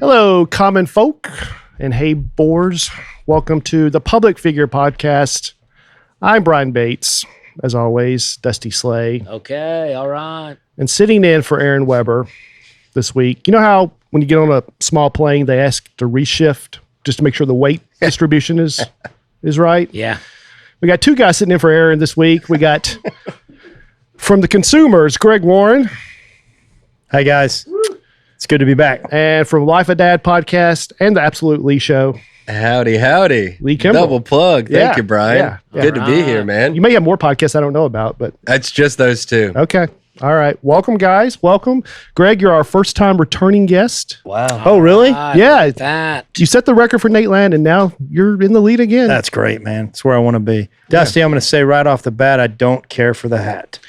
Hello, common folk, and hey, boars. Welcome to the Public Figure Podcast. I'm Brian Bates, as always, Dusty Slay. Okay, all right. And sitting in for Aaron Weber this week. You know how when you get on a small plane, they ask to reshift just to make sure the weight distribution is right? Yeah. We got two guys sitting in for Aaron this week. We got from the Consumers, Greg Warren. Hi, guys. It's good to be back. And from Life of Dad podcast and the Absolute Lee Show. Howdy, howdy. Lee Kimbrell. Double plug. Thank you, Brian. Yeah. Good to be here, man. You may have more podcasts I don't know about, but. It's just those two. Okay. All right. Welcome, guys. Welcome. Greg, you're our first time returning guest. Wow. Oh, really? Yeah. That. You set the record for Nateland, and now you're in the lead again. That's great, man. That's where I want to be. Dusty, I'm going to say right off the bat, I don't care for the hat.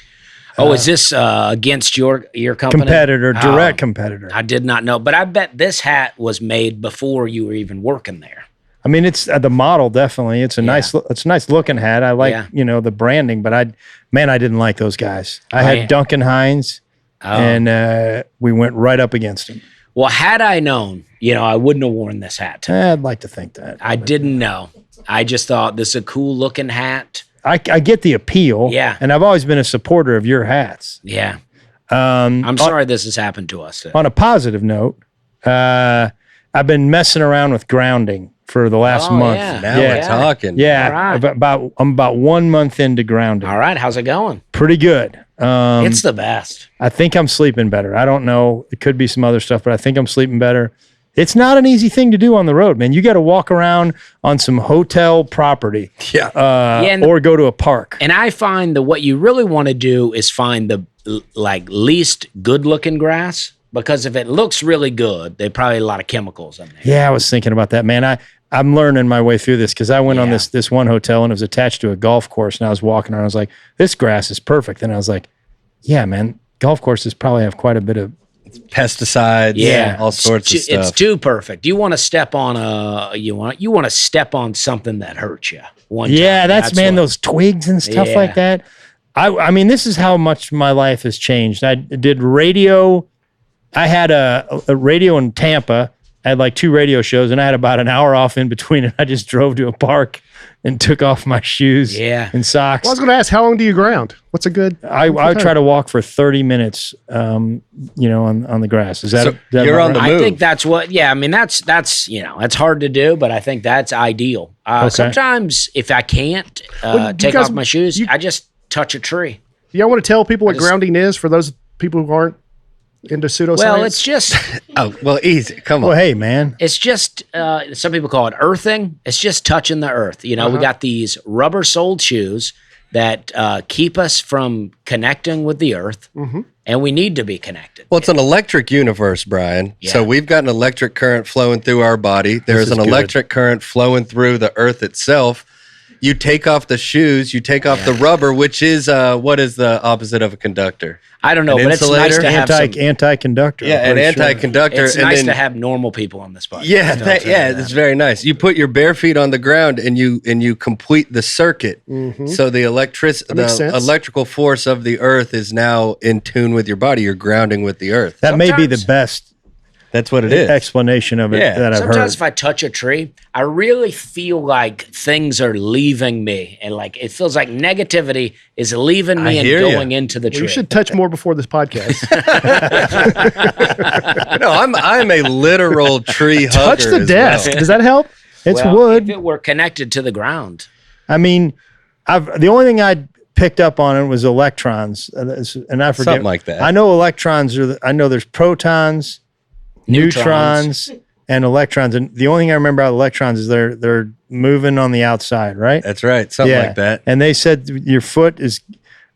Oh, is this against your company? Competitor, direct competitor. I did not know, but I bet this hat was made before you were even working there. I mean, it's the model, definitely. It's a nice looking hat. I like, the branding, but I didn't like those guys. I had Duncan Hines, and we went right up against him. Well, had I known, I wouldn't have worn this hat. I'd like to think that. I didn't know. I just thought this is a cool looking hat. I get the appeal. Yeah. And I've always been a supporter of your hats. Yeah. I'm sorry this has happened to us. On a positive note, I've been messing around with grounding for the last month. Yeah. Now we're talking. Yeah. Right. I'm about 1 month into grounding. All right. How's it going? Pretty good. It's the best. I think I'm sleeping better. I don't know. It could be some other stuff, but I think I'm sleeping better. It's not an easy thing to do on the road, man. You got to walk around on some hotel property, or go to a park. And I find that what you really want to do is find the least good-looking grass, because if it looks really good, they probably a lot of chemicals in there. Yeah, I was thinking about that, man. I'm learning my way through this because I went on this one hotel and it was attached to a golf course, and I was walking around. I was like, this grass is perfect. And I was like, yeah, man, golf courses probably have quite a bit of pesticides, all sorts of stuff. It's too perfect. You want to step on you want to step on something that hurts you. That's those twigs and stuff like that. I mean, this is how much my life has changed. I did radio. I had a radio in Tampa. I had like 2 radio shows, and I had about an hour off in between, and I just drove to a park and took off my shoes and socks. Well, I was going to ask, how long do you ground? What's a good? I try to walk for 30 minutes, on the grass. Is that you're on the move? I think that's what. Yeah, I mean that's it's hard to do, but I think that's ideal. Sometimes if I can't take off my shoes, I just touch a tree. Yeah, I want to tell people what grounding is for those people who aren't into pseudoscience. Well, it's just easy. Come on. Well, hey, man. It's just some people call it earthing. It's just touching the earth. We got these rubber-soled shoes that keep us from connecting with the earth, and we need to be connected. Well, it's an electric universe, Brian. Yeah. So we've got an electric current flowing through our body. There's an electric current flowing through the earth itself. You take off the shoes, you take off the rubber, which is what is the opposite of a conductor? I don't know, but it's nice to have anti-conductor. Yeah, an anti-conductor. It's nice to have normal people on this podcast. Yeah, it's very nice. You put your bare feet on the ground and you complete the circuit. So the electrical force of the earth is now in tune with your body. You're grounding with the earth. That may be the best. That's what it is. Explanation of it that I've heard. Sometimes if I touch a tree, I really feel like things are leaving me, and like it feels like negativity is leaving me and going into the tree. You should touch more before this podcast. No, I'm a literal tree hugger. Touch the desk. Well. Does that help? It's wood. If it were connected to the ground. I mean, the only thing I picked up on it was electrons, and I forget something like that. I know electrons I know there's protons, neutrons, and electrons, and the only thing I remember about electrons is they're moving on the outside, right? That's right, something like that. And they said your foot is,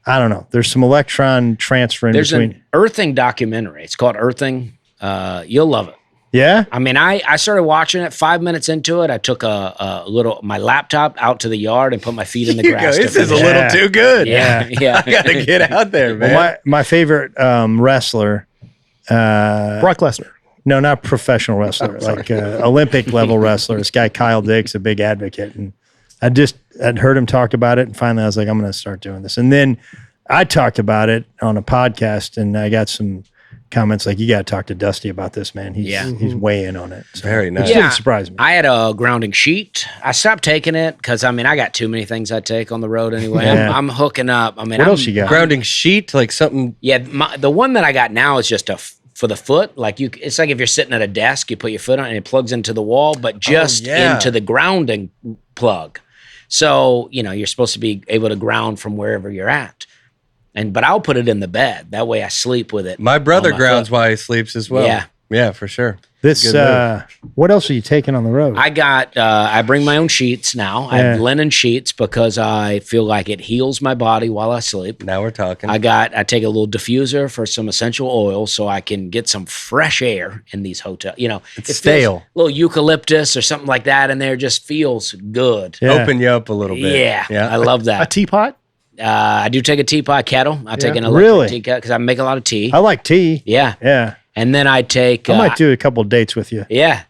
I don't know, there's some electron transfer in between. There's an earthing documentary. It's called Earthing. You'll love it. Yeah? I mean, I started watching it. 5 minutes into it, I took my laptop out to the yard and put my feet in the grass. This is a little too good. Yeah. I got to get out there, man. Well, my favorite wrestler. Brock Lesnar. No, not professional wrestler, like Olympic level wrestler. This guy, Kyle Dix, a big advocate. And I'd heard him talk about it. And finally I was like, I'm going to start doing this. And then I talked about it on a podcast, and I got some comments like, you got to talk to Dusty about this, man. He's way in on it. So, Very nice. It didn't surprise me. I had a grounding sheet. I stopped taking it because I got too many things I take on the road anyway. Yeah. I'm hooking up. What else you got? Grounding sheet, like something. Yeah, the one that I got now is just for the foot. Like it's like if you're sitting at a desk, you put your foot on and it plugs into the wall, but just into the grounding plug. So, you're supposed to be able to ground from wherever you're at. But I'll put it in the bed. That way I sleep with it. My brother grounds while he sleeps as well. Yeah. Yeah, for sure. What else are you taking on the road? I bring my own sheets now. I have linen sheets because I feel like it heals my body while I sleep. Now we're talking. I take a little diffuser for some essential oil so I can get some fresh air in these hotels. It's stale. A little eucalyptus or something like that in there just feels good. Yeah. Open you up a little bit. Yeah. I love A that. teapot? I do take a teapot kettle. I take an electric tea kettle because I make a lot of tea. I like tea. Yeah. Yeah. And then I take... I might do a couple of dates with you. Yeah,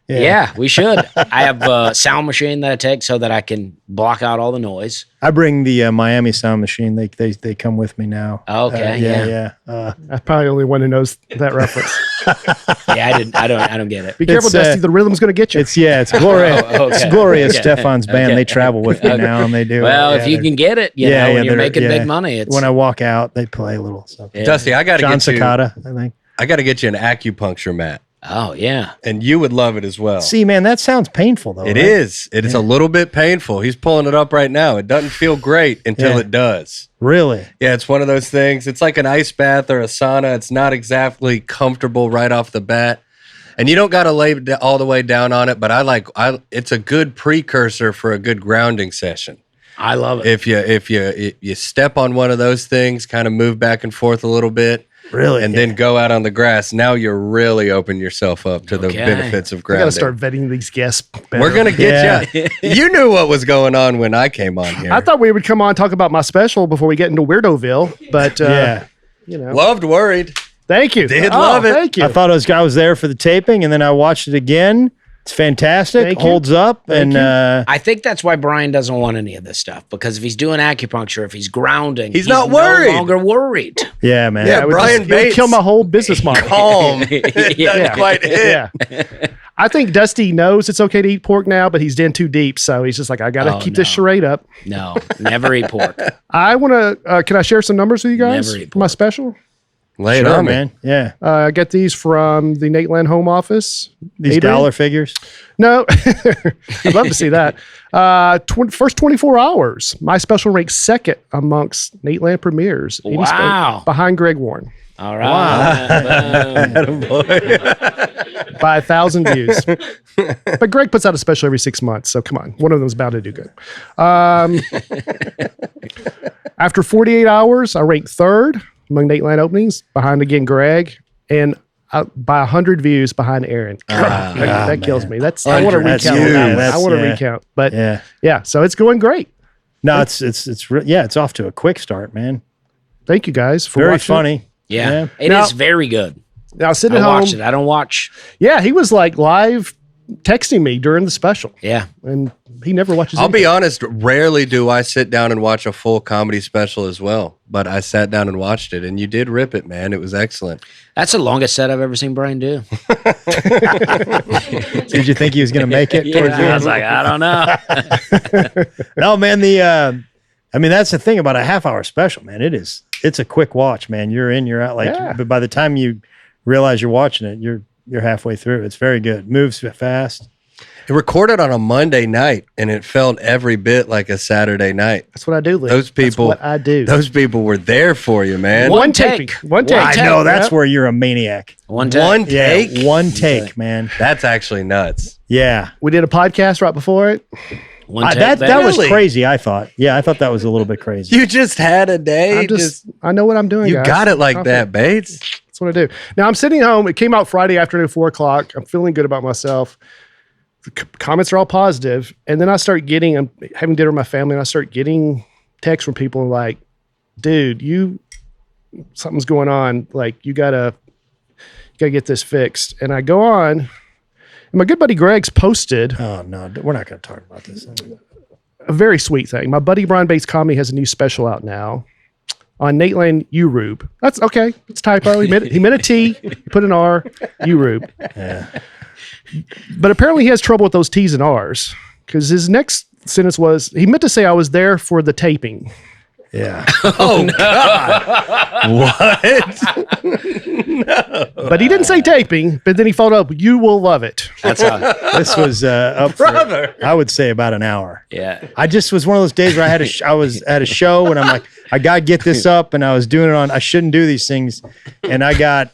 we should. I have a sound machine that I take so that I can block out all the noise. I bring the Miami sound machine. They come with me now. Okay, yeah. I'm probably the only one who knows that reference. I don't get it. Be careful, Dusty. The rhythm's going to get you. It's Gloria. It's Gloria Stefan's band. Okay. They travel with me now, and they do. Well, if you can get it, when you're making big money, it's when I walk out, they play a little stuff. Yeah. Dusty, I got to John get you. Cicada, I think. I got to get you an acupuncture mat, Oh yeah. and you would love it as well. See, man, that sounds painful though. It right? is. It is a little bit painful. He's pulling it up right now. It doesn't feel great until it does. Really? Yeah, it's one of those things. It's like an ice bath or a sauna. It's not exactly comfortable right off the bat. And you don't got to lay all the way down on it, but it's a good precursor for a good grounding session. I love it. If you step on one of those things, kind of move back and forth a little bit, Really? and then go out on the grass, now you're really opening yourself up to the benefits of I got grounding. to start vetting these guests better. We're gonna get you. You knew what was going on when I came on here. I thought we would come on and talk about my special before we get into Weirdoville, but Loved, worried. Thank you. Did love it. Thank you. I thought I was there for the taping, and then I watched it again. It's fantastic. Thank you. Holds up, and I think that's why Brian doesn't want any of this stuff, because if he's doing acupuncture, if he's grounding, He's not worried. No longer worried. yeah, man. Yeah, it would Brian it would Bates. kill my whole business model. Calm. Yeah. Quite hit. Yeah. I think Dusty knows it's okay to eat pork now, but he's in too deep. So he's just like, I got to keep this charade up. No, never eat pork. I want to, can I share some numbers with you guys Never eat for my special? Lay it Sure, on, man. Yeah. I get these from the Nateland home office. These Adrian? dollar figures. No, I'd love to see that. First 24 hours, my special ranks second amongst Nateland premieres. 80 Wow. behind Greg Warren All right. by 1,000 views. But Greg puts out a special every 6 months, so come on, one of them's bound to do good. After 48 hours, I rank third among Nateland openings, behind again Greg, and by 100 views behind Aaron. That kills me. I want to 100, that's recount on that one. huge. I want to Yeah. recount, but Yeah. yeah, so it's going great. No, it's off to a quick start, man. Thank you guys for Very watching. funny. Yeah, it Now- is very good. Now sitting I at home, watched it. I don't watch. yeah, he was like live texting me during the special, Yeah. and he never watches. I'll be anything. honest, rarely do I sit down and watch a full comedy special as well. But I sat down and watched it, and you did rip it, man. It was excellent. That's the longest set I've ever seen Brian do. Did you think he was going to make it? towards the I end? was like, I don't know. No, man. That's the thing about a half-hour special, man. It's a quick watch, man. You're in, you're out. But by the time you realize you're watching it, you're halfway through. It's very good. Moves fast. It recorded on a Monday night, and it felt every bit like a Saturday night. That's what I do. Lee. Those people, That's what I do. Those people were there for you, man. One One take. take. One take. I know that's where you're a maniac. One take. One take. Yeah, one take, man. That's actually nuts. Yeah. We did a podcast right before it. One take. That baby. was Really? crazy, I thought. Yeah, I thought that was a little bit crazy. You just had a day. I know what I'm doing. You guys. got it like Confident. that, Bates. That's what I do. Now I'm sitting home. It came out Friday afternoon, 4:00. I'm feeling good about myself. The comments are all positive, and then I'm having dinner with my family, and I start getting texts from people like, "Dude, something's going on. Like you gotta get this fixed." And I go on, and my good buddy Greg's posted Oh, no. We're not going to talk about this. a very sweet thing. My buddy Brian Bates Comedy has a new special out now. on Nateland Urube. That's okay. It's typo. He meant a T. He put an R. Urube. Yeah. But apparently he has trouble with those T's and R's because his next sentence was, he meant to say I was there for the taping. Yeah. Oh, God. What? No. But he didn't say taping, but then he followed up, you will love it. That's how. This was up Brother. for, I would say, about an hour. Yeah. I just was one of those days where I was at a show and I'm like, I got to get this up, and I was doing it on, I shouldn't do these things. And I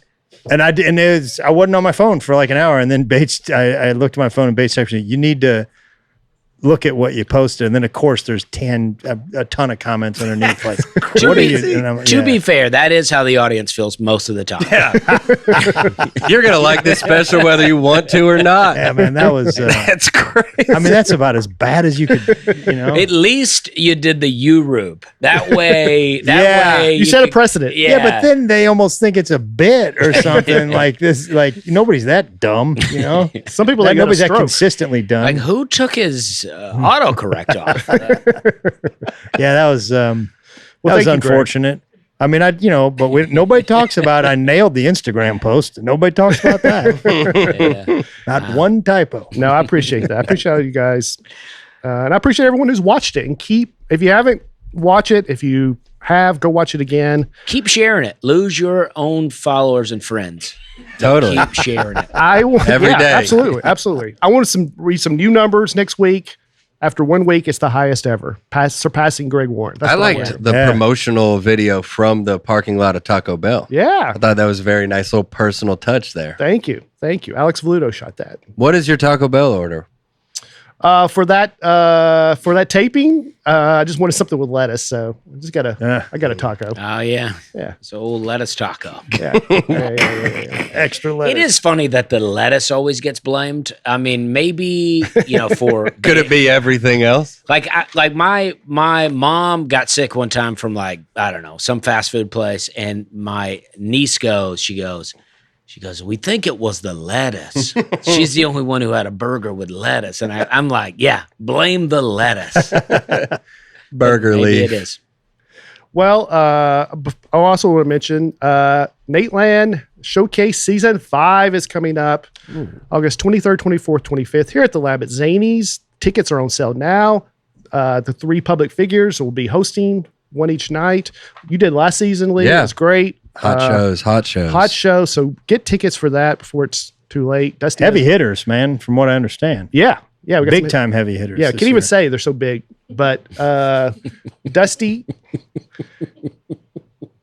wasn't on my phone for like an hour. And then Bates, I looked at my phone and Bates texted me, you need to look at what you posted. And then of course there's a ton of comments underneath. Like, to be fair, that is how the audience feels most of the time. Yeah. You're going to like this special whether you want to or not. Yeah, man, that was, that's crazy. I mean, that's about as bad as you could, At least you did the Urube. That way, you set a precedent. Yeah, but then they almost think it's a bit or something like this. Like, nobody's that dumb, Some people that nobody's that stroke. consistently done. Like, who took his autocorrect off? Yeah, that was that was thank you, unfortunate. I mean, but nobody talks about I nailed the Instagram post. Nobody talks about that. Not one typo. No, I appreciate that. I appreciate you guys. And I appreciate everyone who's watched it. And if you haven't, watch it. If you have, go watch it again. Keep sharing it. Lose your own followers and friends. Totally. Keep sharing it. Every day. Absolutely. I want to read some new numbers next week. After 1 week, it's the highest ever, surpassing Greg Warren. That's I liked the promotional video from the parking lot of Taco Bell. Yeah. I thought that was a very nice little personal touch there. Thank you. Alex Voluto shot that. What is your Taco Bell order? For that taping, I just wanted something with lettuce, so I got a taco. Oh yeah. Yeah. So old lettuce taco. Yeah. Extra lettuce. It is funny that the lettuce always gets blamed. I mean, maybe for Could it be everything else? like my mom got sick one time from some fast food place, and my niece she goes, we think it was the lettuce. She's the only one who had a burger with lettuce. And I'm like, yeah, blame the lettuce. Burger Maybe leaf. it is. Well, I also want to mention Nateland Showcase Season 5 is coming up August 23rd, 24th, 25th here at the lab at Zany's. Tickets are on sale now. The 3 public figures will be hosting one each night. You did last season, Lee. Yeah. It was great. Hot shows. Hot show. So get tickets for that before it's too late. Dusty, heavy hitters, man, from what I understand. Yeah. We got Big time heavy hitters. Yeah, can't even say they're so big. But Dusty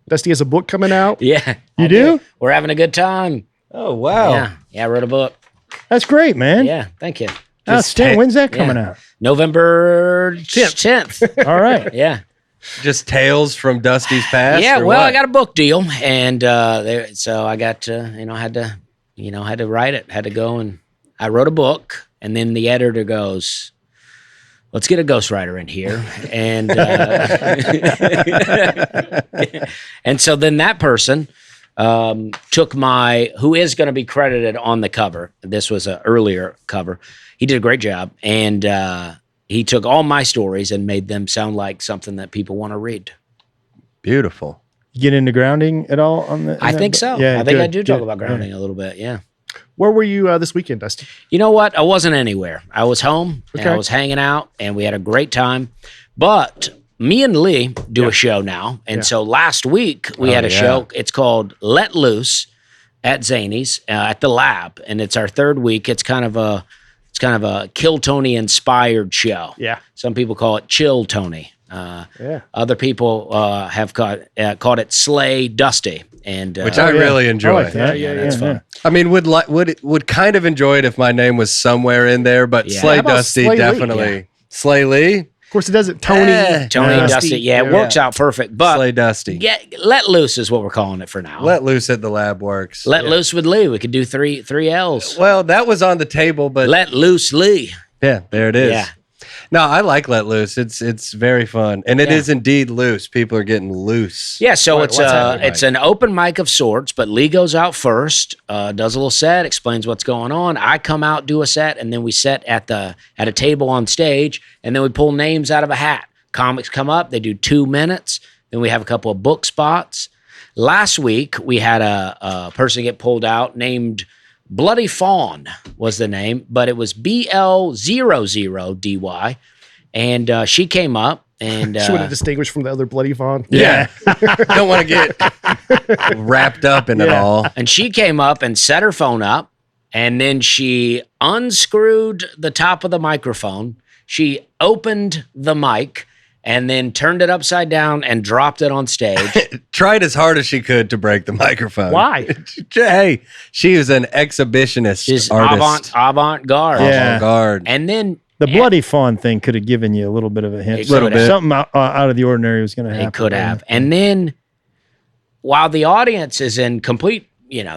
has a book coming out. Yeah. You do? We're having a good time. Oh, wow. Yeah, I wrote a book. That's great, man. Yeah, thank you. When's that coming out? November 10th. All right. Yeah. Just tales from Dusty's past? Yeah, or well, what? I got a book deal, and so I got to, had to write it. Had to go, and I wrote a book, and then the editor goes, "Let's get a ghostwriter in here," and and so then that person took who is going to be credited on the cover. This was an earlier cover. He did a great job, and he took all my stories and made them sound like something that people want to read. Beautiful. You get into grounding at all on the? I think so. Yeah, I think good, I do talk good. about grounding a little bit. Yeah. Where were you this weekend, Dusty? You know what? I wasn't anywhere. I was home and I was hanging out, and we had a great time. But me and Lee do a show now. And so last week we had a show. It's called Let Loose at Zany's at the lab. And it's our 3rd week. It's kind of a Kill Tony inspired show. Yeah. Some people call it Chill Tony. Other people have called it Slay Dusty. And which I really enjoy. I like that. Yeah, that's fun. I mean, would kind of enjoy it if my name was somewhere in there, but Yeah. Slay How about Dusty Slay Lee? definitely. Slay Lee? Of course, it does it. Tony. Tony and Dusty. Yeah, it works out perfect. But Slay Dusty. Let Loose is what we're calling it for now. Let Loose at the lab works. Let Loose with Lee. We could do three L's. Well, that was on the table, but Let Loose Lee. yeah, there it is. Yeah. No, I like Let Loose. It's very fun, and it is indeed loose. People are getting loose. Yeah, so What's happening, it's an open mic of sorts, but Lee goes out first, does a little set, explains what's going on. I come out, do a set, and then we set at a table on stage, and then we pull names out of a hat. Comics come up, they do 2 minutes, Then we have a couple of book spots. Last week, we had a person get pulled out named Bloody Fawn was the name, but it was BL00DY. And she came up and she would have distinguished from the other Bloody Fawn. Yeah. Don't want to get wrapped up in it all. And she came up and set her phone up, and then she unscrewed the top of the microphone. She opened the mic and then turned it upside down and dropped it on stage. Tried as hard as she could to break the microphone. Why? Hey, she was an exhibitionist She's artist. avant-garde. Yeah. Avant-garde. And then The Bloody Fawn thing could have given you a little bit of a hint. It could have. Something out of the ordinary was going to happen. it could have. And then while the audience is in complete,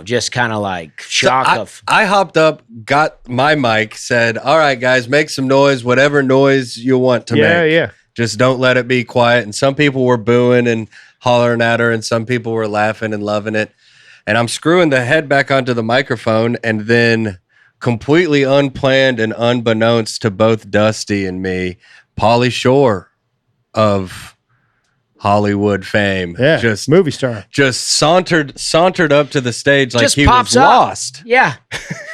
just kind of like shock I hopped up, got my mic, said, all right, guys, make some noise, whatever noise you want to make. Yeah. Just don't let it be quiet. And some people were booing and hollering at her, and some people were laughing and loving it. And I'm screwing the head back onto the microphone, and then completely unplanned and unbeknownst to both Dusty and me, Pauly Shore of Hollywood fame, just movie star, just sauntered up to the stage like Just he pops was up. lost. Yeah.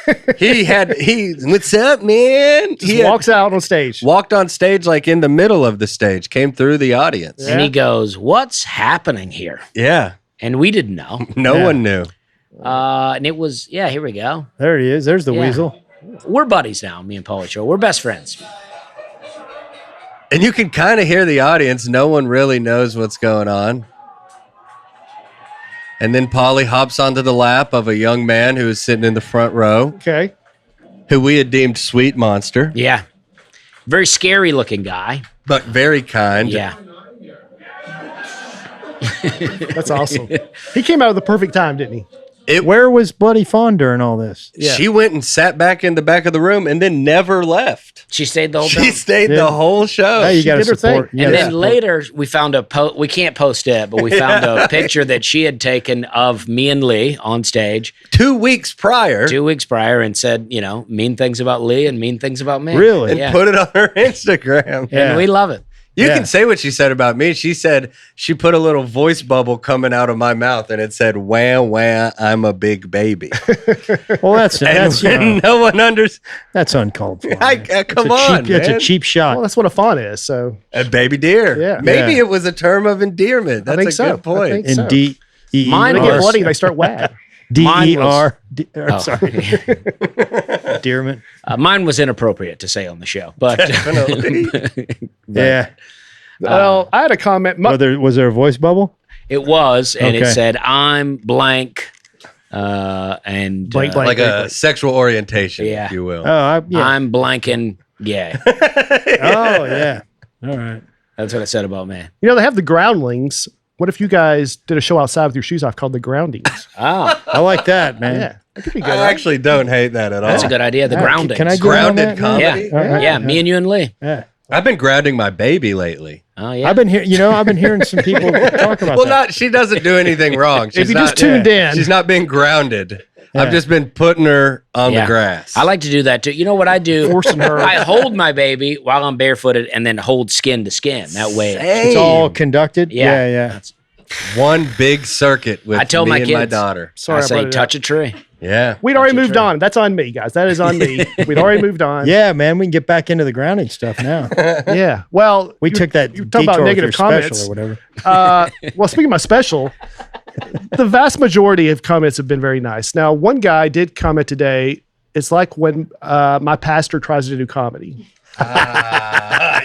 What's up, man? Just walks out on stage. Walked on stage like in the middle of the stage, came through the audience. And he goes, "What's happening here?" Yeah. And we didn't know. No one knew. And it was, here we go. There he is. There's the weasel. We're buddies now, me and Pauly Shore. We're best friends. And you can kind of hear the audience. No one really knows what's going on. And then Pauly hops onto the lap of a young man who was sitting in the front row, Okay. who we had deemed Sweet Monster, Yeah. Very scary looking guy. but very kind. Yeah. That's awesome. He came out at the perfect time, didn't he? Where was Bloody Fawn during all this? Yeah. She went and sat back in the back of the room and then never left. She stayed the whole time. She stayed the whole show. Hey, you got to did her support. thing. you And gotta then support. later, we found we can't post it, but we found a picture that she had taken of me and Lee on stage 2 weeks prior. 2 weeks prior and said, mean things about Lee and mean things about me. Really? And Yeah. put it on her Instagram. Yeah. And we love it. You can say what she said about me. She said she put a little voice bubble coming out of my mouth and it said, wah, wah, I'm a big baby. Well, that's No one understands. that's uncalled for. Come on, It's a man. cheap shot. Well, that's what a fawn is. So A baby deer. Yeah. Maybe Yeah. it was a term of endearment. That's think a so. good point. I think In so. D-E-R. Mine when they get was- bloody, they start wag. D-E-R. Oh. Sorry. Endearment. Mine was inappropriate to say on the show, but Definitely. Yeah. Well, I had a comment. Was there a voice bubble? it was, and it Okay. said, "I'm blank," and Blank, blank. Like a sexual orientation, Yeah. if you will. Yeah. I'm blanking gay. Oh, yeah. All right. That's what it said about me. They have the groundlings. What if you guys did a show outside with your shoes off called the Groundings? Oh, I like that, man. Yeah, that could be good. I right? actually don't hate that at all. that's a good idea. The grounding. Can I get in on Grounded that? comedy. Yeah, Yeah. me and you and Lee. Yeah. I've been grounding my baby lately. Oh yeah. I've been hearing some people talk about that. She doesn't do anything wrong. She's If you not, just tuned in, She's not being grounded. I've just been putting her on the grass. I like to do that too. You know what I do? Forcing her. I hold my baby while I'm barefooted and then hold skin to skin. That way, It's all conducted. Yeah. Yeah. That's- one big circuit with I tell me my and my kids. daughter. Sorry, I I say, brought it touch up. a tree. Yeah. We'd already moved on. That's on me, guys. That is on me. We'd already moved on. Yeah, man. We can get back into the grounding stuff now. Yeah. Well, We took that you talk about detour with negative your special comments. or whatever. Well, speaking of my special, the vast majority of comments have been very nice. Now, one guy did comment today. It's like when my pastor tries to do comedy.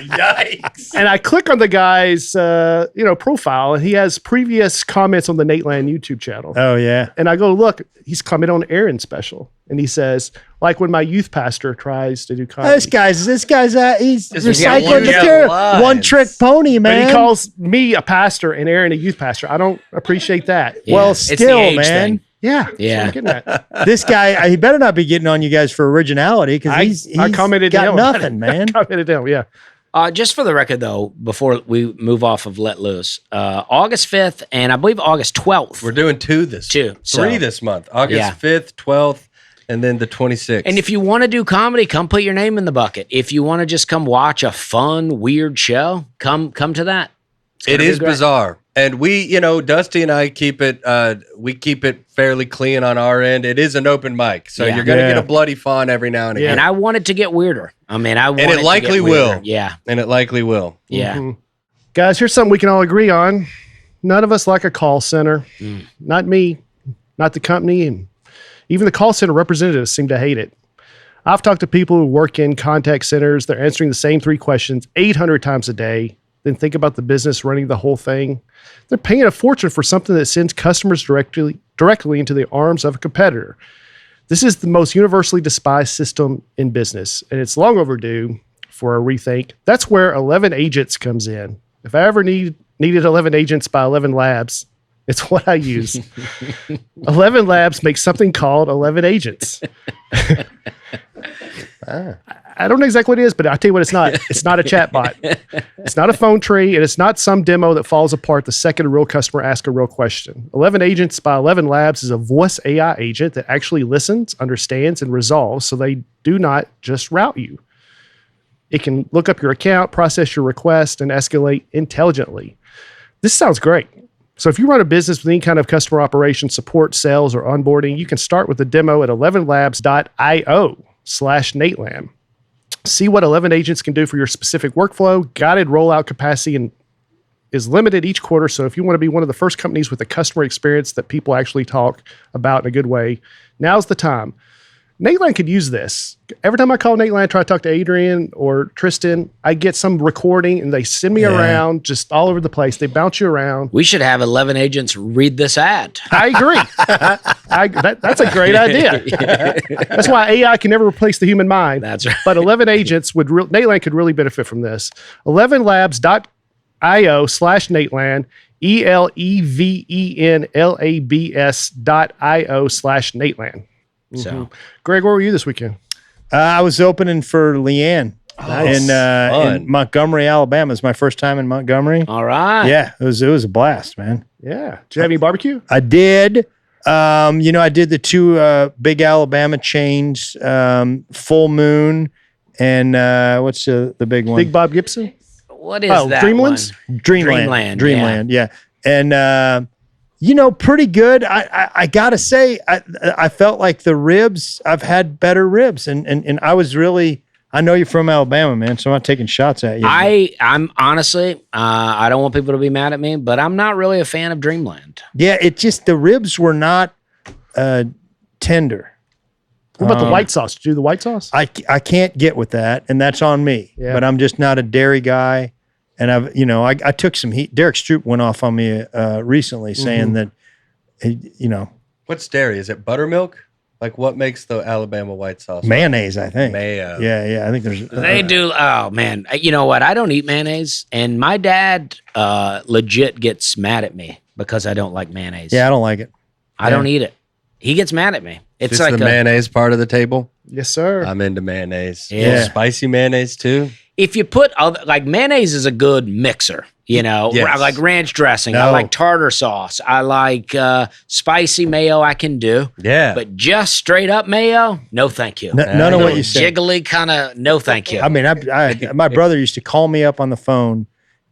Yikes. And I click on the guy's, profile, and he has previous comments on the Nateland YouTube channel. Oh, yeah. And I go, look, he's commented on Aaron's special. And he says, like when my youth pastor tries to do comedy. This guy's he's recycling one material. lives. One trick pony, But man. he calls me a pastor and Aaron a youth pastor. I don't appreciate that. Yeah. Well, It's the still, age man. thing. Yeah. that's Yeah. what I'm getting at. This guy, he better not be getting on you guys for originality because he's I commented got down. nothing, man. Commented down, yeah. Just for the record, though, before we move off of Let Loose, August 5th and I believe August 12th. We're doing three this month. August 5th, 12th, and then the 26th. And if you want to do comedy, come put your name in the bucket. If you want to just come watch a fun, weird show, come to that. It is bizarre. And we, Dusty and I keep it fairly clean on our end. It is an open mic, so you're going to get a bloody fawn every now and again. And I want it to get weirder. I mean, and it likely will. Yeah. And it likely will. Yeah. Mm-hmm. Guys, here's something we can all agree on. None of us like a call center. Not me, not the company, and even the call center representatives seem to hate it. I've talked to people who work in contact centers. They're answering the same 3 questions 800 times a day. Then think about the business running the whole thing. They're paying a fortune for something that sends customers directly into the arms of a competitor. This is the most universally despised system in business, and it's long overdue for a rethink. That's where 11 Agents comes in. If I ever needed 11 Agents by 11 Labs, it's what I use. 11 Labs makes something called 11 Agents. I don't know exactly what it is, but I'll tell you what it's not. It's not a chat bot. It's not a phone tree, and it's not some demo that falls apart the second a real customer asks a real question. 11 Agents by 11 Labs is a voice AI agent that actually listens, understands, and resolves, so they do not just route you. It can look up your account, process your request, and escalate intelligently. This sounds great. So if you run a business with any kind of customer operations, support, sales, or onboarding, you can start with a demo at 11labs.io/Nateland. See what 11 Agents can do for your specific workflow. Guided rollout capacity and is limited each quarter. So if you want to be one of the first companies with a customer experience that people actually talk about in a good way, now's the time. Nateland could use this. Every time I call Nateland, try to talk to Adrian or Tristan, I get some recording and they send me around just all over the place. They bounce you around. We should have 11 Agents read this ad. I agree. That's a great idea. That's why AI can never replace the human mind. That's right. But 11 Agents Nateland could really benefit from this. 11labs.io/Nateland, ELEVENLABS.io/Nateland. So, Greg, where were you this weekend? I was opening for Leanne in Montgomery, Alabama. It's my first time in Montgomery. all right. Yeah, it was a blast, man. Yeah. Did you have any barbecue? I did. I did the 2 big Alabama chains, Full Moon, and what's the big one? Big Bob Gibson? What is that Dreamlands? one? Dreamland. Yeah. And pretty good. I gotta say, I felt like the ribs. I've had better ribs, and I was really. I know you're from Alabama, man, so I'm not taking shots at you. I'm honestly, I don't want people to be mad at me, but I'm not really a fan of Dreamland. Yeah, it just the ribs were not tender. What about the white sauce? Did you do the white sauce? I can't get with that, and that's on me. Yeah. But I'm just not a dairy guy. And I took some heat. Derek Stroop went off on me recently saying that, What's dairy? Is it buttermilk? Like what makes the Alabama white sauce? Mayonnaise, I think. Mayo. Yeah. I think there's. They do. Oh man, you know what? I don't eat mayonnaise, and my dad legit gets mad at me because I don't like mayonnaise. Yeah, I don't like it. I don't eat it. He gets mad at me. It's Just like the mayonnaise part of the table. Yes, sir. I'm into mayonnaise. Yeah. Spicy mayonnaise too. If you put mayonnaise is a good mixer, Yes. I like ranch dressing. No. I like tartar sauce. I like spicy mayo. I can do. Yeah. But just straight up mayo, no, thank you. None of what you said. Jiggly kind of, no, thank you. I mean, my brother used to call me up on the phone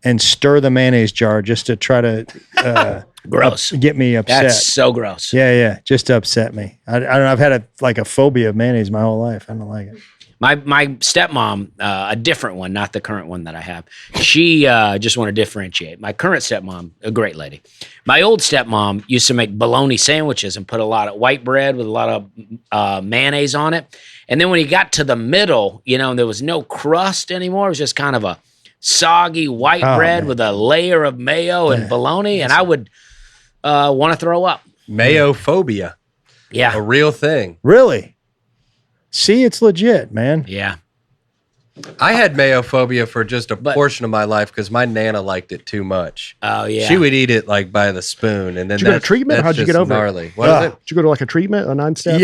and stir the mayonnaise jar just to try to Gross. get me upset. That's so gross. Yeah, just to upset me. I don't know. I've had a phobia of mayonnaise my whole life. I don't like it. My stepmom, a different one, not the current one that I have. She just want to differentiate. My current stepmom, a great lady. My old stepmom used to make bologna sandwiches and put a lot of white bread with a lot of mayonnaise on it. And then when he got to the middle, there was no crust anymore. It was just kind of a soggy white bread with a layer of mayo and bologna. And I would want to throw up. Mayo phobia. Yeah. A real thing. Really? See, it's legit, man. Yeah. I had mayo phobia for just a portion of my life because my Nana liked it too much. Oh, yeah. She would eat it like by the spoon. And then Did you go to treatment? How'd you get over gnarly. it? What is it? Did you go to like a treatment, a 9-step?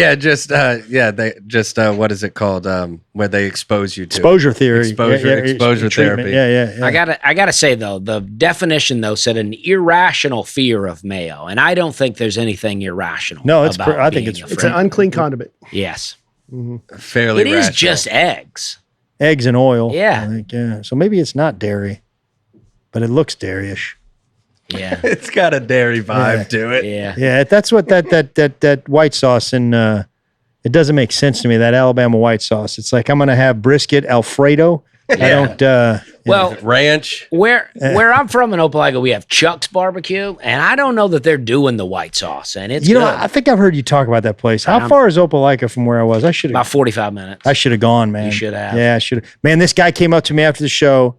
Yeah, what is it called? Where they expose you to Exposure theory. Exposure therapy. Yeah. I gotta say though, the definition though said an irrational fear of mayo, and I don't think there's anything irrational. No, it's about I think being it's It's an unclean condiment. yes. Fairly It is rational. just eggs. eggs and oil. Yeah. I think, yeah. So maybe it's not dairy, but it looks dairy-ish. Yeah. It's got a dairy vibe to it. Yeah. Yeah, that's what that white sauce and it doesn't make sense to me, that Alabama white sauce. It's like I'm going to have brisket Alfredo. I don't Well, ranch. Where I'm from in Opelika, we have Chuck's Barbecue, and I don't know that they're doing the white sauce, and it's you good. know, I think I've heard you talk about that place. How far is Opelika from where I was? I should have About 45 minutes. I should have gone, man. You should have. Yeah, I should have. Man, this guy came up to me after the show.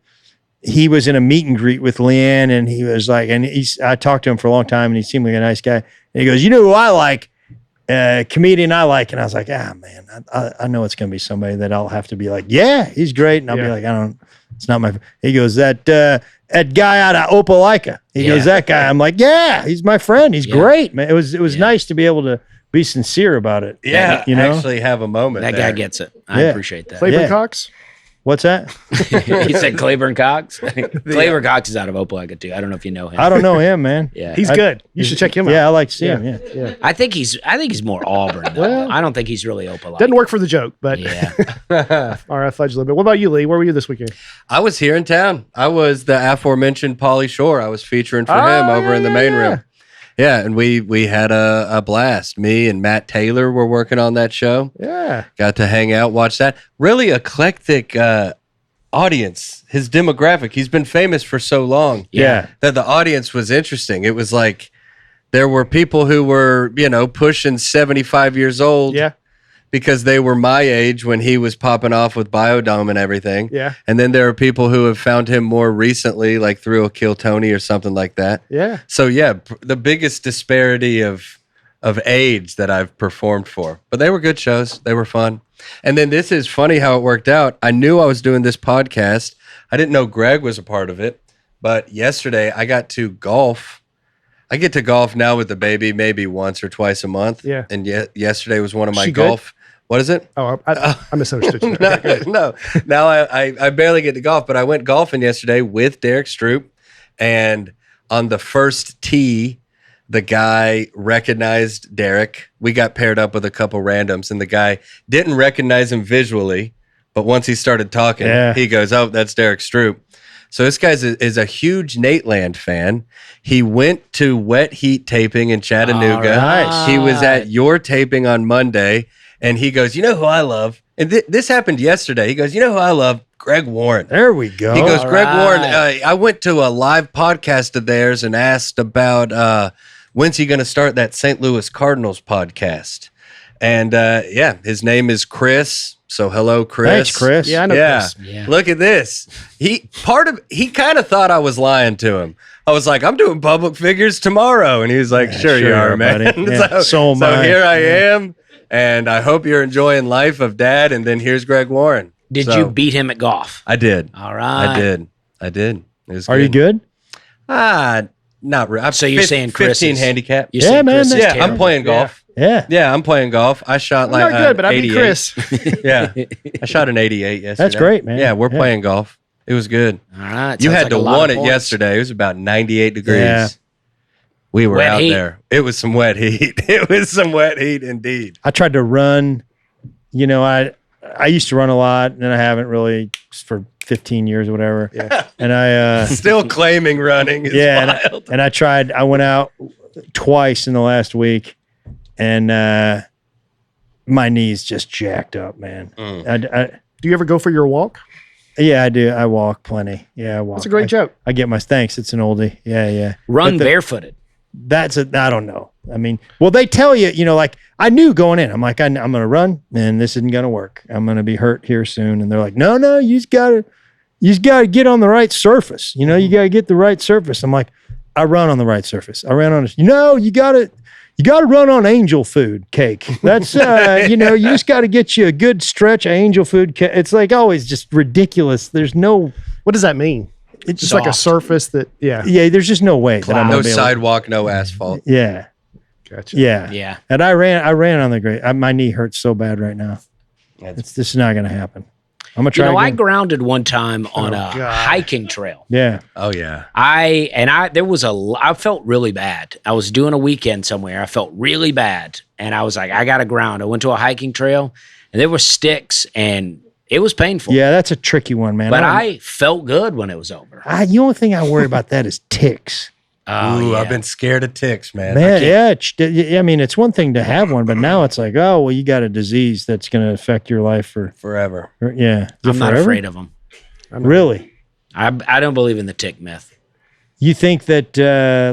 He was in a meet and greet with Leanne, and he was like, I talked to him for a long time, and he seemed like a nice guy. And he goes, you know who I like? Comedian I like. And I was like, man, I know it's going to be somebody that I'll have to be like, yeah, he's great. And I'll be like, it's not my, he goes, that guy out of Opelika. He goes, that guy. I'm like, yeah, he's my friend. He's great, man. It was nice to be able to be sincere about it. Yeah, you know, actually have a moment. That there. guy gets it. I appreciate that. Claiborne Cox? What's that? He said Claiborne Cox. Claiborne Cox is out of Opelika too. I don't know if you know him. I don't know him, man. Yeah, He's good. You should check him out. Yeah, I like to see him. Yeah. I think he's more Auburn. Though. Well, I don't think he's really Opelika. Doesn't work for the joke, but Yeah. all right, fudge a little bit. What about you, Lee? Where were you this weekend? I was here in town. I was the aforementioned Pauly Shore. I was featuring for him over in the main room. Yeah, and we had a blast. Me and Matt Taylor were working on that show. Yeah. Got to hang out, watch that. Really eclectic audience. His demographic. He's been famous for so long. Yeah. That the audience was interesting. It was like there were people who were, pushing 75 years old. Yeah. Because they were my age when he was popping off with Biodome and everything. Yeah. And then there are people who have found him more recently, like through a Kill Tony or something like that. Yeah. So the biggest disparity of age that I've performed for. But they were good shows. They were fun. And then this is funny how it worked out. I knew I was doing this podcast. I didn't know Greg was a part of it. But yesterday I got to golf. I get to golf now with the baby maybe once or twice a month. Yeah. And yesterday was one of my She golf. good? What is it? Oh, I misunderstood you. No. Now I barely get to golf, but I went golfing yesterday with Derek Stroop. And on the first tee, the guy recognized Derek. We got paired up with a couple randoms, and the guy didn't recognize him visually. But once he started talking, he goes, oh, that's Derek Stroop. So this guy is a huge Nateland fan. He went to Wet Heat taping in Chattanooga. Nice. He was at your taping on Monday, and he goes, you know who I love? And this happened yesterday. He goes, you know who I love? Greg Warren. There we go. He goes, Greg Warren, I went to a live podcast of theirs and asked about when's he going to start that St. Louis Cardinals podcast. And his name is Chris. So hello, Chris. Thanks, Chris. Yeah, I know Chris. Yeah. Look at this. He kind of thought I was lying to him. I was like, I'm doing public figures tomorrow. And he was like, sure you are, man. Yeah, so here I am. And I hope you're enjoying life of dad. And then here's Greg Warren. Did you beat him at golf? I did. All right. I did. It was Are you good? Not really. So you're saying Chris 15 is- handicap. You're saying man, Chris is that's- Yeah, terrible? I'm playing golf. Yeah. I'm playing golf. I shot I'm like not good, but I beat 88. Chris. Yeah, I shot an 88 yesterday. That's great, man. Yeah, we're Yeah. playing golf. It was good. All right. You sounds had like to a lot want of it points. yesterday. It was about 98 degrees. Yeah. We were Wet out heat. there. It was some wet heat. It was some wet heat indeed. I tried to run. I used to run a lot, and I haven't really for 15 years or whatever. Yeah. And I Still claiming running is wild. and I went out twice in the last week, and my knees just jacked up, man. Do you ever go for your walk? Yeah, I do. I walk plenty. Yeah, I walk. That's a great joke. I get my thanks. It's an oldie. Yeah. Run But barefooted. I don't know. I mean, well, they tell you, like I knew going in, I'm like, I'm going to run and this isn't going to work. I'm going to be hurt here soon. And they're like, no, you just got to get on the right surface. You got to get the right surface. I'm like, I run on the right surface. I ran on you got to run on angel food cake. That's, you just got to get you a good stretch of angel food cake. It's like always just ridiculous. There's no, What does that mean? It's just like a surface that, yeah. there's just no way that I'm No going to be able to. sidewalk, no asphalt. Yeah. Gotcha. Yeah. Yeah. And I ran on the grade. My knee hurts so bad right now. This is not going to happen. I'm going to try I again. grounded one time on a God. hiking trail. Yeah. Oh yeah. I felt really bad. I was doing a weekend somewhere. I felt really bad. And I was like, I got to ground. I went to a hiking trail and there were sticks and it was painful. Yeah, that's a tricky one, man. But I felt good when it was over. The only thing I worry about that is ticks. Oh, Ooh, yeah. I've been scared of ticks, man. Man, I mean, it's one thing to have one, but now it's like, oh, well, you got a disease that's going to affect your life Forever. yeah. Is it I'm not forever? afraid of them. Really? I don't believe in the tick myth. You think that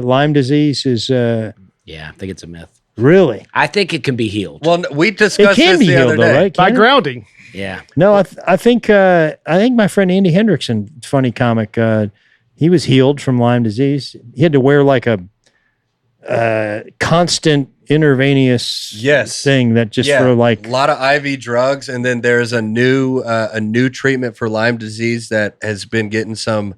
Lyme disease is Yeah, I think it's a myth. really? I think it can be healed. Well, we It discussed can this be the healed, other though, day. right? By Can it? grounding. Yeah. No, I think my friend Andy Hendrickson, funny comic, he was healed from Lyme disease. He had to wear like a constant intravenous thing that just for like a lot of IV drugs, and then there's a new treatment for Lyme disease that has been getting some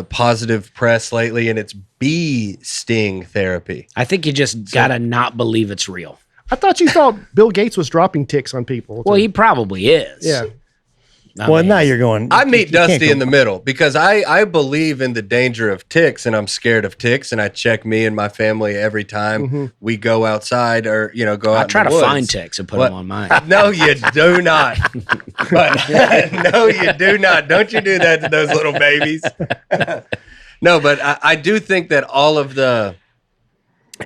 positive press lately, and it's bee sting therapy. I think you just got to not believe it's real. I thought you thought Bill Gates was dropping ticks on people. Well, he probably is. Yeah. well, now you're going. I meet you can't Dusty go- in the middle because I believe in the danger of ticks, and I'm scared of ticks, and I check me and my family every time we go outside or go out. I try in the to woods. find ticks and put them on mine. No, you do not. But, no, you do not. Don't you do that to those little babies? No, but I do think that all of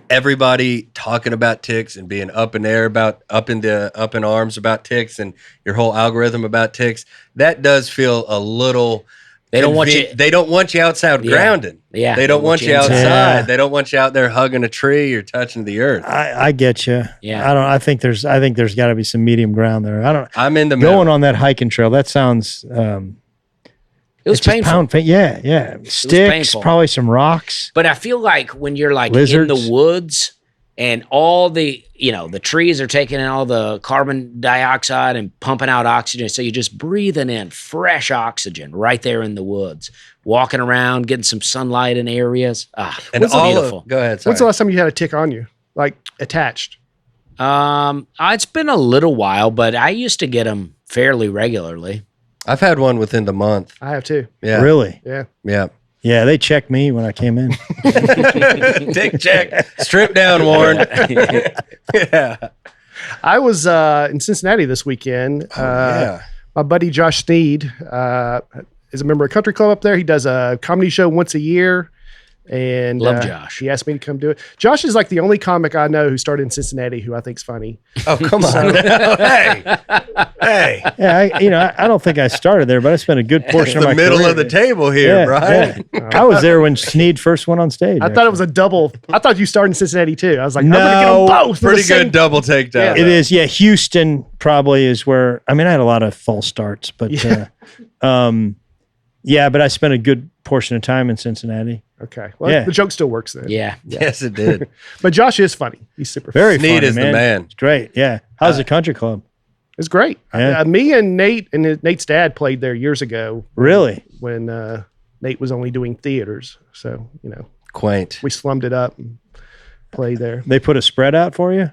everybody talking about ticks and being up in arms about ticks and your whole algorithm about ticks, that does feel a little. They don't want you. They don't want you outside grounding. Yeah, they don't want you inside. outside. Yeah. They don't want you out there hugging a tree or touching the earth. I get you. Yeah. I think there's got to be some medium ground there. I'm in the middle. Going on that hiking trail. That sounds. It was it's just painful. Yeah. Sticks, painful. probably some rocks. But I feel like when you're like Lizards. in the woods and all the trees are taking in all the carbon dioxide and pumping out oxygen, so you're just breathing in fresh oxygen right there in the woods, walking around, getting some sunlight in areas. And it's beautiful. Go ahead. Sorry. When's the last time you had a tick on you, like attached? It's been a little while, but I used to get them fairly regularly. I've had one within the month. I have too. Yeah. Really? Yeah. Yeah. Yeah, they checked me when I came in. Tick check. Strip down, Warren. Yeah. I was in Cincinnati this weekend. Yeah. My buddy Josh Sneed is a member of Country Club up there. He does a comedy show once a year. And Love Josh. He asked me to come do it. Josh is like the only comic I know who started in Cincinnati who I think's funny. Oh, come on. Hey. Yeah, I don't think I started there, but I spent a good portion of my The middle career. of the table here, Yeah, Brian. yeah. I was there when Sneed first went on stage. I thought it was a double. I thought you started in Cincinnati too. I was like, No. I'm going to get them both. Pretty good double takedown. It is, yeah. Houston probably is where. I mean, I had a lot of false starts, but but I spent a good portion of time in Cincinnati. Okay. Well, Yeah. the joke still works then. Yeah. Yes, it did. But Josh is funny. He's super Very funny. Sneed funny, is the man. It's great. Yeah. How's the country club? It's great. Yeah. Me and Nate and Nate's dad played there years ago Really? when Nate was only doing theaters. So, Quaint. we slummed it up and played there. They put a spread out for you?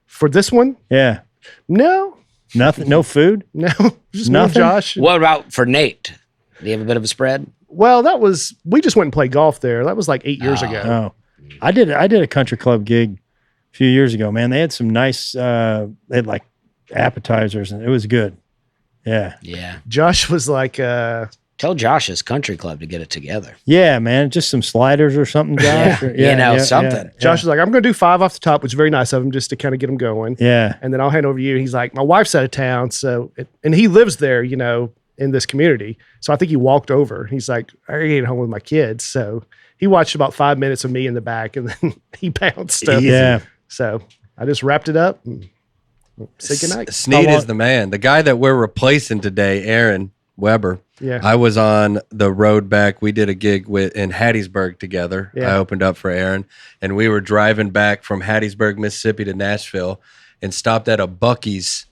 For this one, Yeah. no, Nothing. No food. just me and Nothing? Josh. What about for Nate? Do you have a bit of a spread? Well, we just went and played golf there. That was like 8 years ago. Oh, I did a country club gig a few years ago. Man, they had some nice. They had like appetizers, and it was good. Yeah. Yeah. Josh was like, Tell Josh's country club to get it together. Yeah, man, just some sliders or something, Josh. Yeah. Something. Josh was like, I'm going to do 5 off the top, which is very nice of him just to kind of get him going. Yeah. And then I'll hand over to you. He's like, my wife's out of town. And he lives there, in this community. So I think he walked over. He's like, I gotta get home with my kids. So he watched about 5 minutes of me in the back and then he bounced up. Yeah. So I just wrapped it up and said goodnight. Sneed is the man. The guy that we're replacing today, Aaron Weber. Yeah. I was on the road back. We did a gig in Hattiesburg together. Yeah. I opened up for Aaron, and we were driving back from Hattiesburg, Mississippi to Nashville and stopped at a Buc-ee's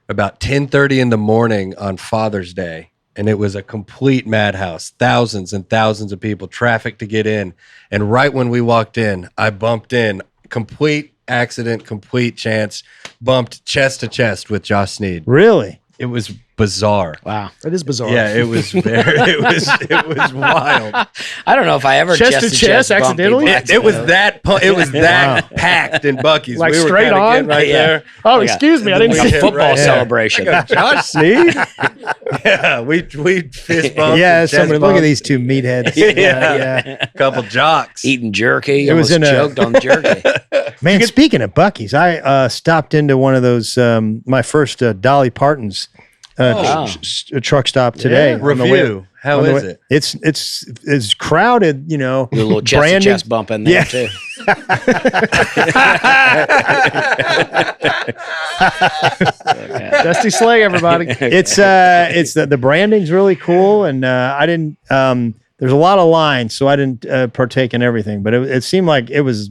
about 10:30 in the morning on Father's Day. And it was a complete madhouse, thousands and thousands of people, traffic to get in. And right when we walked in, I bumped in, complete accident, complete chance, bumped chest to chest with Josh Sneed. Really? It was bizarre. Wow. That is bizarre. Yeah, it was it was wild. I don't know if I ever Chest to chest bumped accidentally? people. It was that packed in Buc-ee's. Like we were straight kinda on? getting right there. Oh, excuse me. I didn't Like see a it. football Right. celebration. Josh Sneed? Yeah, we fist bumped. Yeah, and chest somebody look at bumped. these two meatheads. Yeah. Couple jocks. Eating jerky. It was Almost in a- choked on jerky. Man, speaking of Buc-ee's, I stopped into one of those my first Dolly Parton's truck stop today. Yeah. on the way- Review. How on the is way- it? It's crowded, you know. Do a little chest to branding. chest bump in there Yeah. too. Dusty Slay, everybody. It's the branding's really cool, and I didn't. There's a lot of lines, so I didn't partake in everything. But it seemed like it was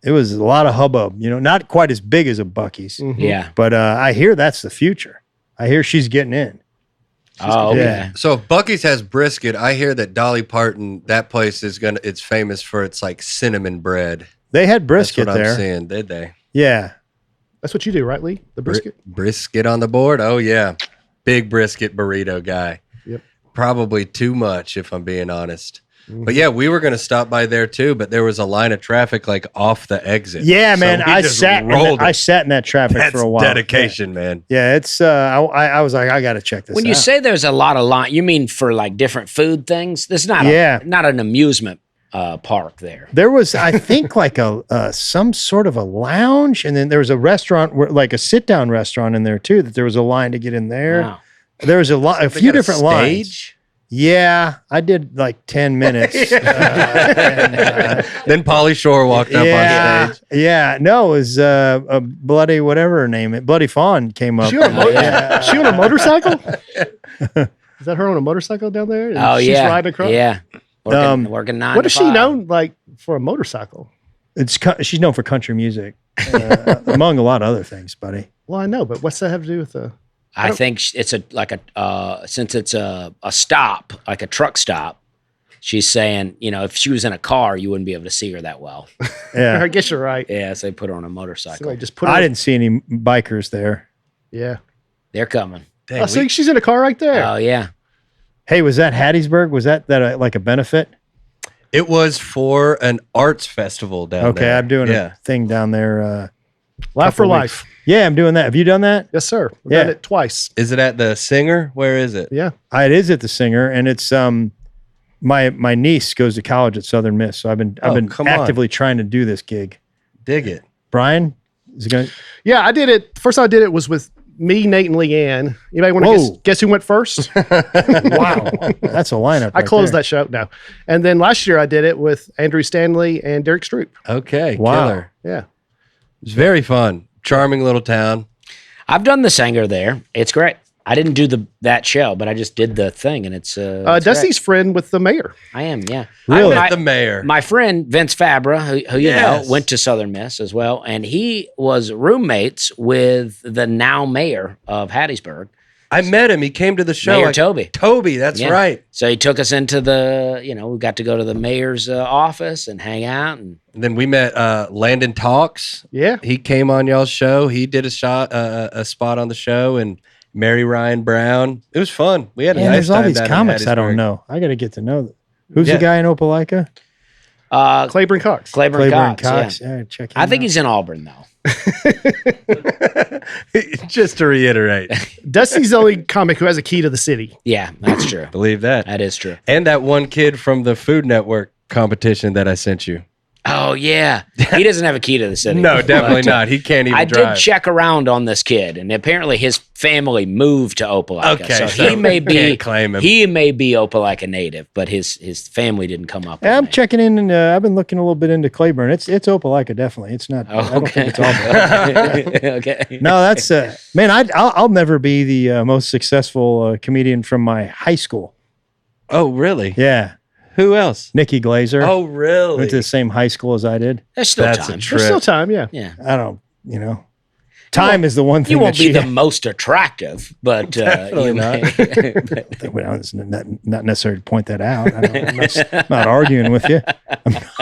a lot of hubbub. You know, not quite as big as a Buc-ee's, Yeah. but I hear that's the future. I hear she's getting in. Oh, okay. Yeah. So if Buc-ee's has brisket, I hear that Dolly Parton, that place it's famous for its like cinnamon bread. They had That's brisket what I'm there. seeing, did they? Yeah. That's what you do, right, Lee? The brisket? Brisket on the board? Oh yeah. Big brisket burrito guy. Yep. Probably too much if I'm being honest. Mm-hmm. But yeah, we were going to stop by there too, but there was a line of traffic like off the exit. Yeah, So man. we I just sat. In rolled that, I it. sat in that traffic That's for a while. dedication, man. Yeah, it's. I was like, I got to check this. When out. you say there's a lot of line, you mean for like different food things? This is not not an amusement park there. there was, I think, like a some sort of a lounge, and then there was a restaurant, like a sit down restaurant in there too. That there was a line to get in there. Wow. There was a They few got a different lines. stage? Yeah, I did like 10 minutes. Then Pauly Shore walked up yeah, on stage. yeah. No, it was a bloody whatever her name. Bloody Fawn came up. She on a motorcycle? Is that her on a motorcycle down there? And Oh, she's yeah. riding across? Yeah. Um, Working 9 What to is she 5. known like for a motorcycle? She's known for country music, among a lot of other things, buddy. Well, I know, but what's that have to do with the? I think it's since it's a stop, like a truck stop. She's saying, you know, if she was in a car, you wouldn't be able to see her that well. I Yeah, guess you're right. Yeah, so they put her on a motorcycle. Somebody just put her. I didn't see any bikers there. Yeah. They're coming. Dang, Oh, so she's in a car right there. Oh yeah. Hey, was that Hattiesburg? Was that like a benefit? it was for an arts festival down Okay, there. I'm doing Yeah. a thing down there. Laugh for couple life. Yeah, I'm doing that. Have you done that? Yes, sir. We've Yeah. done it twice. Is it at the Singer? Where is it? Yeah. It is at the Singer, and it's my niece goes to college at Southern Miss, so I've been come on. actively trying to do this gig. Dig it. Brian, is it going? Yeah, I did it. First time I did it was with me, Nate, and Leanne. Anybody want Whoa. to guess who went first? Wow, that's a lineup. I closed that show now. And then last year I did it with Andrew Stanley and Derek Stroop. Okay. Wow. Killer. Yeah. It's very fun. Charming little town. I've done the Sanger there. It's great. I didn't do that show, but I just did the thing, and it's Dusty's friend with the mayor. I am, yeah. Really? I met the mayor. My friend Vince Fabra, who you Yes. know, went to Southern Miss as well, and he was roommates with the now mayor of Hattiesburg, I met him. He came to the show. Mayor Toby. Toby, that's Yeah. right. So he took us into we got to go to the mayor's office and hang out. And And then we met Landon Talks. Yeah. He came on y'all's show. He did a spot on the show, and Mary Ryan Brown. It was fun. We had a Man, nice there's all time these down in comics I don't Hattiesburg. know. I got to get to know them. Who's Yeah. the guy in Opelika? Claiborne Cox. Claiborne Claiborne Cox. Yeah, check him I think out. he's in Auburn, though. Just to reiterate, Dusty's the only comic who has a key to the city. Yeah, that's true. believe that. That is true. And that one kid from the Food Network competition that I sent you. Oh, yeah. He doesn't have a key to the city. No, definitely But, not. He can't even I drive. did check around on this kid, and apparently his family moved to Opelika. Okay, so so he may be can't claim him. He may be Opelika native, but his family didn't come up. Yeah, I'm with me. checking in, and I've been looking a little bit into Claiborne. It's Opelika, definitely. It's not. I don't think it's Auburn. Okay. No, that's man. I'll never be the most successful comedian from my high school. Oh, really? Yeah, Who else? Nikki Glazer. Oh, really? Went to the same high school as I did. There's still That's time. a trip. There's still time, yeah. Yeah. I don't, Time is the one thing You won't that be the most attractive, but you not. may. Well, it's not necessary to point that out. I'm not arguing with you.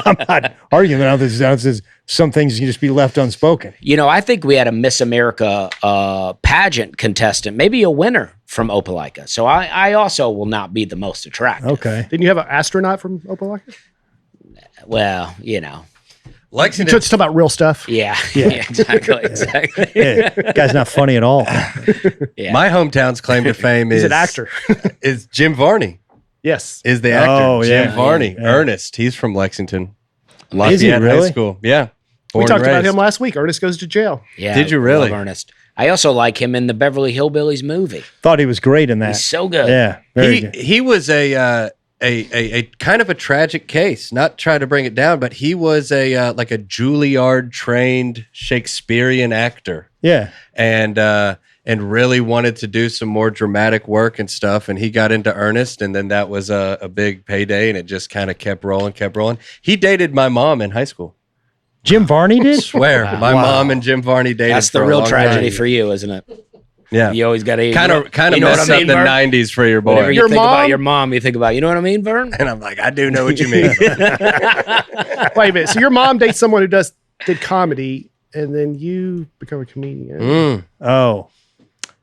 I'm not arguing that there's some things can just be left unspoken. You know, I think we had a Miss America pageant contestant, maybe a winner from Opelika. So I also will not be the most attractive. Okay. Didn't you have an astronaut from Opelika? Well, you know. Lexington. Just talk about real stuff. Yeah. Exactly. Yeah, guy's not funny at all. Yeah. My hometown's claim to fame He's is an actor. is Jim Varney. Yes. Is the actor Oh, Jim yeah. Varney? Yeah. Ernest. He's from Lexington. Is he Lafayette High really? School. Yeah. We Born talked and about raised. him last week. Ernest Goes to Jail. Yeah. Did you really? Love Ernest. I also like him in the Beverly Hillbillies movie. Thought he was great in that. He's so good. Yeah. Very good. He was a kind of a tragic case. Not trying to bring it down, but he was a like a Juilliard trained Shakespearean actor, Yeah. and really wanted to do some more dramatic work and stuff. And he got into Ernest, and then that was a big payday, and it just kind of kept rolling. He dated my mom in high school. Jim Varney did? Swear, my mom and Jim Varney dated. That's for the a real long tragedy time. for you, isn't it? Yeah, You always got to kind of you know messed what I up mean, the Vern? '90s for your boy. Whatever you Your think about mom? your mom, you think about, you know what I mean, Vern? And I'm like, I do know what you mean. Wait a minute. So your mom dates someone who did comedy, and then you become a comedian. Oh.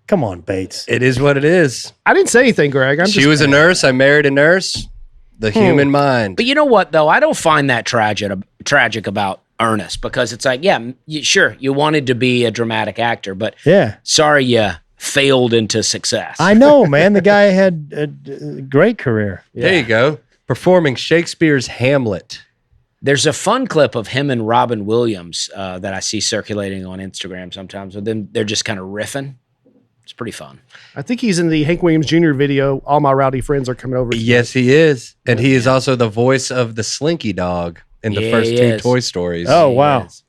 Come on, Bates. It is what it is. I didn't say anything, Greg. She was a nurse. I married a nurse. The human mind. But you know what, though? I don't find that tragic about Ernest, because it's like, yeah, sure, you wanted to be a dramatic actor, but Yeah. sorry you failed into success. I know, man. The guy had a great career. There you go. Performing Shakespeare's Hamlet. There's a fun clip of him and Robin Williams that I see circulating on Instagram sometimes. With them, they're just kind of riffing. It's pretty fun. I think he's in the Hank Williams Jr. video. All my rowdy friends are coming over. Yes, he is. And he is also the voice of the Slinky Dog in the Yeah, first he two is. Toy Stories. Oh, wow. Yes.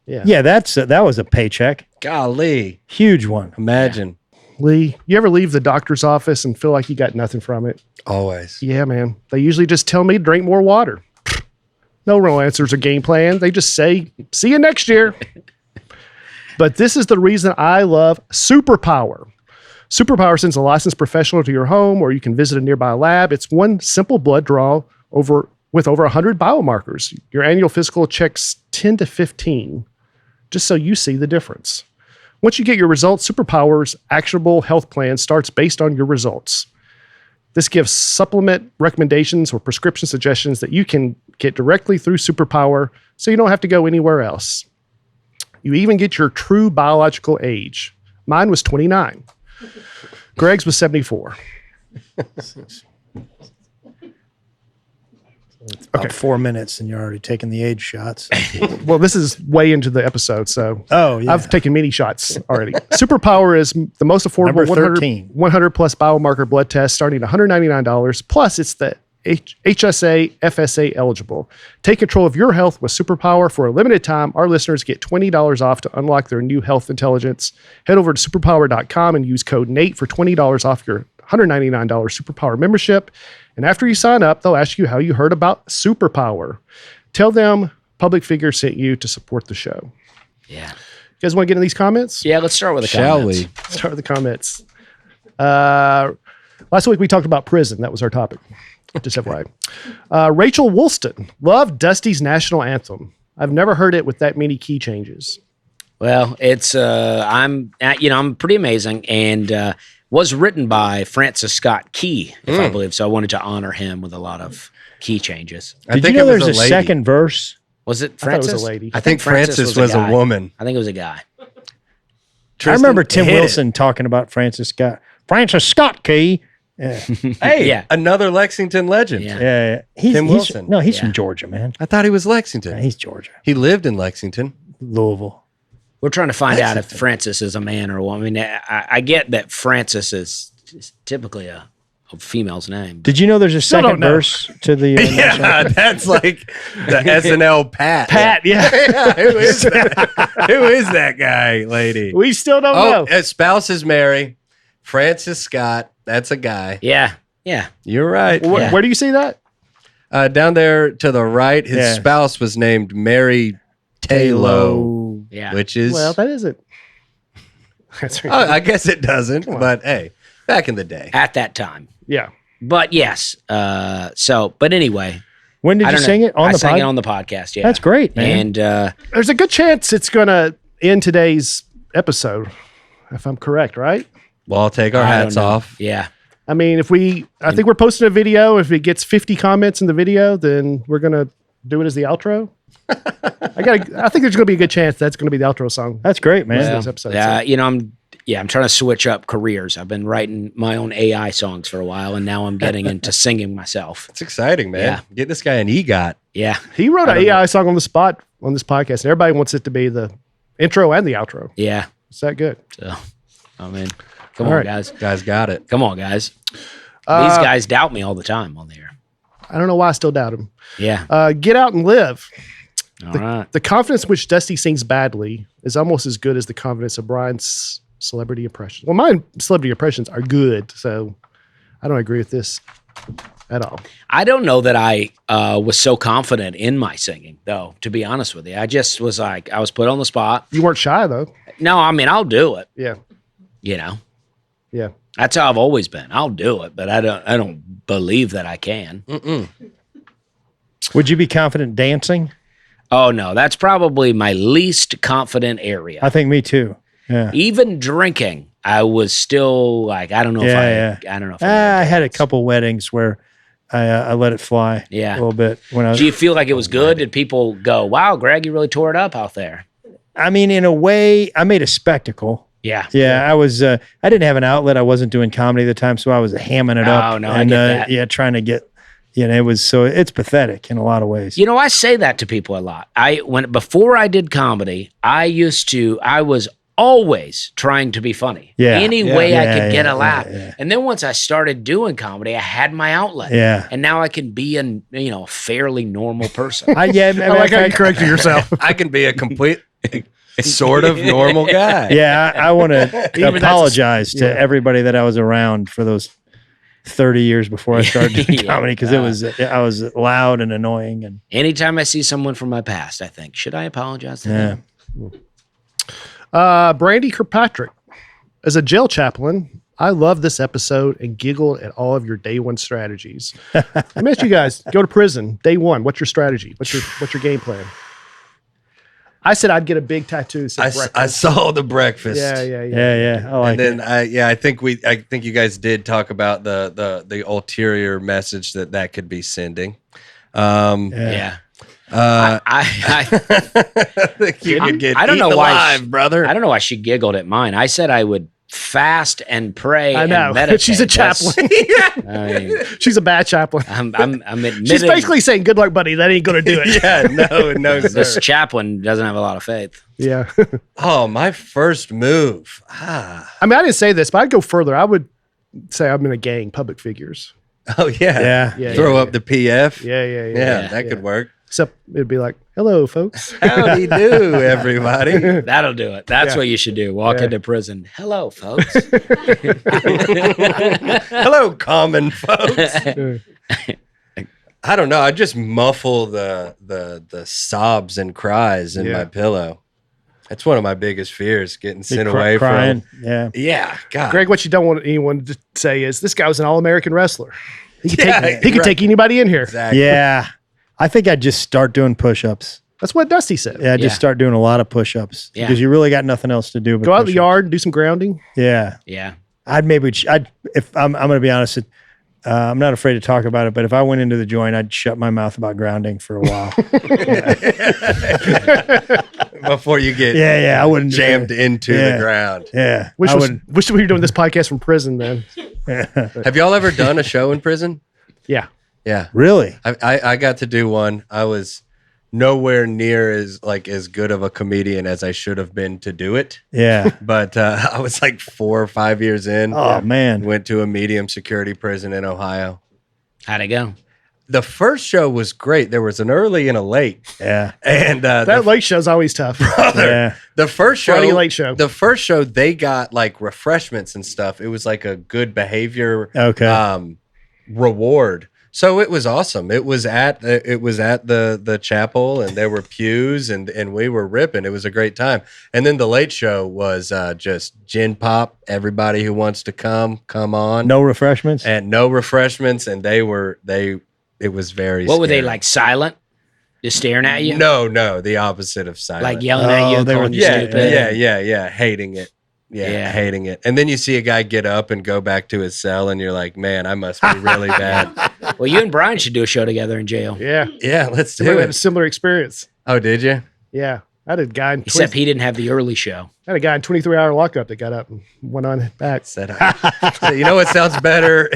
Yeah. Yeah, that was a paycheck. Golly. Huge one. Imagine. Lee, you ever leave the doctor's office and feel like you got nothing from it? Always. Yeah, man. They usually just tell me to drink more water. No real answers or game plan. They just say, see you next year. But this is the reason I love Superpower. Superpower sends a licensed professional to your home, or you can visit a nearby lab. It's one simple blood draw with over 100 biomarkers. Your annual physical checks 10 to 15, just so you see the difference. Once you get your results, Superpower's actionable health plan starts based on your results. This gives supplement recommendations or prescription suggestions that you can get directly through Superpower, so you don't have to go anywhere else. You even get your true biological age. Mine was 29. Greg's was 74. About 4 minutes and you're already taking the age shots. Well, this is way into the episode, so Oh, yeah. I've taken many shots already. Superpower is the most affordable Number 13. 100 plus biomarker blood test starting at $199. Plus, it's the HSA, FSA eligible. Take control of your health with Superpower. For a limited time, our listeners get $20 off to unlock their new health intelligence. Head over to superpower.com and use code NATE for $20 off your $199 Superpower membership. And after you sign up, they'll ask you how you heard about Superpower. Tell them Public Figure sent you to support the show. Yeah. You guys want to get in these comments? Yeah, let's start with the Shall comments. we? Start with the comments. Last week we talked about prison. That was our topic. Just FYI. Rachel Woolston. Love Dusty's national anthem. I've never heard it with that many key changes. Well, it's I'm pretty amazing, and was written by Francis Scott Key, if I believe. So I wanted to honor him with a lot of key changes. Did you know there's a second verse? Was it I thought it was Francis? a lady. I think Francis was a guy. woman. I think it was a guy. I remember Tim hit it. Wilson talking about Francis Scott Key. Yeah. Hey, Yeah. another Lexington legend. Yeah. Yeah. Tim Wilson. No, he's Yeah. from Georgia, man. I thought he was Lexington. Yeah, he's Georgia. He lived in Lexington. Louisville. We're trying to find out if Francis is a man or a woman. I mean, I get that Francis is typically a female's name. Did you know there's a Still second don't know. verse to the Yeah, that's like the SNL Pat. Yeah. Yeah, who is that? Who is that guy, lady? We still don't Oh, know. his spouse is Mary. Francis Scott. That's a guy. Yeah. Yeah. You're right. Yeah. Where do you see that? Down there to the right, his Yeah. spouse was named Mary Taylor, Yeah. which is Well, that isn't. That's right. I guess it doesn't, but hey, back in the day. At that time. Yeah. But yes. But anyway. When did you sing it? I sang it on the podcast, yeah. That's great, man. And there's a good chance it's going to end today's episode, if I'm correct, right? Well, I'll take our hats off. Yeah. I mean, I think we're posting a video. If it gets 50 comments in the video, then we're going to do it as the outro. I think there's going to be a good chance that's going to be the outro song. That's great, man. This episode, yeah, I'm trying to switch up careers. I've been writing my own AI songs for a while, and now I'm getting into singing myself. It's exciting, man. Yeah. Get this guy an EGOT. Yeah. He wrote an AI song on the spot on this podcast, and everybody wants it to be the intro and the outro. Yeah. Is that good? So, I mean, come on, guys. Guys got it. Come on, guys. These guys doubt me all the time on the air. I don't know why I still doubt him. Yeah. Get Out and Live. All right. The confidence in which Dusty sings badly is almost as good as the confidence of Brian's celebrity impressions. Well, my celebrity impressions are good, so I don't agree with this at all. I don't know that I was so confident in my singing, though, to be honest with you. I just was like, I was put on the spot. You weren't shy, though. No, I mean, I'll do it. Yeah. You know? Yeah. That's how I've always been. I'll do it, but I don't believe that I can. Would you be confident dancing? Oh, no. That's probably my least confident area. I think me too. Yeah. Even drinking, I was still like, I don't know if I don't know if I had a couple weddings where I let it fly a little bit. When I was, do you feel like it was good? Did people go, wow, Greg, you really tore it up out there? I mean, in a way, I made a spectacle. Yeah. Yeah, I was. I didn't have an outlet. I wasn't doing comedy at the time, so I was hamming it up. Oh, no, and, I get that. Yeah, trying to get, it was, so it's pathetic in a lot of ways. You know, I say that to people a lot. Before I did comedy, I was always trying to be funny. Yeah. Any way I could get a laugh. Yeah. And then once I started doing comedy, I had my outlet. Yeah. And now I can be a fairly normal person. I like how you corrected yourself. I can be a complete sort of normal guy. Yeah, I want to apologize to everybody that I was around for those 30 years before I started doing comedy, because I was loud and annoying. And anytime I see someone from my past, I think, should I apologize to them? Brandy Kirkpatrick. As a jail chaplain, I love this episode and giggled at all of your day one strategies. I ask you guys, go to prison, day one. What's your strategy? What's your game plan? I said I'd get a big tattoo. I saw the breakfast. Yeah. I like and then I think you guys did talk about the ulterior message that could be sending. Yeah. I think you could get I don't know why brother. I don't know why she giggled at mine. I said I would fast and pray. I know. And meditate. She's a chaplain. I mean, she's a bad chaplain. I'm admitting. She's basically saying, "Good luck, buddy. That ain't gonna do it." No, this sir. chaplain doesn't have a lot of faith. Yeah. Oh, my first move. I mean, I didn't say this, but I'd go further. I would say I'm in a gang, public figures. Oh yeah. Throw up the PF. Yeah. That could work. Except it'd be like, "Hello, folks." Howdy do, everybody. That'll do it. That's what you should do. Walk into prison. Hello, folks. Hello, common folks. I don't know. I just muffle the sobs and cries in my pillow. That's one of my biggest fears, getting sent away crying. from. Yeah. God. Greg, what you don't want anyone to say is, "This guy was an All-American wrestler. He could take anybody in here." Exactly. Yeah. I think I'd just start doing push-ups. That's what Dusty said. Yeah, just start doing a lot of push-ups because you really got nothing else to do. But go out in the yard and do some grounding. Yeah. If I'm going to be honest, I'm not afraid to talk about it, but if I went into the joint, I'd shut my mouth about grounding for a while. Before you get I wouldn't jammed into the ground. Yeah. Wish we were doing this podcast from prison then. Have y'all ever done a show in prison? Yeah. Yeah. Really? I got to do one. I was nowhere near as good of a comedian as I should have been to do it. Yeah. But I was like 4 or 5 years in. Oh, man. Went to a medium security prison in Ohio. How'd it go? The first show was great. There was an early and a late. Yeah. And that late show's always tough. Yeah. The first show, Friday late show. The first show, they got like refreshments and stuff. It was like a good behavior reward. So it was awesome. It was at the chapel, and there were pews, and we were ripping. It was a great time. And then the late show was just gin pop. Everybody who wants to come on. No refreshments? And no refreshments. And it was very What were they, scary. like, silent? Just staring at you? No, the opposite of silent. Like yelling at you, they were- calling you yeah, stupid? yeah, hating it. Yeah, hating it. And then you see a guy get up and go back to his cell, and you're like, man, I must be really bad. Well, you and Brian should do a show together in jail. Yeah. Yeah, let's do We had a it. similar experience. Oh, did you? Yeah. I had a guy in Except he didn't have the early show. I had a guy in 23-hour lockup that got up and went on back. Said, you know what sounds better?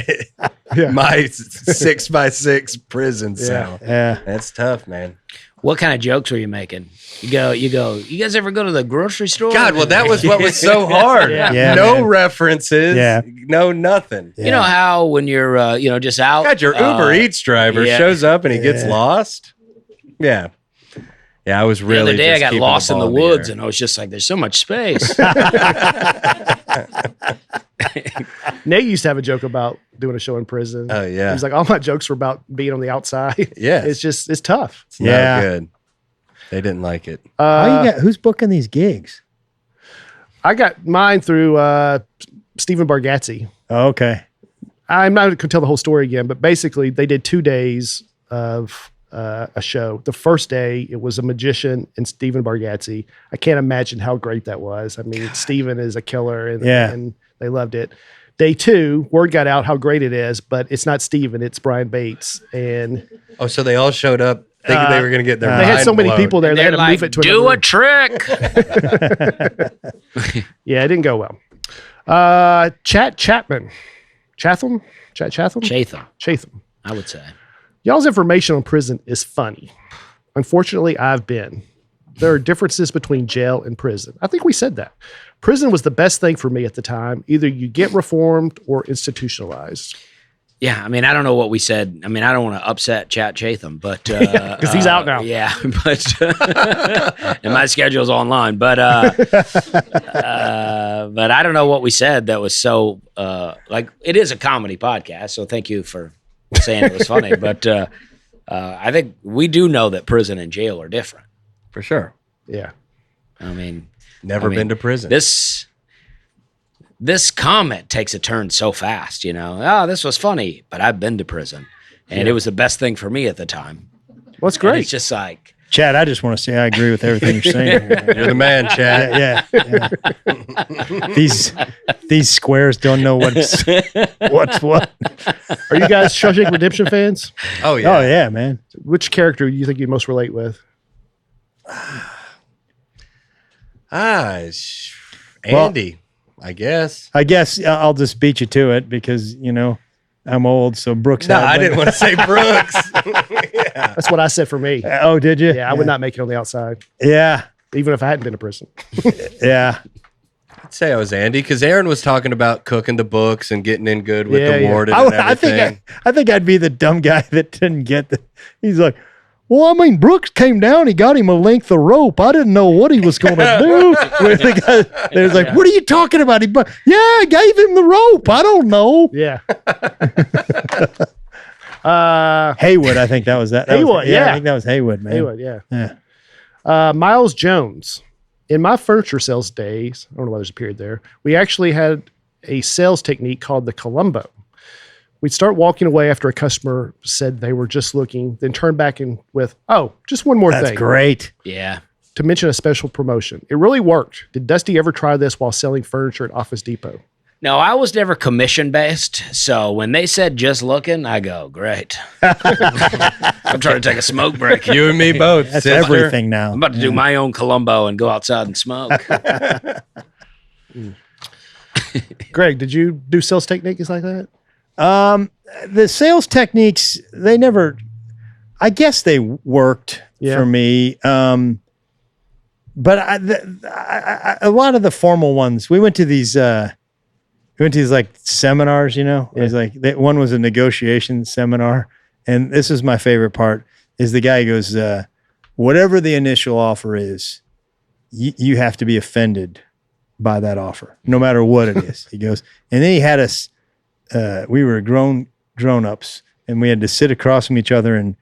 Yeah. My 6x6 prison cell. Yeah. That's tough, man. What kind of jokes were you making? You go, you guys ever go to the grocery store? God, well, that was what was so hard. Yeah, no man. references. Yeah. No nothing. You know how when you're, just out. God, your Uber Eats driver yeah. shows up and he gets lost. Yeah. Yeah, I was The really other day I just got keeping lost the in the ball woods, air. and I was just like, there's so much space. Nate used to have a joke about doing a show in prison. Oh, yeah. He's like, all my jokes were about being on the outside. Yes. It's tough. It's not Yeah. good. They didn't like it. Who's booking these gigs? I got mine through Stephen Bargatze. Oh, okay. I'm not going to tell the whole story again, but basically they did 2 days of a show. The first day, it was a magician and Stephen Bargatze. I can't imagine how great that was. I mean, Stephen is a killer, and they loved it. Day 2, word got out how great it is, but it's not Stephen, it's Brian Bates. And Oh, so they all showed up thinking they were going to get their they had mind so many blown. people there, they had They're to like, move it to do another a trick. Yeah, it didn't go well. Chatham? Chatham, Chatham. I would say. Y'all's information on prison is funny. Unfortunately, I've been. There are differences between jail and prison. I think we said that. Prison was the best thing for me at the time. Either you get reformed or institutionalized. Yeah, I mean, I don't know what we said. I mean, I don't want to upset Chatham, but because he's out now. Yeah, but and my schedule's online. But I don't know what we said that was so like it is a comedy podcast. So thank you for saying it was funny. But I think we do know that prison and jail are different. For sure. Yeah. I mean, Never been to prison. This comment takes a turn so fast, Oh, this was funny, but I've been to prison, and it was the best thing for me at the time. Well, it's And great. it's just like, Chad, I just want to say I agree with everything you're saying. You're the man, Chad. Yeah. These squares don't know what's what. Are you guys Shawshank Redemption fans? Oh, yeah. Oh yeah, man. Which character do you think you most relate with? Andy, I guess. I guess I'll just beat you to it because I'm old. So Brooks. No, had I one. didn't want to say Brooks. That's what I said for me. Oh, did you? Yeah, I would not make it on the outside, Yeah, even if I hadn't been to prison. yeah. I'd say I was Andy because Aaron was talking about cooking the books and getting in good with Yeah, the yeah. warden and everything. I think I'd be the dumb guy that didn't get the. He's like, well, I mean, Brooks came down. He got him a length of rope. I didn't know what he was going to do. Where the guy, there's like, what are you talking about? I gave him the rope. I don't know. Yeah. Haywood, I think that was that. Haywood, yeah. I think that was Haywood, man. Anyway, yeah. Yeah. Miles Jones. In my furniture sales days, I don't know why there's a period there, we actually had a sales technique called the Columbo. We'd start walking away after a customer said they were just looking, then turn back in with, oh, just one more That's thing. great. yeah. To mention a special promotion. It really worked. Did Dusty ever try this while selling furniture at Office Depot? No, I was never commission based. So when they said just looking, I go, great. I'm trying to take a smoke break. You and me both. That's sister. everything now. I'm about to do my own Columbo and go outside and smoke. Greg, did you do sales techniques like that? The sales techniques, they never, I guess they worked for me. But a lot of the formal ones, we went to these like seminars, It was like one was a negotiation seminar, and this is my favorite part. Is the guy goes, whatever the initial offer is, you have to be offended by that offer, no matter what it is. He goes, and then he had us. We were grown-ups, and we had to sit across from each other and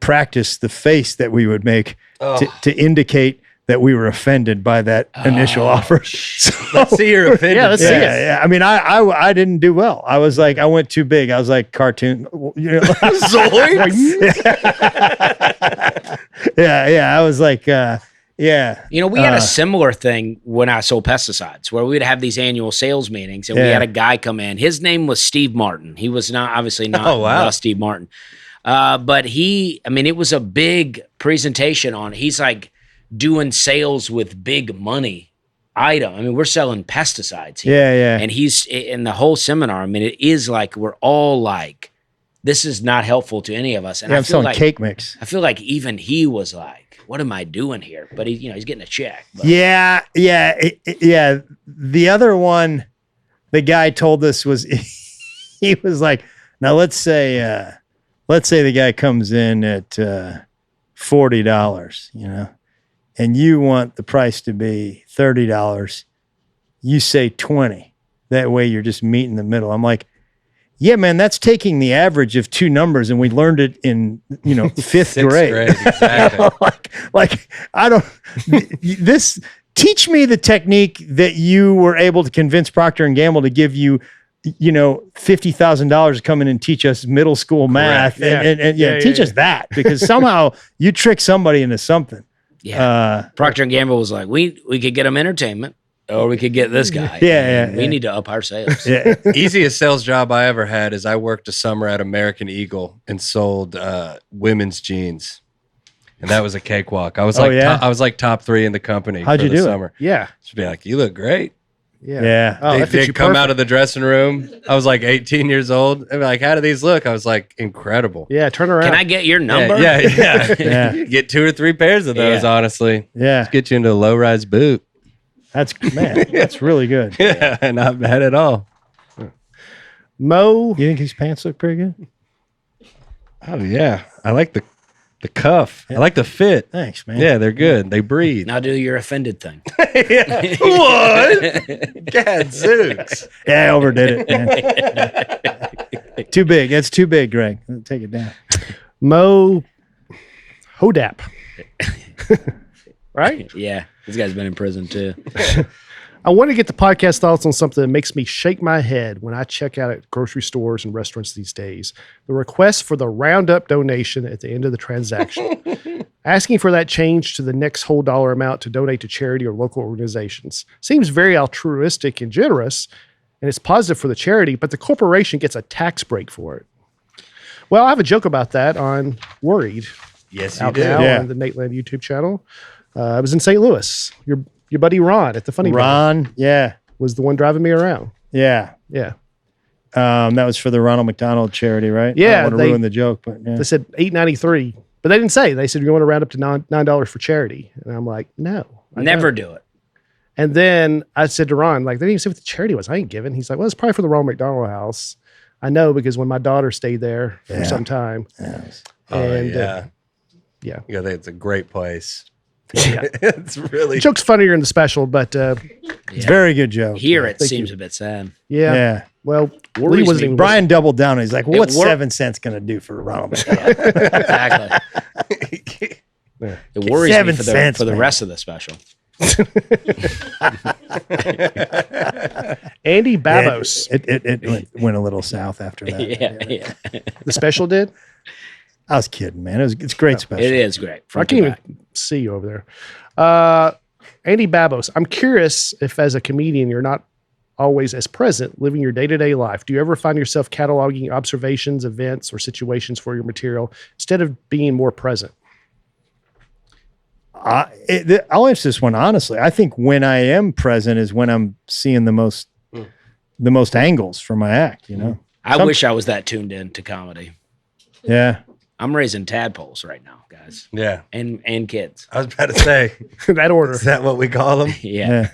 practice the face that we would make to indicate that we were offended by that initial offer. So, let's see you're offended. Yeah, let's see it. yeah. I mean, I didn't do well. I was like, I went too big. I was like cartoon. Zoinks! Yeah. I was like, yeah. You know, we had a similar thing when I sold pesticides, where we would have these annual sales meetings, and we had a guy come in. His name was Steve Martin. He was obviously not Steve Martin. But it was a big presentation on, he's like doing sales with big money item. I mean, we're selling pesticides here. Yeah. And he's in the whole seminar. I mean, it is like, we're all like, this is not helpful to any of us. And I'm selling like cake mix. I feel like even he was like, what am I doing here? But he's getting a check. But. Yeah. The other one, the guy told us was, he was like, now let's say the guy comes in at $40, and you want the price to be $30. You say 20. That way you're just meeting in the middle. I'm like, yeah, man, that's taking the average of two numbers, and we learned it in fifth grade. Exactly. like I don't. This teach me the technique that you were able to convince Procter and Gamble to give you. $50,000 to come in and teach us middle school math and teach us that, because somehow you trick somebody into something. Yeah. Procter and Gamble was like, we could get them entertainment, or we could get this guy. We need to up our sales. Yeah. Easiest sales job I ever had is I worked a summer at American Eagle and sold women's jeans. And that was a cakewalk. I was I was like top 3 in the company. How'd you do summer. Yeah. Just be like, you look great. Yeah. Oh, They'd come out of the dressing room. I was like 18 years old. They'd be like, how do these look? I was like, incredible. Yeah, turn around. Can I get your number? Yeah. You get 2 or 3 pairs of those, honestly. Yeah. Let's get you into a low-rise boot. That's really good. Yeah, not bad at all. Mo. You think these pants look pretty good? Oh, yeah. I like the cuff. I like the fit. Thanks, man. Yeah, they're good. They breathe. Now do your offended thing. What? Gadzooks. Yeah, I overdid it, man. Too big. That's too big, Greg. Take it down. Mo Hodap. Right? Yeah. This guy's been in prison too. I want to get the podcast thoughts on something that makes me shake my head when I check out at grocery stores and restaurants these days. The request for the roundup donation at the end of the transaction. Asking for that change to the next whole dollar amount to donate to charity or local organizations. Seems very altruistic and generous, and it's positive for the charity, but the corporation gets a tax break for it. Well, I have a joke about that on Worried. Yes, you out do. now on the Nateland YouTube channel. I was in St. Louis. Your buddy Ron at the Funny Bone Ron, was the one driving me around. Yeah. That was for the Ronald McDonald charity, right? Yeah, I don't want to ruin the joke, but They said $8.93, but they didn't say. They said you want to round up to $9 for charity, and I'm like, no, Never do it. And then I said to Ron, like, they didn't even say what the charity was. I ain't giving. He's like, well, it's probably for the Ronald McDonald House. I know because when my daughter stayed there for some time, yeah, it's a great place. Yeah. It's really the joke's funnier in the special, but it's a very good joke. Here it seems a bit sad. Yeah. Well, Lee wasn't even Brian doubled down. He's like, well, what's 7 cents going to do for Ronald McDonald? Exactly. It worries 7 me cents, for the man. rest of the special. Andy Babos. It went a little south after that. Yeah. The special did? I was kidding, man. It's great special. It is great. I can't even see you over there. Andy Babos, I'm curious if as a comedian, you're not always as present living your day-to-day life. Do you ever find yourself cataloging observations, events, or situations for your material instead of being more present? I'll answer this one honestly. I think when I am present is when I'm seeing the most angles for my act, I wish I was that tuned in to comedy. Yeah. I'm raising tadpoles right now, guys. Yeah. And kids. I was about to say, That order. is that what we call them? Yeah.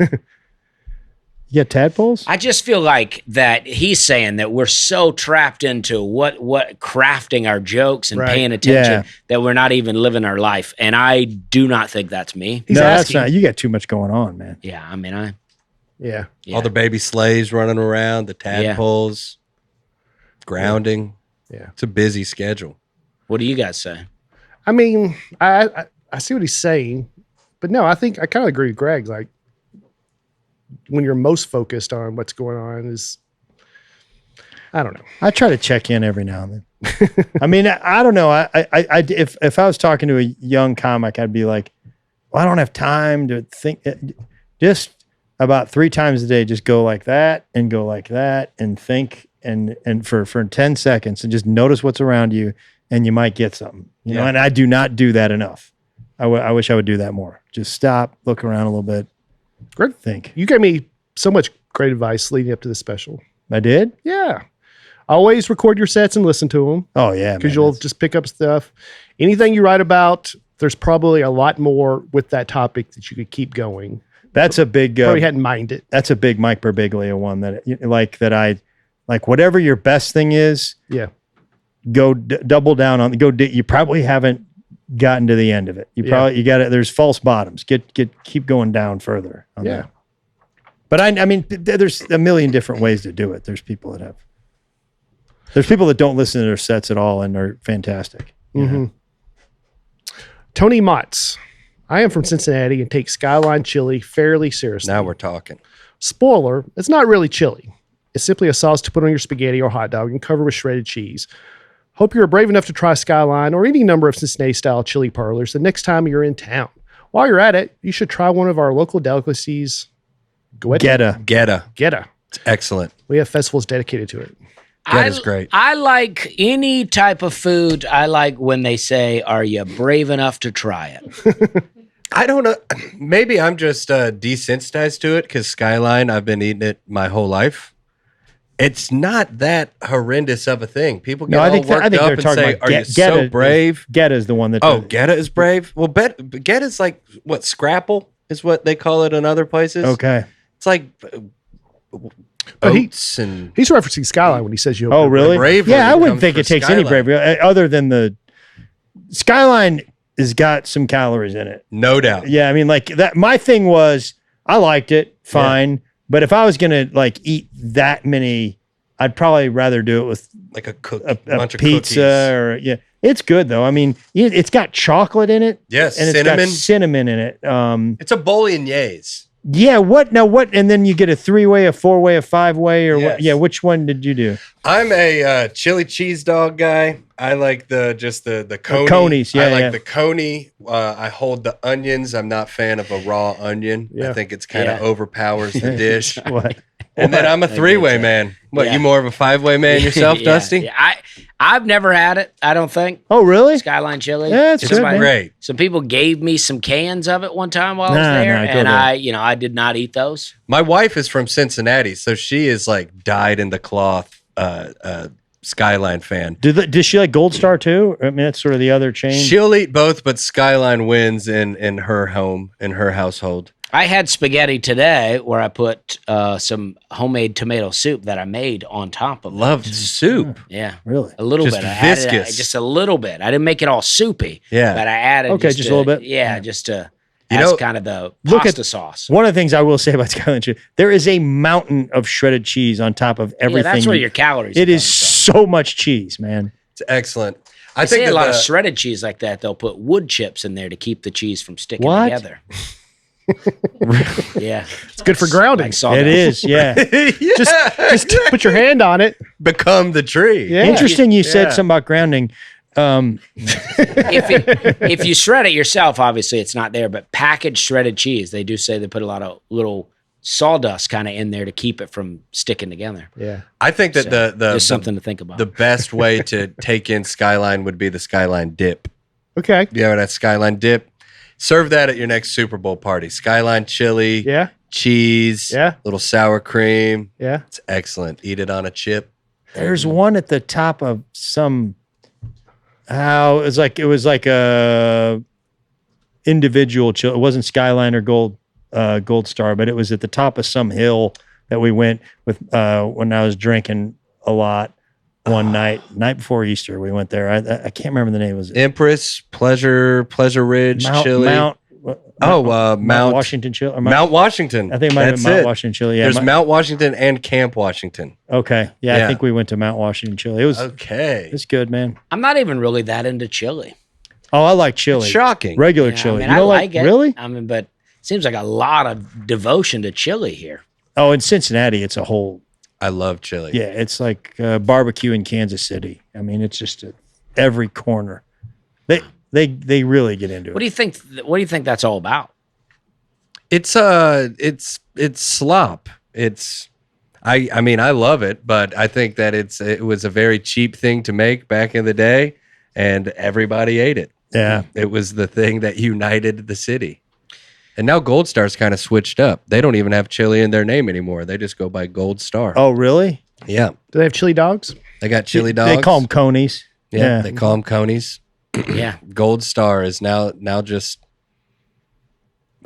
You got tadpoles? I just feel like that he's saying that we're so trapped into what crafting our jokes and paying attention that we're not even living our life. And I do not think that's me. That's not. You got too much going on, man. Yeah, I mean, Yeah. All the baby slaves running around, the tadpoles, grounding. Yeah. It's a busy schedule. What do you guys say? I mean, I see what he's saying, but no, I think I kind of agree with Greg. Like when you're most focused on what's going on is, I don't know. I try to check in every now and then. I mean, I don't know. If I was talking to a young comic, I'd be like, well, I don't have time to think. Just about 3 times a day, just go like that and go like that and think and for 10 seconds and just notice what's around you and you might get something. You know, and I do not do that enough. I wish I would do that more. Just stop, look around a little bit. Greg, think. You gave me so much great advice leading up to this special. I did? Yeah. Always record your sets and listen to them. Oh, yeah. Because you'll just pick up stuff. Anything you write about, there's probably a lot more with that topic that you could keep going. That's a big... probably hadn't minded. That's a big Mike Birbiglia one that whatever your best thing is, go double down on, you probably haven't gotten to the end of it. You got it. There's false bottoms. Keep going down further on that. But I mean, there's a million different ways to do it. There's people that don't listen to their sets at all and are fantastic. Mm-hmm. Tony Motz. I am from Cincinnati and take Skyline Chili fairly seriously. Now we're talking. Spoiler, it's not really chili. It's simply a sauce to put on your spaghetti or hot dog and cover with shredded cheese. Hope you're brave enough to try Skyline or any number of Cincinnati-style chili parlors the next time you're in town. While you're at it, you should try one of our local delicacies. Geta. It's excellent. We have festivals dedicated to it. That is great. I like any type of food. I like when they say, are you brave enough to try it? I don't know. Maybe I'm just desensitized to it because Skyline, I've been eating it my whole life. It's not that horrendous of a thing. People get all worked up and say, are you so brave? Geta is the one that... Oh, Geta is brave? Well, Geta is like, what, Scrapple is what they call it in other places? Okay. It's like... He's referencing Skyline when he says you. Oh, really? Yeah, I wouldn't think it takes Skyline. Any bravery other than the Skyline has got some calories in it, no doubt. Yeah, I mean, like that. My thing was I liked it fine, but if I was gonna like eat that many, I'd probably rather do it with like a bunch of pizza cookies. Or it's good though. I mean, it's got chocolate in it. Yes, and cinnamon. It's got cinnamon in it. It's a bolognese. Yeah, what? And then you get a 3-way, a 4-way, a 5-way, or what? Yeah, which one did you do? I'm a chili cheese dog guy. I like the coney. Conies, yeah. I like the coney. I hold the onions. I'm not a fan of a raw onion. I think it's kind of overpowers the dish. And then I'm a 3-way man. What, you more of a 5-way man yourself, Dusty? Yeah, I've never had it, I don't think. Oh, really? Skyline Chili. Yeah, it's good, great. Some people gave me some cans of it one time while I was there, and I did not eat those. My wife is from Cincinnati, so she is like dyed in the cloth Skyline fan. Does she like Gold Star too? I mean, that's sort of the other chain. She'll eat both, but Skyline wins in her home, in her household. I had spaghetti today where I put some homemade tomato soup that I made on top of it. Loved soup. Yeah. Really? A little just bit. Viscous. Just a little bit. I didn't make it all soupy. Yeah. But I added just a little bit. Yeah, just to as kind of the pasta sauce. One of the things I will say about Skyline Chili, there is a mountain of shredded cheese on top of everything. Yeah, that's where your calories It is so much cheese, man. It's excellent. I think a lot of shredded cheese like that, they'll put wood chips in there to keep the cheese from sticking together. Yeah, it's good for grounding. It is, yeah. Just put your hand on it. Become the tree. Yeah. Interesting. You said something about grounding. If you shred it yourself, obviously it's not there. But packaged shredded cheese, they do say they put a lot of little sawdust kind of in there to keep it from sticking together. Yeah, I think that there's something to think about. The best way to take in Skyline would be the Skyline dip. Okay. You know that Skyline dip? Serve that at your next Super Bowl party. Skyline chili, cheese, little sour cream. Yeah. It's excellent. Eat it on a chip. There's one at the top of some it was like a individual chili. It wasn't Skyline or Gold Star, but it was at the top of some hill that we went with when I was drinking a lot. One night before Easter, we went there. I can't remember the name. Was it Empress, Pleasure Ridge, Chili? Mount Washington Chili. Mount Washington. I think it might have been Mount Washington Chili. Yeah, there's Mount Washington and Camp Washington. Okay. Yeah, I think we went to Mount Washington Chili. It was okay. It's good, man. I'm not even really that into chili. Oh, I like chili. It's shocking. Regular chili. I like it. Really? I mean, but it seems like a lot of devotion to chili here. Oh, in Cincinnati, it's a whole. I love chili. Yeah, it's like barbecue in Kansas City. I mean, it's just every corner. They really get into it. What do you think? What do you think that's all about? It's slop. I mean, I love it, but I think that it was a very cheap thing to make back in the day, and everybody ate it. Yeah. It was the thing that united the city. And now Gold Star's kind of switched up. They don't even have chili in their name anymore. They just go by Gold Star. Oh, really? Yeah. Do they have chili dogs? They got chili dogs. They call them conies. Yeah, they call them conies. Yeah. Gold Star is now just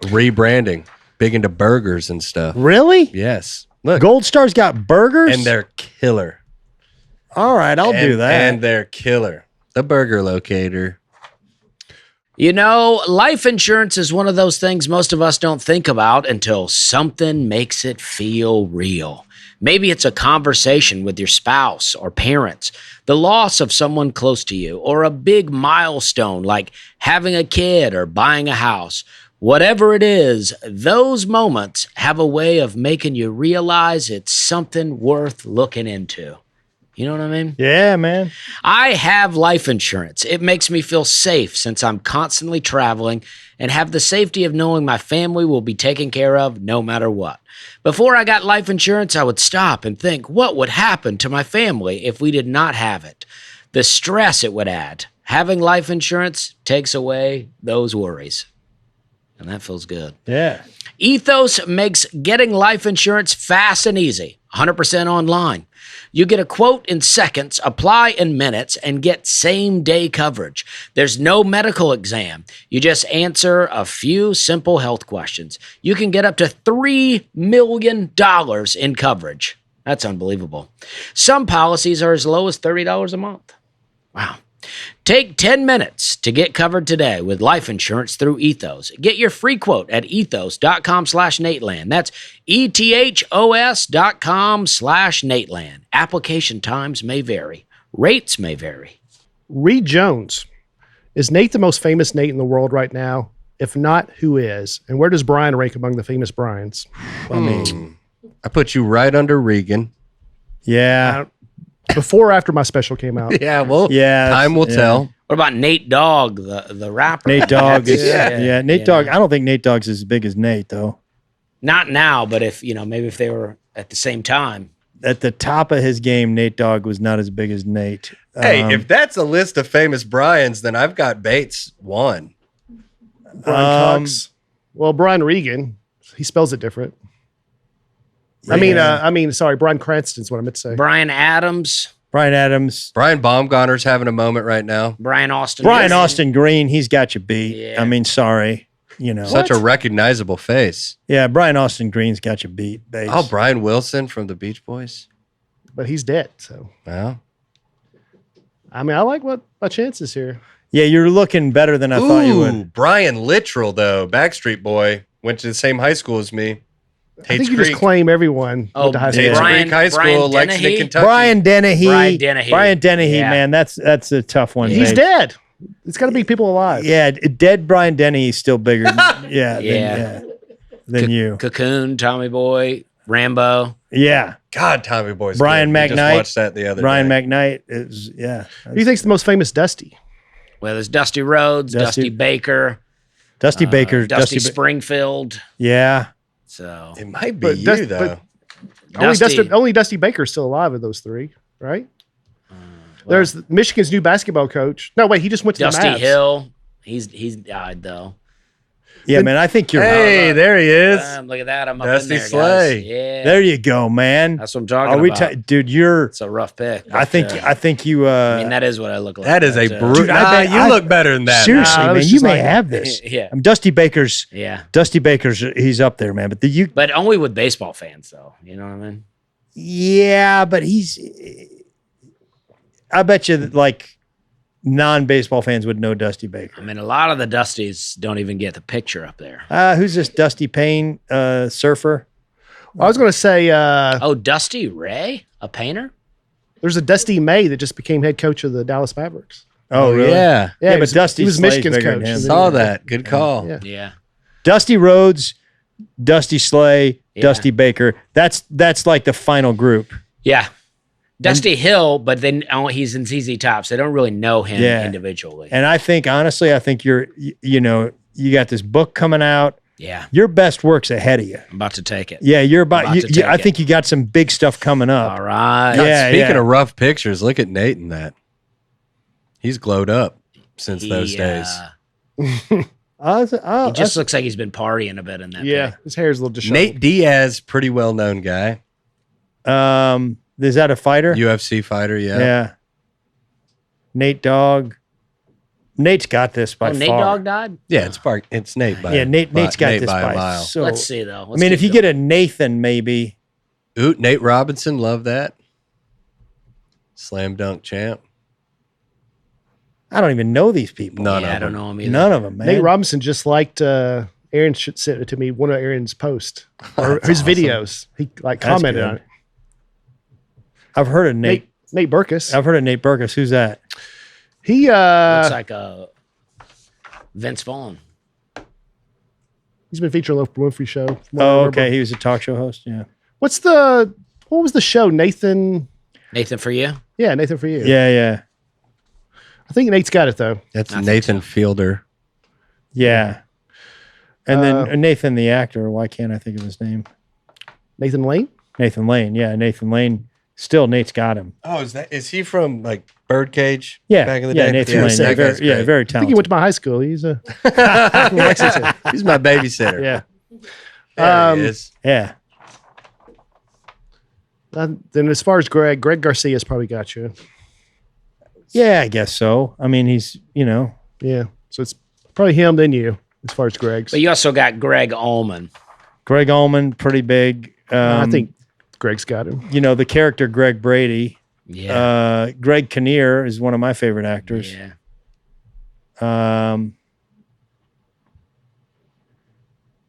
rebranding, big into burgers and stuff. Really? Yes. Look. Gold Star's got burgers? And they're killer. All right, I'll do that. And they're killer. The burger locator. You know, life insurance is one of those things most of us don't think about until something makes it feel real. Maybe it's a conversation with your spouse or parents, the loss of someone close to you, or a big milestone like having a kid or buying a house. Whatever it is, those moments have a way of making you realize it's something worth looking into. You know what I mean? Yeah, man. I have life insurance. It makes me feel safe since I'm constantly traveling and have the safety of knowing my family will be taken care of no matter what. Before I got life insurance, I would stop and think, what would happen to my family if we did not have it? The stress it would add. Having life insurance takes away those worries. And that feels good. Yeah. Ethos makes getting life insurance fast and easy, 100% online. You get a quote in seconds, apply in minutes, and get same-day coverage. There's no medical exam. You just answer a few simple health questions. You can get up to $3 million in coverage. That's unbelievable. Some policies are as low as $30 a month. Wow. Take 10 minutes to get covered today with life insurance through Ethos. Get your free quote at ethos.com/Nateland. That's ethos.com/Nateland. Application times may vary. Rates may vary. Reed Jones. Is Nate the most famous Nate in the world right now? If not, who is? And where does Brian rank among the famous Brians? I mean, I put you right under Regan. Yeah. Before or after my special came out? Yeah, well, yeah, time will tell. What about Nate Dogg, the rapper? Nate Dogg is Nate Dogg. I don't think Nate Dogg's as big as Nate though. Not now, but if maybe if they were at the same time. At the top of his game, Nate Dogg was not as big as Nate. Hey, if that's a list of famous Bryans, then I've got Bates one. Brian Cox. Well, Brian Regan. He spells it different. Sorry, Brian Cranston's what I meant to say. Brian Adams. Brian Baumgartner's having a moment right now. Brian Austin Green, he's got you beat. Yeah. I mean, sorry. Such a recognizable face. Yeah, Brian Austin Green's got you beat. Base. Oh, Brian Wilson from the Beach Boys. But he's dead, so. Well. I mean, I like what my chances here. Yeah, you're looking better than I thought you would. Brian Littrell, though, Backstreet Boy, went to the same high school as me. I think you just claim everyone. Oh, high Tates Creek High School, Lexington, Kentucky. Brian Dennehy. Yeah. Man, that's a tough one. He's dead. It's got to be people alive. Yeah, dead Brian Dennehy is still bigger. Than you. Cocoon, Tommy Boy, Rambo. Yeah. God, Tommy Boy's Brian good. McKnight. Just watched that the other day. Brian McKnight is, yeah. Who do you think's the most famous Dusty? Well, there's Dusty Rhodes, Dusty Baker. Dusty Baker. Dusty Springfield. Yeah. So it might be you, though. Only Dusty Baker's still alive of those three, right? There's Michigan's new basketball coach. No, wait, he just went to Dusty the Mavs. Hill. He's died though. Yeah, man, I think you're. Hey, there he is. Look at that. I'm up Dusty in there, Slay. guys. Yeah, there you go, man. That's what I'm talking about. Dude, you're. It's a rough pick. I think you. I mean, that is what I look like. That is a brutal. You look better than that. Seriously, man, you may have this. Yeah, Dusty Baker's. Yeah, Dusty Baker's. He's up there, man. But only with baseball fans, though. You know what I mean? Yeah, but I bet you that, like, non-baseball fans would know Dusty Baker. I mean, a lot of the Dusties don't even get the picture up there. Who's this Dusty Payne surfer? I was going to say, Dusty Ray, a painter? there's a Dusty May that just became head coach of the Dallas Mavericks. Oh, really? Yeah. Yeah, but Dusty he was Slay's Michigan's bigger than coach. him. Saw that. Good call. Yeah. Yeah. Dusty Rhodes, Dusty Slay, Yeah. Dusty Baker. That's like the final group. Yeah. Dusty Hill, but then he's in ZZ Top, so they don't really know him individually. And I think, honestly, you got this book coming out. Yeah. Your best work's ahead of you. I'm about to take it. Yeah, you're about. About to take I it. think you got some big stuff coming up. All right. Yeah. Speaking of rough pictures, look at Nate in that. He's glowed up since those days. He just looks like he's been partying a bit in that. Yeah, pic. his hair's a little disheveled. Nate Diaz, pretty well known guy. Is that a fighter? UFC fighter, yeah. Yeah. Nate Dogg. Nate's got this by Nate far. Dogg died? Yeah, it's Nate by Yeah, Nate's got Nate this by by a mile. So, Let's see, though. I mean, if you get a Nathan, maybe. Ooh, Nate Robinson, love that. Slam dunk champ. I don't even know these people. None I of don't them. know him either. None of them, man. Nate Robinson just liked Aaron sent it to me, one of Aaron's posts or his videos. He commented good. on it. I've heard of Nate. Nate Burkus. I've heard of Nate Burkus. Who's that? He Looks like a Vince Vaughn. he's been featured on the Oprah Winfrey show. from what I Oh, remember. okay. He was a talk show host. Yeah. What was the show? Nathan For You? Yeah, Nathan for you. Yeah, yeah. I think Nate's got it though. That's Nathan Fielder. Yeah. And then Nathan the actor. Why can't I think of his name? Nathan Lane? Nathan Lane. Yeah, Nathan Lane. Still, Nate's got him. Oh, is he from like Birdcage? Yeah. Back in the yeah, day? Nathan Yeah, Lane. that guy's great. Very I think he talented. went to my high school. He's a He's my babysitter. yeah. There he is. Yeah. Then as far as Greg Garcia's probably got you. Yeah, I guess so. I mean, he's, Yeah. So it's probably him then you as far as Greg's. But you also got Greg Allman. Greg Allman, pretty big. I think Greg's got him. The character Greg Brady. Yeah. Greg Kinnear is one of my favorite actors. Yeah.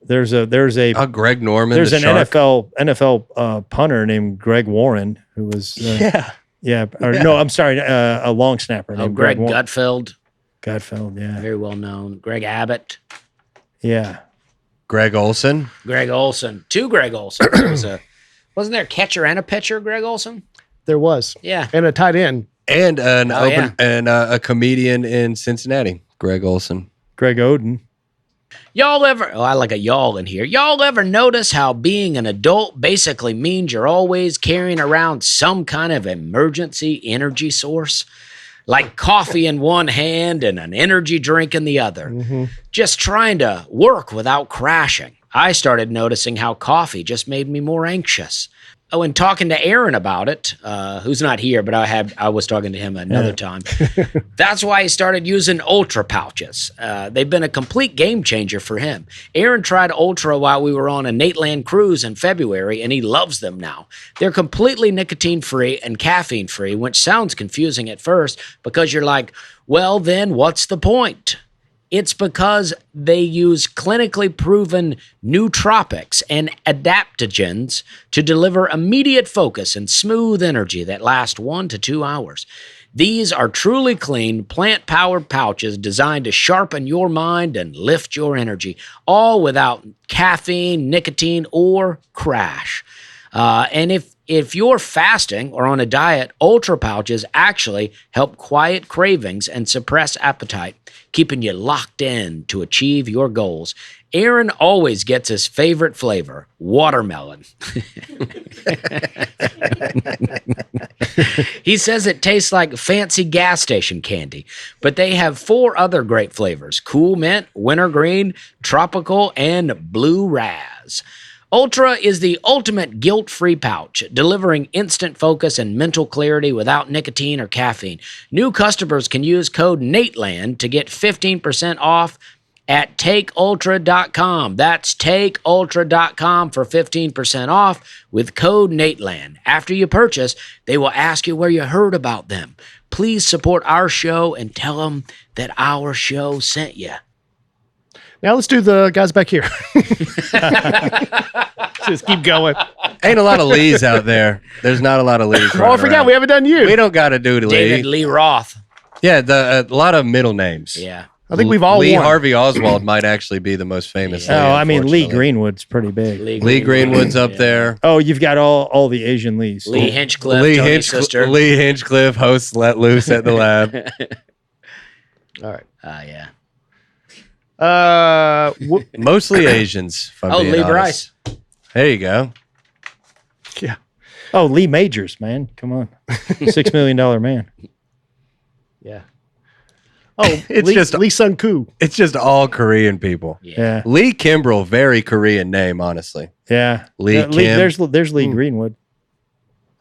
There's a Greg Norman. there's the an shark. NFL punter named Greg Warren who was no, I'm sorry, a long snapper named Greg Warren. Gutfeld. Gutfeld, yeah. Very well known. Greg Abbott. Yeah. Greg Olson. Greg Olson. Two Greg Olson. Wasn't there a catcher and a pitcher, Greg Olson? There was. Yeah. And a tight end. And yeah. a comedian in Cincinnati, Greg Olson. Greg Oden. Y'all ever, I like a y'all in here. Y'all ever notice how being an adult basically means you're always carrying around some kind of emergency energy source? Like coffee in one hand and an energy drink in the other. Mm-hmm. Just trying to work without crashing. I started noticing how coffee just made me more anxious. Oh, and talking to Aaron about it, who's not here, but I was talking to him another time. That's why he started using Ultra pouches. They've been a complete game changer for him. Aaron tried Ultra while we were on a Nateland cruise in February, and he loves them now. They're completely nicotine-free and caffeine-free, which sounds confusing at first because you're like, well, then what's the point? It's because they use clinically proven nootropics and adaptogens to deliver immediate focus and smooth energy that lasts 1 to 2 hours. These are truly clean, plant-powered pouches designed to sharpen your mind and lift your energy, all without caffeine, nicotine, or crash. And if you're fasting or on a diet, Ultra pouches actually help quiet cravings and suppress appetite, keeping you locked in to achieve your goals. Aaron always gets his favorite flavor, watermelon. He says it tastes like fancy gas station candy, but they have 4 other great flavors: cool mint, wintergreen, tropical, and blue raz. Ultra is the ultimate guilt-free pouch, delivering instant focus and mental clarity without nicotine or caffeine. New customers can use code Nateland to get 15% off at takeultra.com. That's takeultra.com for 15% off with code Nateland. After you purchase, they will ask you where you heard about them. please support our show and tell them that our show sent you. Now let's do the guys back here. Just keep going. Ain't a lot of Lees out there. There's not a lot of Lees. Oh, I forgot. We haven't done you. We don't got to do Lee. David Lee Roth. Yeah, a lot of middle names. Yeah. I think we've all Lee won. Harvey Oswald might actually be the most famous. Oh, Lee, I mean, Lee unfortunately. Greenwood's pretty big. Lee Greenwood's up there. Oh, you've got all the Asian Lees. Lee Hinchcliffe, Tony's sister. Lee Hinchcliffe hosts Let Loose at the Lab. All right. Yeah. Mostly Asians. If I'm being Lee honest. Bryce. There you go. Yeah. Oh, Lee Majors, man. Come on. $6 million man. Yeah. Oh, It's Lee, just- Lee Sun Koo. It's just all Korean people. Yeah. Lee Kimbrell, very Korean name, honestly. Yeah. Lee Yeah, Kim. There's Lee Greenwood.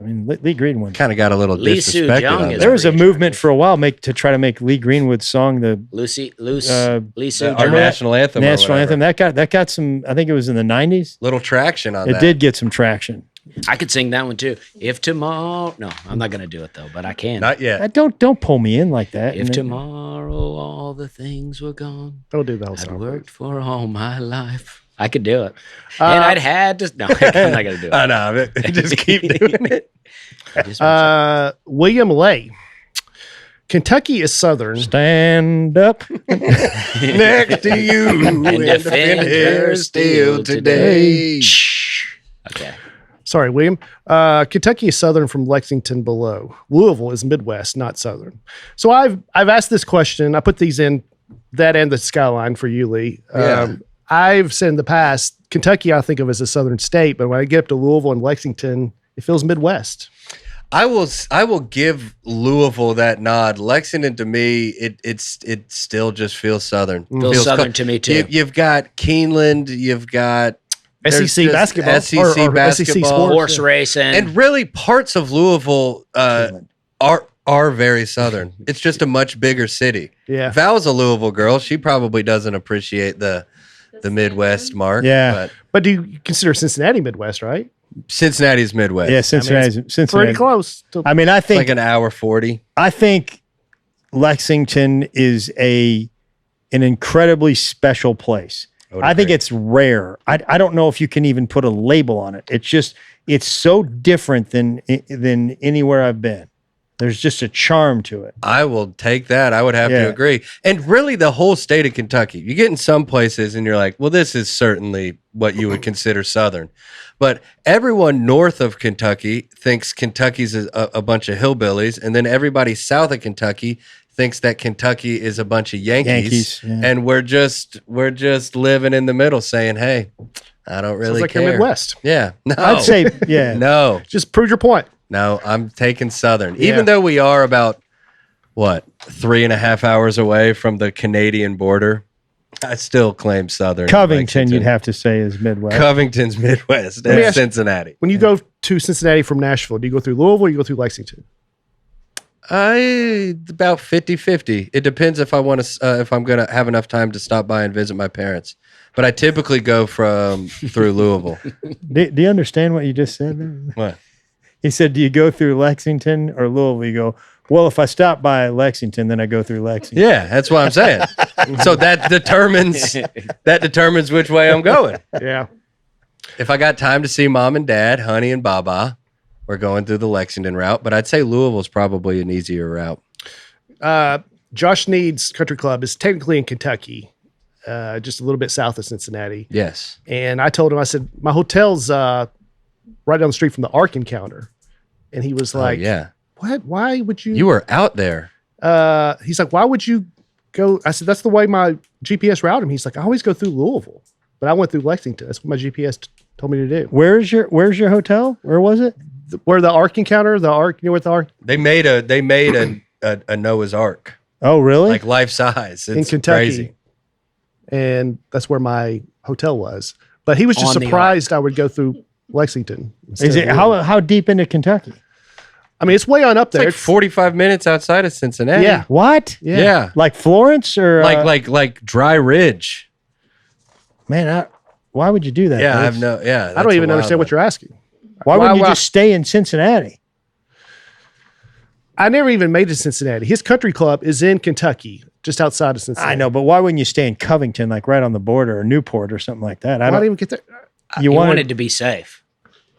I mean, Lee Greenwood. Kind of got a little Lee Soo disrespected Jung on is that. There was a Korean. movement for a while to try to make Lee Greenwood's song the Lee Soo Our Jung. national anthem. or national whatever. anthem. That got some. I think it was in the 90s. Little traction on It that. did get some traction. I could sing that one too. If tomorrow, no, I'm not going to do it though, but I can. Not yet. Don't pull me in like that. If tomorrow all the things were gone, Don't do the whole I'd song. worked for all my life. I could do it. And I'd had to. No, I'm not going to do it. I know. Just keep doing it. William Lay. Kentucky is southern. Stand up. Next to you and defend her still today. Okay. Sorry, William. Kentucky is southern from Lexington below. Louisville is Midwest, not southern. So I've asked this question. I put these in that and the Skyline for you, Lee. Yeah. I've said in the past, Kentucky I think of as a southern state, but when I get up to Louisville and Lexington, it feels Midwest. I will give Louisville that nod. Lexington to me, it still just feels southern. Feels southern to me too. You've got Keeneland, you've got SEC there's just basketball. SEC or SEC basketball. sports. Horse racing. And really parts of Louisville are very southern. It's just a much bigger city. Yeah. Val's a Louisville girl. She probably doesn't appreciate the Midwest mark. Yeah. But But do you consider Cincinnati Midwest, right? Cincinnati's Midwest. Yeah, Cincinnati. Pretty close. To, I mean, I think Like an hour 40. I think Lexington is an incredibly special place. I think it's rare. I don't know if you can even put a label on it. It's so different than anywhere I've been. There's just a charm to it. I will take that. I would have Yeah. to agree. And really the whole state of Kentucky. You get in some places and you're like, well, this is certainly what you would consider southern. But everyone north of Kentucky thinks Kentucky's a bunch of hillbillies. And then everybody south of Kentucky thinks that Kentucky is a bunch of Yankees. Yeah. And we're just living in the middle saying, hey, I don't really sounds like care. you're Midwest. Yeah. No. I'd say, yeah. no. Just prove your point. No, I'm taking Southern. Yeah. Even though we are about, 3.5 hours away from the Canadian border, I still claim Southern. Covington, you'd Lexington. have to say, is Midwest. Covington's Midwest. me And ask- Cincinnati. When you go to Cincinnati from Nashville, do you go through Louisville or you go through Lexington? About 50-50. It depends if I want to, if I'm going to have enough time to stop by and visit my parents. But I typically go through Louisville. Do you understand what you just said there? What? He said, do you go through Lexington or Louisville? You go, well, if I stop by Lexington, then I go through Lexington. Yeah, that's what I'm saying. So that determines which way I'm going. Yeah. If I got time to see mom and dad, honey and Baba, we're going through the Lexington route. But I'd say Louisville's probably an easier route. Josh Need's Country Club is technically in Kentucky, just a little bit south of Cincinnati. Yes. And I told him, I said, my hotel's right down the street from the Ark Encounter. And he was like, yeah. what? Why would you? You were out there. He's like, why would you go? I said, that's the way my GPS routed him. He's like, I always go through Louisville, but I went through Lexington. That's what my GPS told me to do. Where's your hotel? Where was it? Where the Ark Encounter, the Ark, you know what the Ark? They made a Noah's Ark, Oh, really? like life size. It's In Kentucky. crazy. And that's where my hotel was. But he was just On the surprised I would go through Lexington. instead Is of it Louisville. how deep into Kentucky? I mean, it's way on up It's there. like 45 minutes outside of Cincinnati. Yeah. What? Yeah. Like Florence or Like Dry Ridge. man? Why would you do that? Yeah, I Bruce? have no. Yeah, I don't even understand what you're asking. Why wouldn't you why- just stay in Cincinnati? I never even made it to Cincinnati. His country club is in Kentucky, just outside of Cincinnati. I know, but why wouldn't you stay in Covington, like right on the border, or Newport or something like that? I don't don't even get there. You wanted to be safe.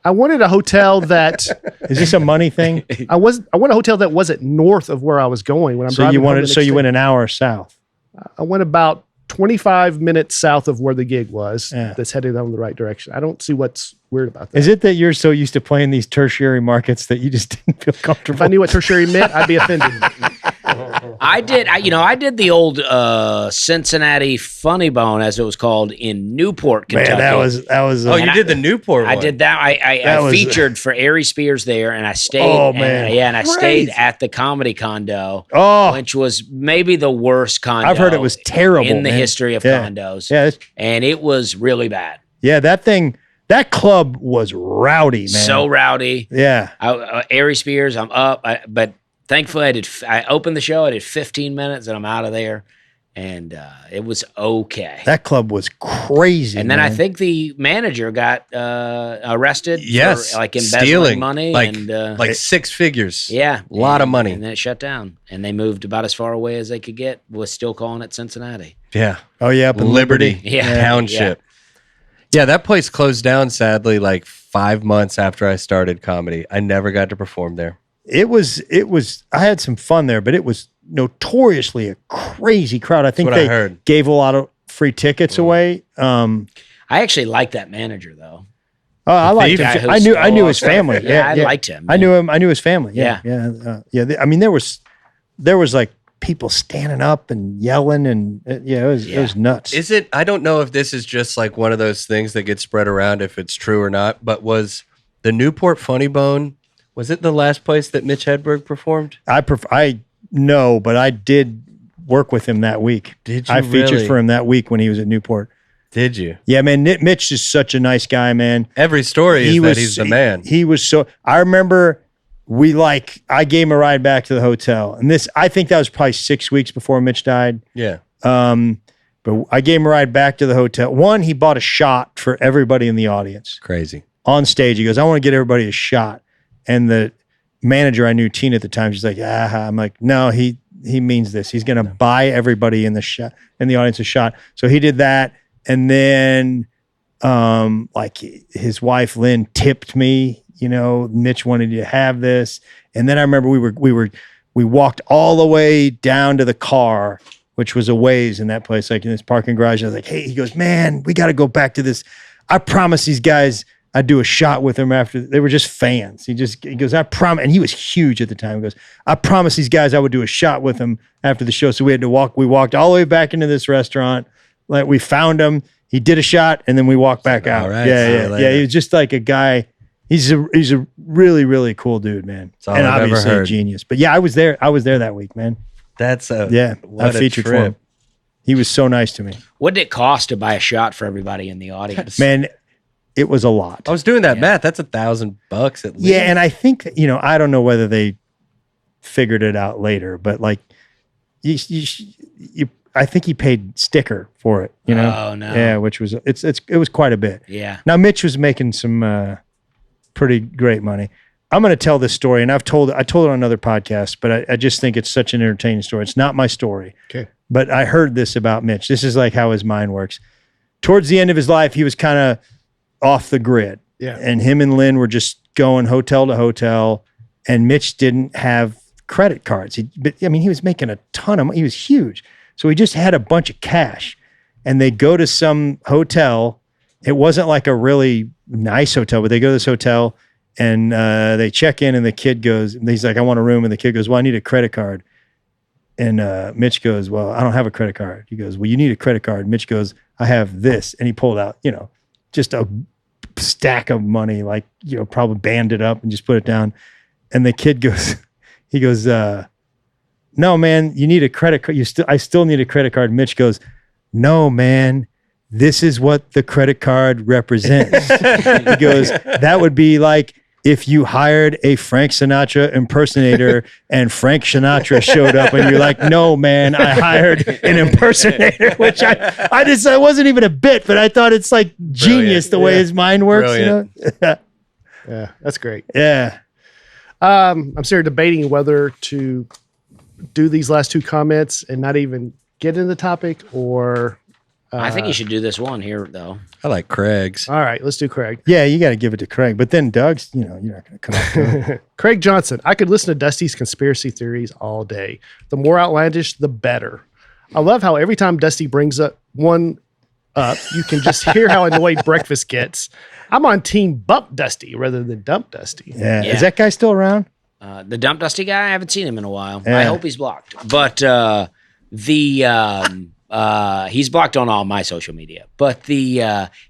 I wanted a hotel that Is this a money thing? I want a hotel that wasn't north of where I was going when I'm So driving. you went an hour south. I went about 25 minutes south of where the gig was. That's headed down the right direction. I don't see what's weird about that. Is it that you're so used to playing these tertiary markets that you just didn't feel comfortable? If I knew what tertiary meant, I'd be offended. I did the old Cincinnati Funny Bone, as it was called, in Newport, Kentucky. Man, that was. Oh, you did the Newport one. I did that. I featured for Ari Spears there, and I stayed. Oh, man. And I stayed at the Comedy Condo, which was maybe the worst condo. I've heard it was terrible in the history of condos. Yeah, and it was really bad. Yeah, that club was rowdy, man. So rowdy. Yeah, Ari Spears, I'm up, but thankfully I opened the show. I did 15 minutes, and I'm out of there. And it was okay. That club was crazy. And then I think the manager got arrested for like embezzling stealing money, like 6 figures. Yeah, a lot of money. And then it shut down, and they moved about as far away as they could get. Was still calling it Cincinnati. Yeah. Oh yeah, up in Liberty. Township. Yeah, that place closed down sadly like 5 months after I started comedy. I never got to perform there. It was. I had some fun there, but it was notoriously a crazy crowd. I think they gave a lot of free tickets away. I actually liked that manager though. Oh, I liked him. I knew his family. Yeah, I liked him. I knew him. I knew his family. Yeah. I mean, there was like people standing up and yelling, and it was nuts. Is it? I don't know if this is just like one of those things that gets spread around, if it's true or not. But was the Newport Funny Bone? Was it the last place that Mitch Hedberg performed? I know, but I did work with him that week. Did you? I featured for him that week when he was at Newport. Did you? Yeah, man. Mitch is such a nice guy, man. Every story is that he's the man. He was so. I remember I gave him a ride back to the hotel, and I think that was probably 6 weeks before Mitch died. Yeah. But I gave him a ride back to the hotel. One, he bought a shot for everybody in the audience. Crazy. On stage, he goes, "I want to get everybody a shot." And the manager, I knew Tina at the time, she's like, I'm like, no, he means this. He's going to buy everybody in the audience a shot. So he did that. And then, like his wife, Lynn, tipped me, Mitch wanted you to have this. And then I remember we walked all the way down to the car, which was a ways in that place, like in this parking garage. I was like, hey, he goes, man, we got to go back to this. I promise these guys I'd do a shot with him after. They were just fans. He goes, I promise. And he was huge at the time. He goes, I promise these guys I would do a shot with him after the show. So we had to walk. We walked all the way back into this restaurant. Like we found him. He did a shot, and then we walked back out. Right, yeah. He was just like a guy. He's a really, really cool dude, man. And obviously a genius. But yeah, I was there that week, man. That's I featured for him. He was so nice to me. What did it cost to buy a shot for everybody in the audience? Man, it was a lot. I was doing that math. That's $1,000 at least. Yeah, and I think I don't know whether they figured it out later, but like, I think he paid sticker for it. Oh no. Yeah, which was it was quite a bit. Yeah. Now Mitch was making some pretty great money. I'm going to tell this story, and I told it on another podcast, but I just think it's such an entertaining story. It's not my story. Okay. But I heard this about Mitch. This is like how his mind works. Towards the end of his life, he was kind of off the grid. Yeah. And him and Lynn were just going hotel to hotel, and Mitch didn't have credit cards. He was making a ton of money. He was huge. So he just had a bunch of cash, and they go to some hotel. It wasn't like a really nice hotel, but they go to this hotel and they check in, and the kid goes, he's like, I want a room. And the kid goes, well, I need a credit card. And Mitch goes, well, I don't have a credit card. He goes, well, you need a credit card. Mitch goes, I have this. And he pulled out, just a stack of money, like, probably banded up and just put it down. And the kid goes, he goes, no, man, you need a credit card. I still need a credit card. Mitch goes, no, man, this is what the credit card represents. He goes, that would be like if you hired a Frank Sinatra impersonator and Frank Sinatra showed up and you're like, no, man, I hired an impersonator, which I wasn't even a bit, but I thought it's like genius the way his mind works. Yeah, that's great. Yeah. I'm sitting here debating whether to do these last two comments and not even get into the topic, or I think you should do this one here, though. I like Craig's. all right, let's do Craig. Yeah, you got to give it to Craig. But then Doug's, you're not going to come up to it. Craig Johnson. I could listen to Dusty's conspiracy theories all day. The more outlandish, the better. I love how every time Dusty brings up one up, you can just hear how annoyed breakfast gets. I'm on team bump Dusty rather than dump Dusty. Yeah. Is that guy still around? The Dump Dusty guy, I haven't seen him in a while. Yeah. I hope he's blocked. But he's blocked on all my social media. But he's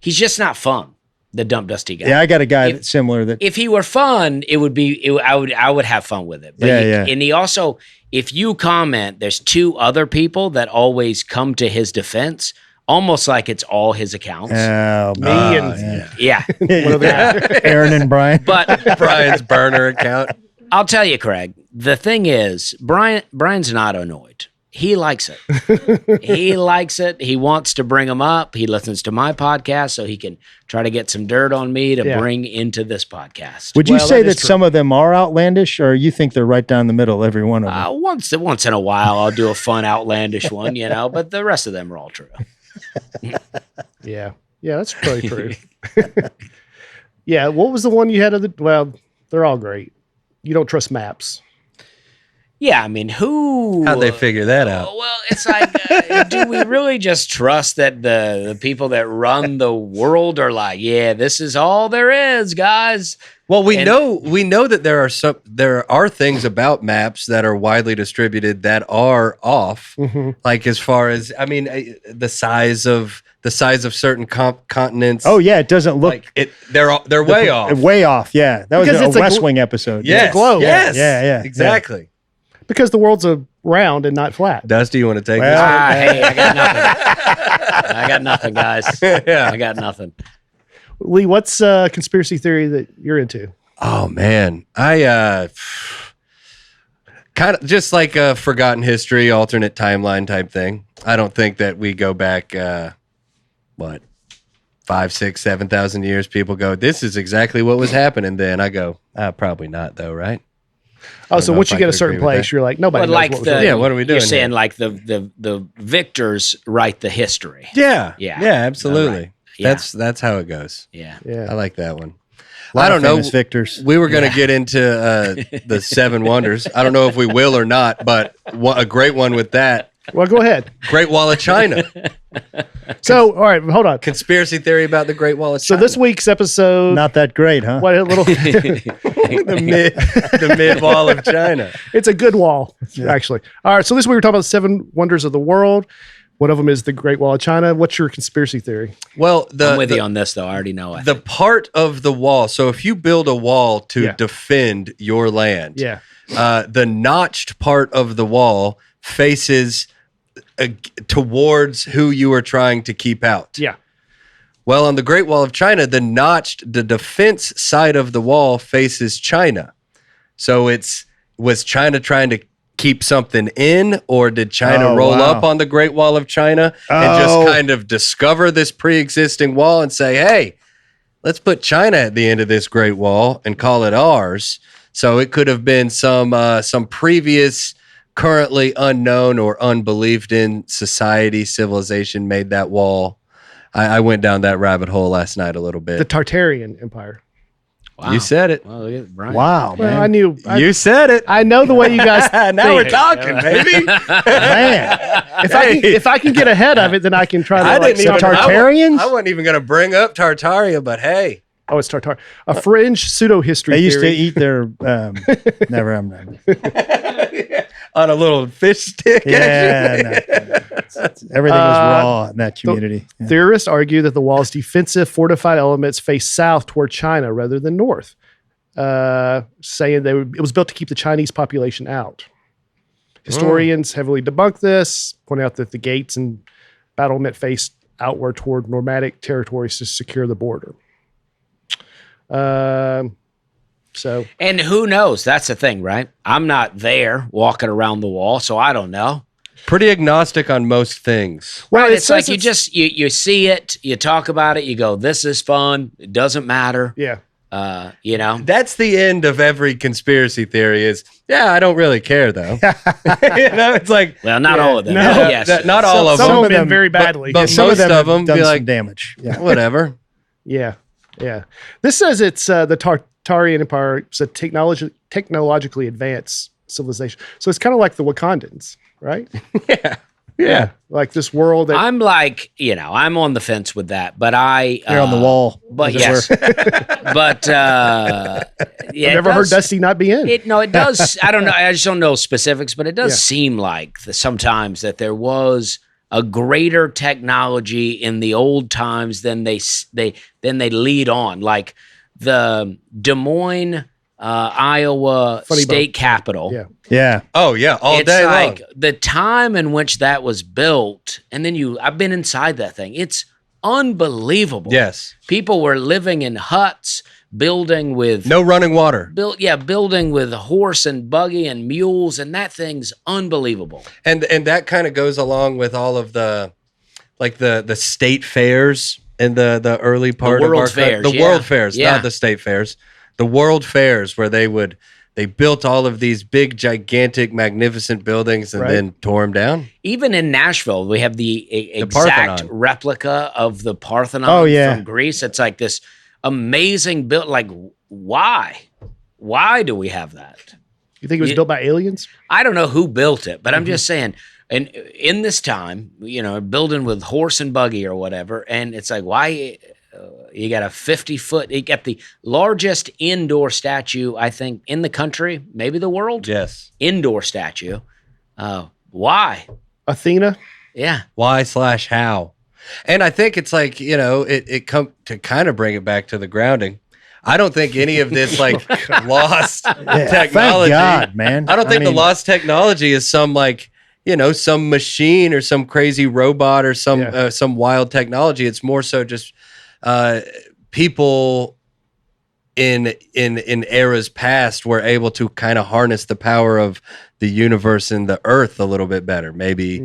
just not fun, the Dump Dusty guy. Yeah, I got a guy that's similar. That If he were fun, I would have fun with it. But and he also, if you comment, there's two other people that always come to his defense, almost like it's all his accounts. Me and Yeah. Aaron and Brian. But Brian's burner account. I'll tell you, Craig, the thing is, Brian's not annoyed. He likes it. He likes it. He wants to bring them up. He listens to my podcast so he can try to get some dirt on me to bring into this podcast. Would you say that some of them are outlandish, or you think they're right down the middle, every one of them? Once in a while, I'll do a fun, outlandish one, but the rest of them are all true. Yeah, that's probably true. Yeah, what was the one you had? Well, they're all great. You don't trust maps. Yeah, I mean, how'd they figure that out? Well, it's like, do we really just trust that the people that run the world are like, yeah, this is all there is, guys? Well, we know that there are things about maps that are widely distributed that are off. Mm-hmm. Like as far as the size of certain continents. Oh yeah, it doesn't look like it. They're way off. Way off. Yeah, that was a West Wing episode. Yes, it's a globe. Yes, yeah, exactly. Because the world's a round and not flat. Dusty, you want to take this? Hey, I got nothing. I got nothing, guys. Yeah. I got nothing. Lee, what's a conspiracy theory that you're into? Oh man, I kind of just like a forgotten history, alternate timeline type thing. I don't think that we go back 5, 6, 7,000 years. People go, this is exactly what was happening then. I go, probably not though, right? Oh, so once you get a certain place, you're like, nobody knows what was going on. what are we doing? You're saying here? like the victors write the history. Yeah, Yeah. absolutely. Right. Yeah. That's how it goes. Yeah. I like that one. I don't know. Victors. We were going to get into the 7 wonders. I don't know if we will or not, but a great one with that. Well, go ahead. Great Wall of China. So, all right, hold on. Conspiracy theory about the Great Wall of China. So this week's episode, not that great, huh? what a little, the mid wall of China. It's a good wall, actually. All right, so this week we're talking about 7 wonders of the world. One of them is the Great Wall of China. What's your conspiracy theory? Well, I'm with you on this, though. I already know. The part of the wall. So if you build a wall to defend your land, the notched part of the wall faces towards who you are trying to keep out. Yeah. Well, on the Great Wall of China, the defense side of the wall faces China. So was China trying to keep something in, or did China roll up on the Great Wall of China and just kind of discover this pre-existing wall and say, hey, let's put China at the end of this Great Wall and call it ours? So it could have been some previous, currently unknown or unbelieved in society, civilization made that wall. I went down that rabbit hole last night a little bit. The Tartarian Empire. Wow. You said it. Well, look at Brian. Wow, Well, man. I knew. You said it. I know the way you guys Now we're think. talking, baby. Man. If I can get ahead of it, then I can try to. I didn't even Tartarians? I wasn't even going to bring up Tartaria, but hey. Oh, it's Tartar. A fringe pseudo-history They used to theory. eat their never. On a little fish stick. Yeah, no. Everything was raw in that community. Yeah. Theorists argue that the wall's defensive fortified elements face south toward China rather than north, saying it was built to keep the Chinese population out. Historians heavily debunk this, pointing out that the gates and battlement faced outward toward nomadic territories to secure the border. So, And who knows? That's the thing, right? I'm not there walking around the wall, so I don't know. Pretty agnostic on most things. well, It's like you see it, you talk about it, you go, this is fun. It doesn't matter. yeah. You know, that's the end of every conspiracy theory. Is I don't really care though. It's like, well, not all of them. No, yes, not all of them. Some of them very badly. but Some most of them done be some like damage. Yeah. whatever. Yeah. This says it's the Tartarian Empire. It's a technologically advanced civilization. So it's kind of like the Wakandans, right? Yeah. Like this world that I'm like, I'm on the fence with that, but You're on the wall. But as it yes, were. but I've never heard Dusty not be in. It does. I don't know. I just don't know specifics, but it does seem like sometimes that there was a greater technology in the old times than they lead on. Like the Des Moines, Iowa state capitol. Yeah. Yeah. Oh yeah, all It's day like long. the time in which that was built, and then I've been inside that thing. It's unbelievable. Yes. People were living in huts, building with No running water. building with horse and buggy and mules, and that thing's unbelievable. And that kind of goes along with all of the state fairs in the early part of world our fairs, the yeah. world fairs, Yeah. not the state fairs. The world fairs where they built all of these big, gigantic, magnificent buildings and then tore them down. Even in Nashville, we have the exact Parthenon. replica of the Parthenon from Greece. It's like this amazing build. Like, why? Why do we have that? You think it was built by aliens? I don't know who built it, but I'm just saying, and in this time, building with horse and buggy or whatever, and it's like, why? You got a 50-foot, you got the largest indoor statue, I think, in the country, maybe the world. Yes. Indoor statue. Why? Athena? Yeah. Why/how? And I think it's like, it come to kind of bring it back to the grounding. I don't think any of this lost technology. Thank God, man. I don't think the lost technology is some some machine or some crazy robot or some wild technology. It's more so just people in eras past were able to kind of harness the power of the universe and the earth a little bit better. Maybe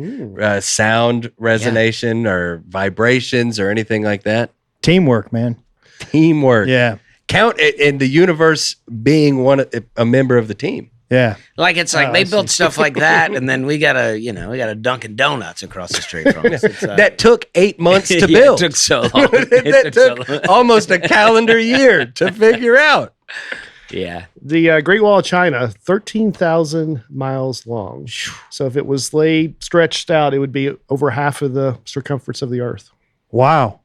sound resonation or vibrations or anything like that. Teamwork, man. Teamwork. Yeah. Count it in the universe being a member of the team. Yeah. Like it's like they built stuff like that, and then we got a Dunkin' Donuts across the street from us. That took 8 months to yeah, build. It took so long. It took almost a calendar year to figure out. Yeah. The Great Wall of China, 13,000 miles long. So if it was stretched out, it would be over half of the circumference of the Earth. Wow.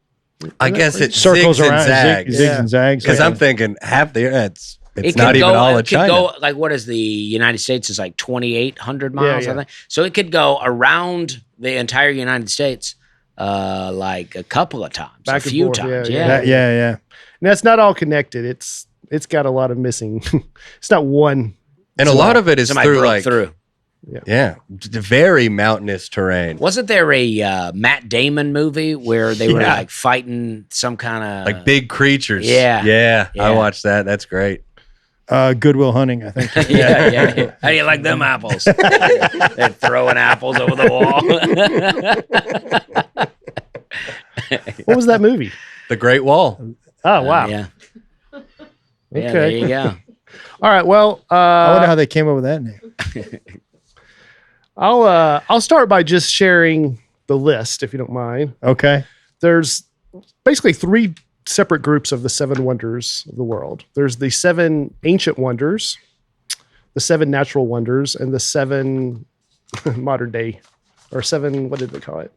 I guess it Circles zigs and around, zags. zigs and zags. Because I'm thinking half the Earth. It's not could even all of China. Go, like, what is the United States is like 2,800 miles, I think. So it could go around the entire United States like a couple of times, Back a and few forth, times. yeah. Yeah. And that's not all connected. It's got a lot of missing. It's not one. And a lot of it is Somebody broke through. Very mountainous terrain. Wasn't there a Matt Damon movie where they were like fighting some kind of Like big creatures. Yeah. I watched that. That's great. Goodwill Hunting, I think. yeah. How do you like them apples? They're throwing apples over the wall. What was that movie? The Great Wall. Oh, wow. Yeah. Okay. Yeah, there you go. All right. Well, I wonder how they came up with that name. I'll start by just sharing the list, if you don't mind. Okay. There's basically three separate groups of the seven wonders of the world. There's the seven ancient wonders, the seven natural wonders, and the seven modern day, or seven, what did they call it?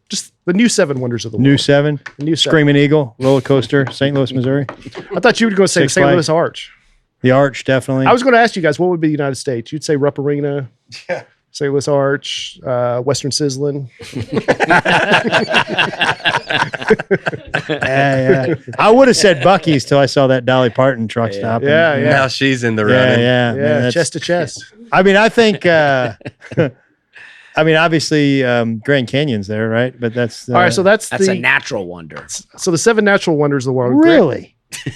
Just the new seven wonders of the world. New seven. New seven. Screaming Eagle, Roller Coaster, St. Louis, Missouri. I thought you were going to say the Six St. Flags. Louis Arch. The Arch, definitely. I was going to ask you guys, what would be the United States? You'd say Rupp Arena, St. Louis Arch, Western Sizzlin'. Yeah. I would have said Buc-ee's till I saw that Dolly Parton truck stop. Yeah. Now she's in the Yeah, running. yeah. Man, that's- Chest to chest. I mean, I think, obviously, Grand Canyon's there, right? But that's... All right, so that's a natural wonder. So the seven natural wonders of the world. Really? You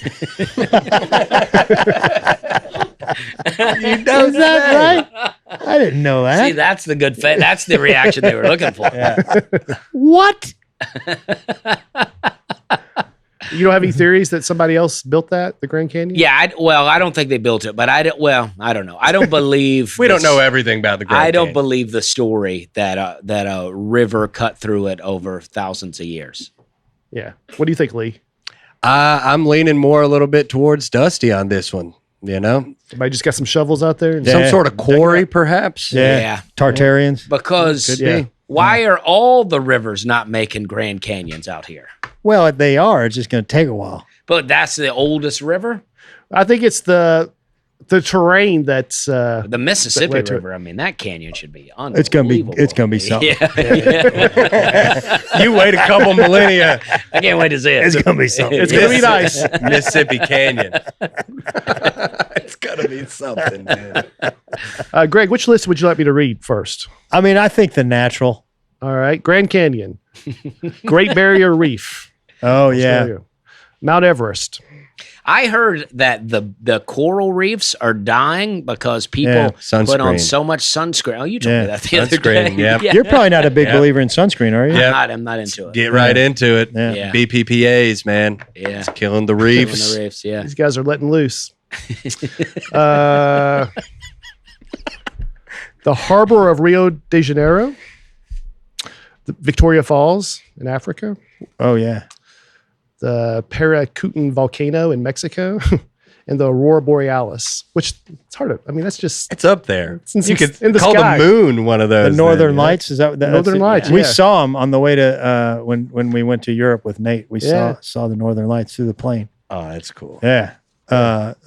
know Is that right? I didn't know that. See, that's the good that's the reaction they were looking for. What? You don't have any theories that somebody else built that, the Grand Canyon? Yeah, I don't think they built it, but I don't know. I don't believe We don't know everything about the Grand I don't Canyon. believe the story that a river cut through it over thousands of years. Yeah. What do you think, Lee? I'm leaning more a little bit towards Dusty on this one. You know, Somebody just got some shovels out there? And some sort of quarry, perhaps. Yeah. Tartarians. Because be. why are all the rivers not making Grand Canyons out here? Well, they are. It's just going to take a while. But that's the oldest river? I think it's the terrain that's The Mississippi led to it. River. I mean, that canyon should be unbelievable. It's gonna be something. Yeah. You wait a couple millennia. I can't wait to see it. It's gonna be something. it's going to be nice. Mississippi Canyon. It's gotta be something, man. Greg, which list would you like me to read first? I mean, I think the natural. All right. Grand Canyon, Great Barrier Reef, Oh yeah. Australia, Mount Everest. I heard that the coral reefs are dying because people Yeah, put on sunscreen. so much sunscreen. Oh, you told Yeah, me that the other day. sunscreen, yeah. You're probably not a big Yeah. believer in sunscreen, are you? Yeah. I'm not into it. Get right into it. Yeah. Yeah. BPPAs, man. Yeah. It's killing the Killing reefs. the reefs, yeah. These guys are letting loose. The harbor of Rio de Janeiro, the Victoria Falls in Africa, Oh yeah. the Paracutan volcano in Mexico, and the Aurora Borealis, which it's hard to, I mean, that's just It's up there. in You could in the call sky. the moon one of The those. Northern then, yeah. Lights, is that that's Northern it? Lights, We yeah. saw them on the way to when we went to Europe with Nate. We Yeah. saw the Northern Lights through the plane. Oh, that's cool. Yeah.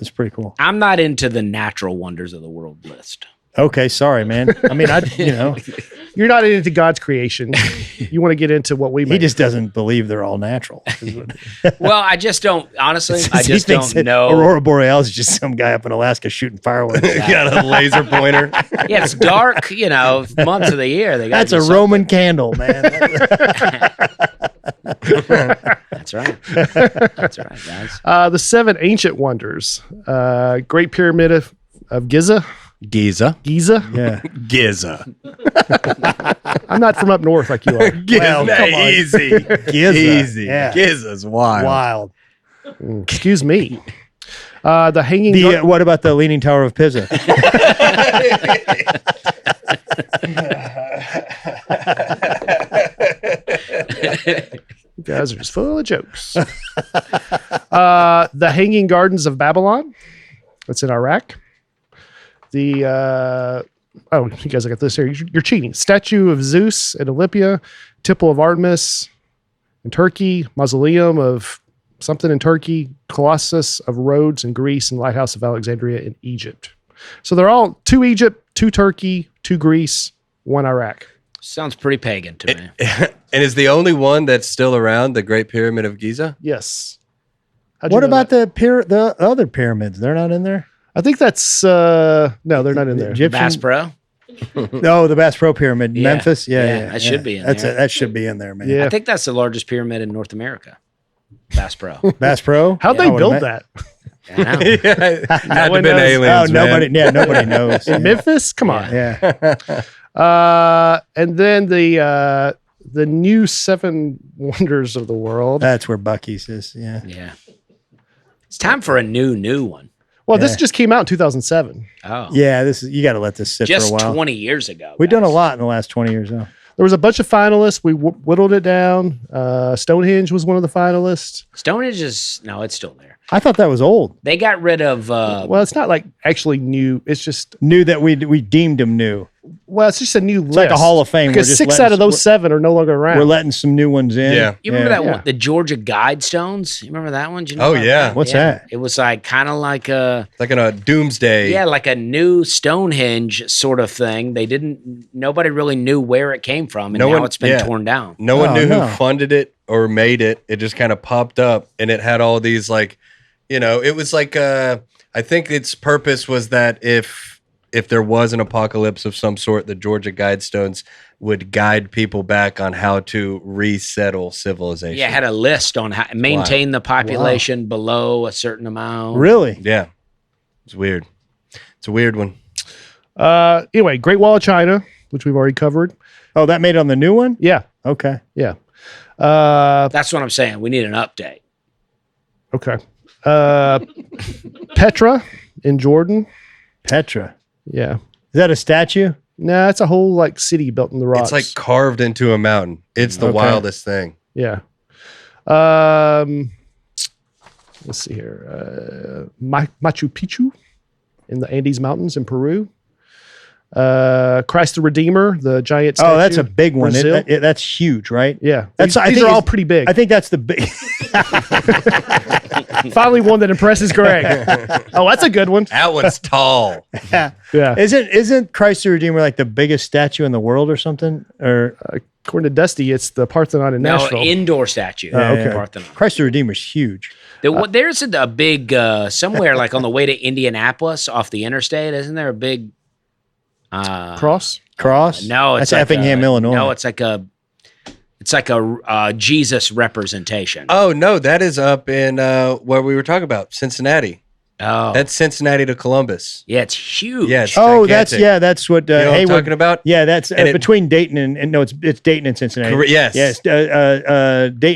It's pretty cool. I'm not into the natural wonders of the world list. Okay, sorry, man. I mean, You're not into God's creation. You want to get into what we he made. just doesn't believe they're all natural. Well, I just don't, honestly, I He just thinks don't that know. Aurora Borealis is just some guy up in Alaska shooting fireworks. Got a laser pointer. Yeah, it's dark, months of the year. They gotta That's a do Roman candle, man. That's right. That's right, guys. The seven ancient wonders, Great Pyramid of Giza. Giza. Yeah. Giza. I'm not from up north like you are. Well, come on. Easy. Giza. Easy. Yeah. Giza's wild. Wild. Excuse me. The hanging. What about the Leaning Tower of Pisa? You guys are just full of jokes. The Hanging Gardens of Babylon. That's in Iraq. You guys got this here. You're cheating. Statue of Zeus in Olympia. Temple of Artemis in Turkey. Mausoleum of something in Turkey. Colossus of Rhodes in Greece. And Lighthouse of Alexandria in Egypt. So they're all 2 Egypt, 2 Turkey, 2 Greece, 1 Iraq. Sounds pretty pagan to me. And is the only one that's still around the Great Pyramid of Giza? Yes. How'd you What know about that? the other pyramids? They're not in there? I think that's no, they're not in there. Egyptian? Bass Pro? No, the Bass Pro Pyramid, Yeah. Memphis. Yeah, That should be in That's there. That should be in there, man. Yeah. I think that's the largest pyramid in North America. Bass Pro. Bass Pro. How'd I they would build ima- that? I know. Had to one been knows. aliens, nobody. man. Yeah, nobody knows. In Memphis? Come on. Yeah. And then the new 7 wonders of the world. That's where Bucky's is. Yeah. Yeah. It's time for a new one. Well, this Yeah. just came out in 2007. Oh. Yeah. You got to let this sit Just for a while. 20 years ago. We've done a guys. lot in the last 20 years, though. There was a bunch of finalists. We whittled it down. Stonehenge was one of the finalists. Stonehenge is, no, it's still there. I thought that was old. They got rid of, Well, it's not like actually new. It's just Knew that we deemed him new. it's just a new list. It's like a Hall of Fame. Because We're just 6 letting- out of those 7 are no longer around. We're letting some new ones in. Yeah. you remember that Yeah. one, the Georgia Guidestones? You remember that one? Do you know Oh, about yeah. that? What's that? It was like kind of like a, Like in a doomsday. yeah, like a new Stonehenge sort of thing. Nobody really knew where it came from, and No now one- it's been yeah. torn down. No one Oh, knew no. who funded it or made it. It just kind of popped up and it had all these it was like I think its purpose was that if there was an apocalypse of some sort, the Georgia Guidestones would guide people back on how to resettle civilization. Yeah, it had a list on how maintain the population below a certain amount. Really? Yeah. It's weird. It's a weird one. Anyway, Great Wall of China, which we've already covered. Oh, that made it on the new one? Yeah. Okay. Yeah. That's what I'm saying. We need an update. Okay. Petra in Jordan. Petra. Yeah. Is that a statue? Nah, it's a whole like city built in the rocks. It's like carved into a mountain. It's the wildest thing. Yeah. Let's see here. Machu Picchu in the Andes Mountains in Peru. Christ the Redeemer, the giant statue. Oh, that's a big one. Brazil. That's huge, right? Yeah. These are all pretty big. I think that's the big. Finally one that impresses Greg. Oh, that's a good one. That one's tall. Yeah. Isn't Christ the Redeemer like the biggest statue in the world or something? Or according to Dusty, it's the Parthenon in Nashville. Indoor statue. Okay. Parthenon. Christ the Redeemer is huge. There's a big somewhere like on the way to Indianapolis off the interstate. Isn't there a big cross? No, it's that's Effingham, Illinois. No, it's like a Jesus representation. Oh no, that is up in where we were talking about, Cincinnati. Oh, That's Cincinnati to Columbus. yeah, it's huge. Yeah, it's Oh, gigantic. that's what You know what I'm Hayward talking about? Yeah, that's And between Dayton and no, it's Dayton and Cincinnati. Yes. Yes.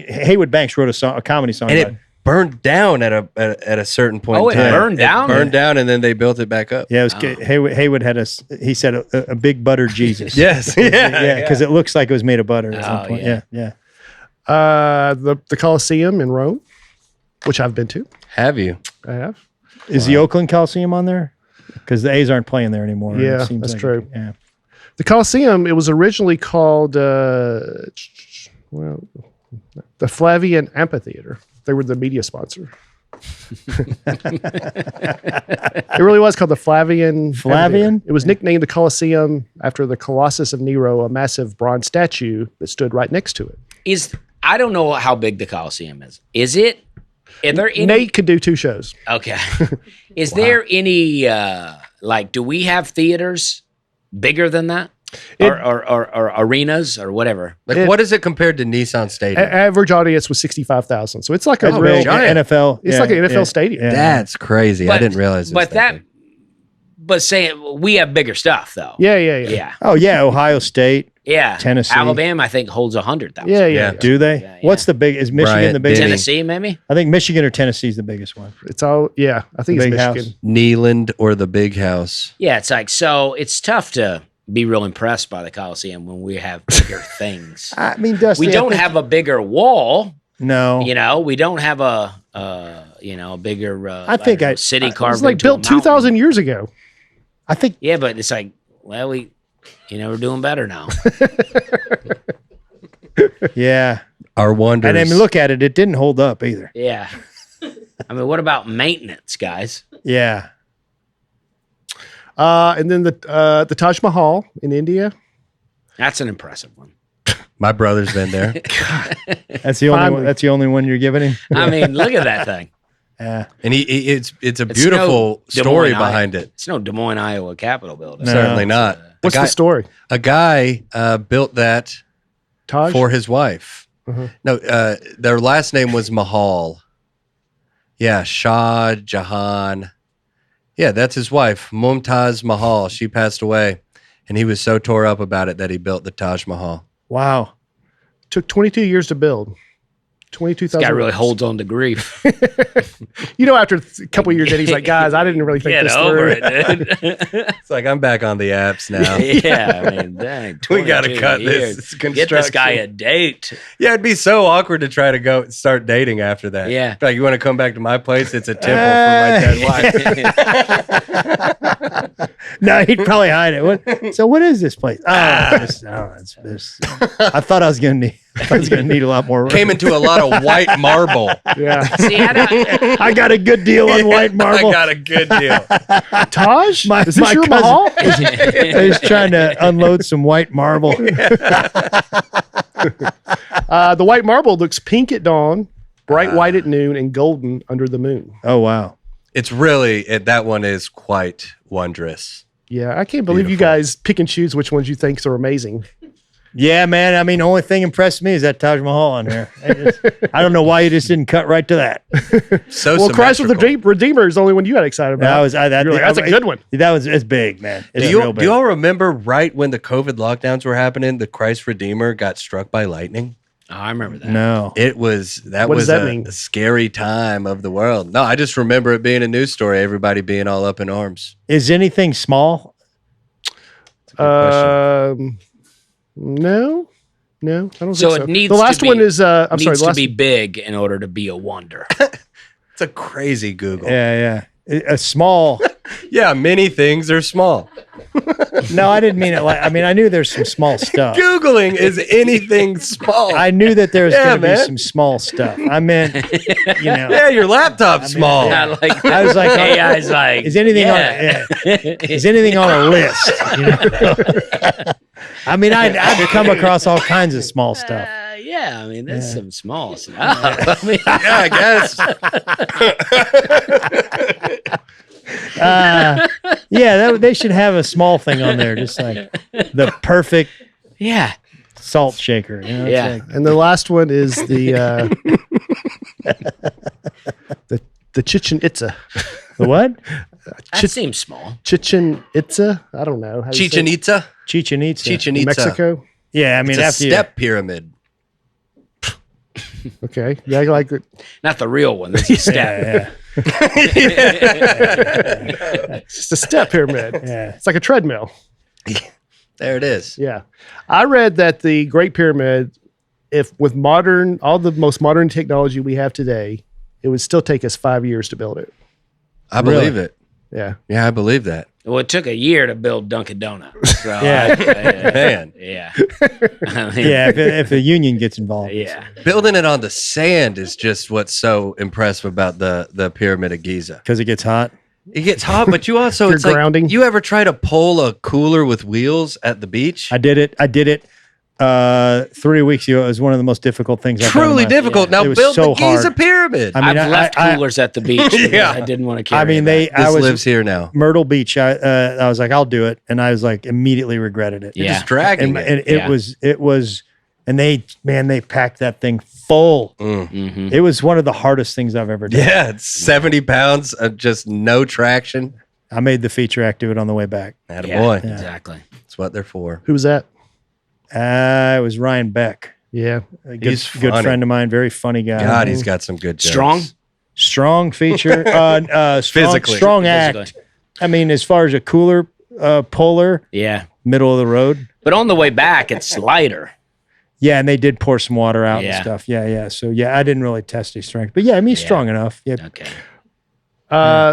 Haywood Banks wrote a comedy song And about it it. burned down at a certain point. Oh, in it time. burned down? It burned down, and then they built it back up. Yeah, it was Haywood had he said a big butter Jesus. Yes. Yeah, because it looks like it was made of butter at some point. yeah. Yeah. The Colosseum in Rome, which I've been to. Have you? I have. Is the Oakland Coliseum on there? Because the A's aren't playing there anymore. and Yeah, it seems that's like true. Yeah. The Colosseum, it was originally called the Flavian Amphitheater. They were the media sponsor. It really was called the Flavian. Flavian? It was nicknamed the Colosseum after the Colossus of Nero, a massive bronze statue that stood right next to it. I don't know how big the Coliseum is. Is it? Are there any? Nate could do 2 shows. Okay. Is there any do we have theaters bigger than that? Or arenas or whatever? What is it compared to Nissan Stadium? Average audience was 65,000. So it's like a real NFL. It's like an NFL stadium. Yeah. That's crazy. I didn't realize. But saying we have bigger stuff though. Yeah. Oh yeah, Ohio State. Yeah. Tennessee. Alabama, I think, holds 100,000. Yeah. Do they? Yeah. What's the big? Is Michigan Bryant the biggest? Denny. Tennessee, maybe? I think Michigan or Tennessee is the biggest one. It's all, I think The it's big Michigan. house. Neyland or the Big House? Yeah, it's like, so it's tough to be real impressed by the Coliseum when we have bigger things. I mean, Dusty, We don't have a bigger wall. No. We don't have a bigger city carved. It was like into a built 2,000 years ago. I think. Yeah, but it's like, well, we're doing better now. Yeah. Our wonders. And I mean, look at it. It didn't hold up either. Yeah. I mean, what about maintenance, guys? Yeah. And then the Taj Mahal in India. That's an impressive one. My brother's been there. That's the only one. That's the only one you're giving him. I mean, look at that thing. Yeah. And it's a beautiful story behind it. It's no Des Moines, Iowa Capitol building. No. Certainly not. What's the story? A guy built that Taj? for his wife. Uh-huh. No, their last name was Mahal. Yeah, Shah Jahan. Yeah, that's his wife, Mumtaz Mahal. She passed away, and he was so tore up about it that he built the Taj Mahal. Wow. Took 22 years to build. 22,000. Guy really holds on to grief. After a couple of years in, he's like, guys, I didn't really think Get this over through. it, dude. It's like, I'm back on the apps now. Yeah, I mean, dang, We got to 22 cut years. this. Get this guy a date. Yeah, it'd be so awkward to try to go start dating after that. Yeah. Like, you want to come back to my place? It's a temple for my dead wife. No, he'd probably hide it. What is this place? It's this. I thought I was gonna need a lot more room. Came into a lot of white marble. Yeah. See, I got a good deal on white marble. I got a good deal. Taj? My Is this your cousin- Mahal? He's trying to unload some white marble. The white marble looks pink at dawn, bright white at noon, and golden under the moon. Oh wow. It's really, that one is quite wondrous. Yeah, I can't believe you Beautiful. guys pick and choose which ones you think are amazing. Yeah, man. I mean, the only thing impressed me is that Taj Mahal on there. I don't know why you just didn't cut right to that. So Well, Christ with the symmetrical. Redeemer is the only one you got excited about. You're like, that's a good one. It's big, man. It's Do real big. you all remember right when the COVID lockdowns were happening, the Christ Redeemer got struck by lightning? Oh, I remember that. No. What was that mean? a scary time of the world. No, I just remember it being a news story, everybody being all up in arms. Is anything small? No, I don't think So so. it needs the last to be, one is I'm sorry, needs the to last be big in order to be a wonder. It's a crazy Google. Yeah. A small. Yeah, many things are small. No, I didn't mean it like. I mean, I knew there's some small stuff. Googling is anything small. I knew that there was going to be man. some small stuff. I meant, Yeah, your laptop's small. Not like I was like, AI's like, is anything is anything on a list? You know? I mean, I'd come across all kinds of small stuff. Yeah, I mean, there's some small stuff. I mean, Yeah, I guess. They should have a small thing on there, just like the perfect yeah. salt shaker. You know? It's Yeah. like- and the last one is the the Chichen Itza. the what? That seems small. Chichen Itza. I don't know. How do you say Chichen it? Itza? Chichen Itza. Chichen In Itza. Mexico. Yeah, I mean, It's a after you, step pyramid. Okay. Yeah, I like it. Not the real one. This is step. It's just a step pyramid. Yeah. It's like a treadmill. There it is. Yeah. I read that the Great Pyramid, if with all the most modern technology we have today, it would still take us 5 years to build it. I believe it. Yeah. Yeah, I believe that. Well, it took a year to build Dunkin' Donuts. So Yeah. Man. Yeah. I mean, Yeah, if a union gets involved. Yeah. Building it on the sand is just what's so impressive about the Pyramid of Giza. Because it gets hot. It gets hot, but you also You're it's like grounding. you ever try to pull a cooler with wheels at the beach? I did it 3 weeks ago. It was one of the most difficult things I've done in Truly my- difficult. Now It was build so the Giza hard. Pyramid. I mean, I've left coolers at the beach. Yeah. I didn't want to carry I mean, them. I this was lives here now. Myrtle Beach. I was like, I'll do it, and I was like, immediately regretted it. Yeah. Just dragging and it. it was, and they packed that thing full. Mhm. It was one of the hardest things I've ever done. Yeah, it's 70 pounds of just no traction. I made the feature act do it on the way back. Attaboy. Yeah, exactly. That's what they're for. Who was that? It was Ryan Beck, Yeah. a He's good funny. friend of mine, very funny guy. God, he's got some good jokes. Strong? Strong feature, Physically. strong act. Physically. I mean, as far as a cooler puller, Yeah. middle of the road. But on the way back, it's lighter. Yeah, and they did pour some water out Yeah. and stuff. Yeah. So I didn't really test his strength, but yeah, I mean, he's strong enough. Yeah. Okay.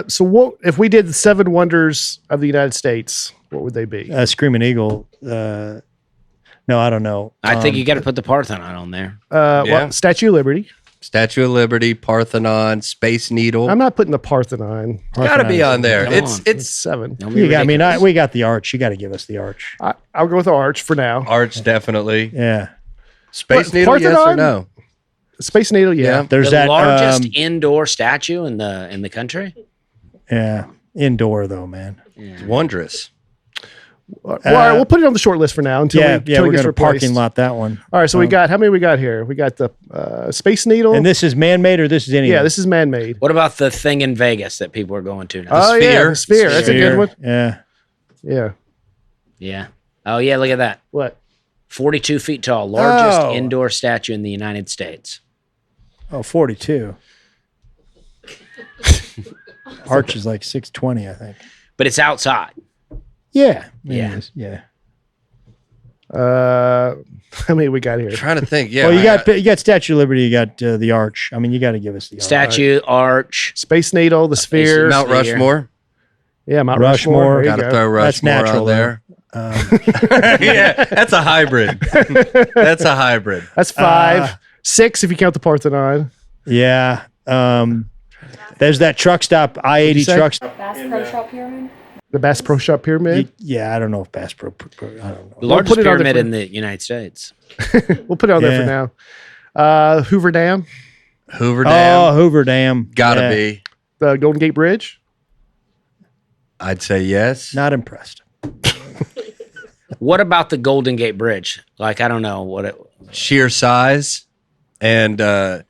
So what if we did the 7 wonders of the United States? What would they be? Screaming Eagle. No, I don't know. I think you got to put the Parthenon on there. Yeah. Well, Statue of Liberty. Statue of Liberty, Parthenon, Space Needle. I'm not putting the Parthenon. Gotta be on there. Come It's on. It's it's 7. Don't be You got, I mean, ridiculous. we got the arch. You got to give us the arch. I'll go with Arch for now. Arch definitely. Yeah. Space What, Needle, yes or Parthenon? no? Space Needle, yeah. Yeah. There's the that largest indoor statue in the country. yeah, indoor though, man. It's wondrous. Well, all right, we'll put it on the short list for now until Yeah, until we're it gets gonna replaced. parking lot that one. All right, so we got how many we got here? We got the Space Needle. And this is man made or this is anything? yeah, this is man-made. What about the thing in Vegas that people are going to now? Oh yeah, Sphere. the sphere. That's a good one. Yeah. Yeah. Yeah. Oh yeah, look at that. What? 42 feet tall, largest Oh. indoor statue in the United States. Oh, 42. Arch is like 620, I think. But it's outside. Yeah. Yeah. it is, Yeah. How many we got here? Trying to think. Yeah. Well, you got Statue of Liberty, you got the arch. I mean, you got to give us the arch. Statue, arch. Space Needle, the sphere. Mount Sphere. Rushmore. Yeah, Mount Rushmore. Rushmore. There you Got to go. throw That's Rushmore natural, on there. though. Yeah, that's a hybrid. That's a hybrid. That's 5. 6 if you count the Parthenon. Yeah. There's that truck stop, I-80 you say? truck stop. Bass Pro Shop Pyramid? The Bass Pro Shop Pyramid. Yeah, I don't know if Bass Pro, I don't know. The largest put it on there pyramid for- in the United States. We'll put it on there for Yeah. now. Hoover Dam, Hoover Dam. Oh, Hoover Dam. Gotta Yeah. be. the Golden Gate Bridge. I'd say yes. Not impressed. What about the Golden Gate Bridge? Like, I don't know what it. Sheer size. And I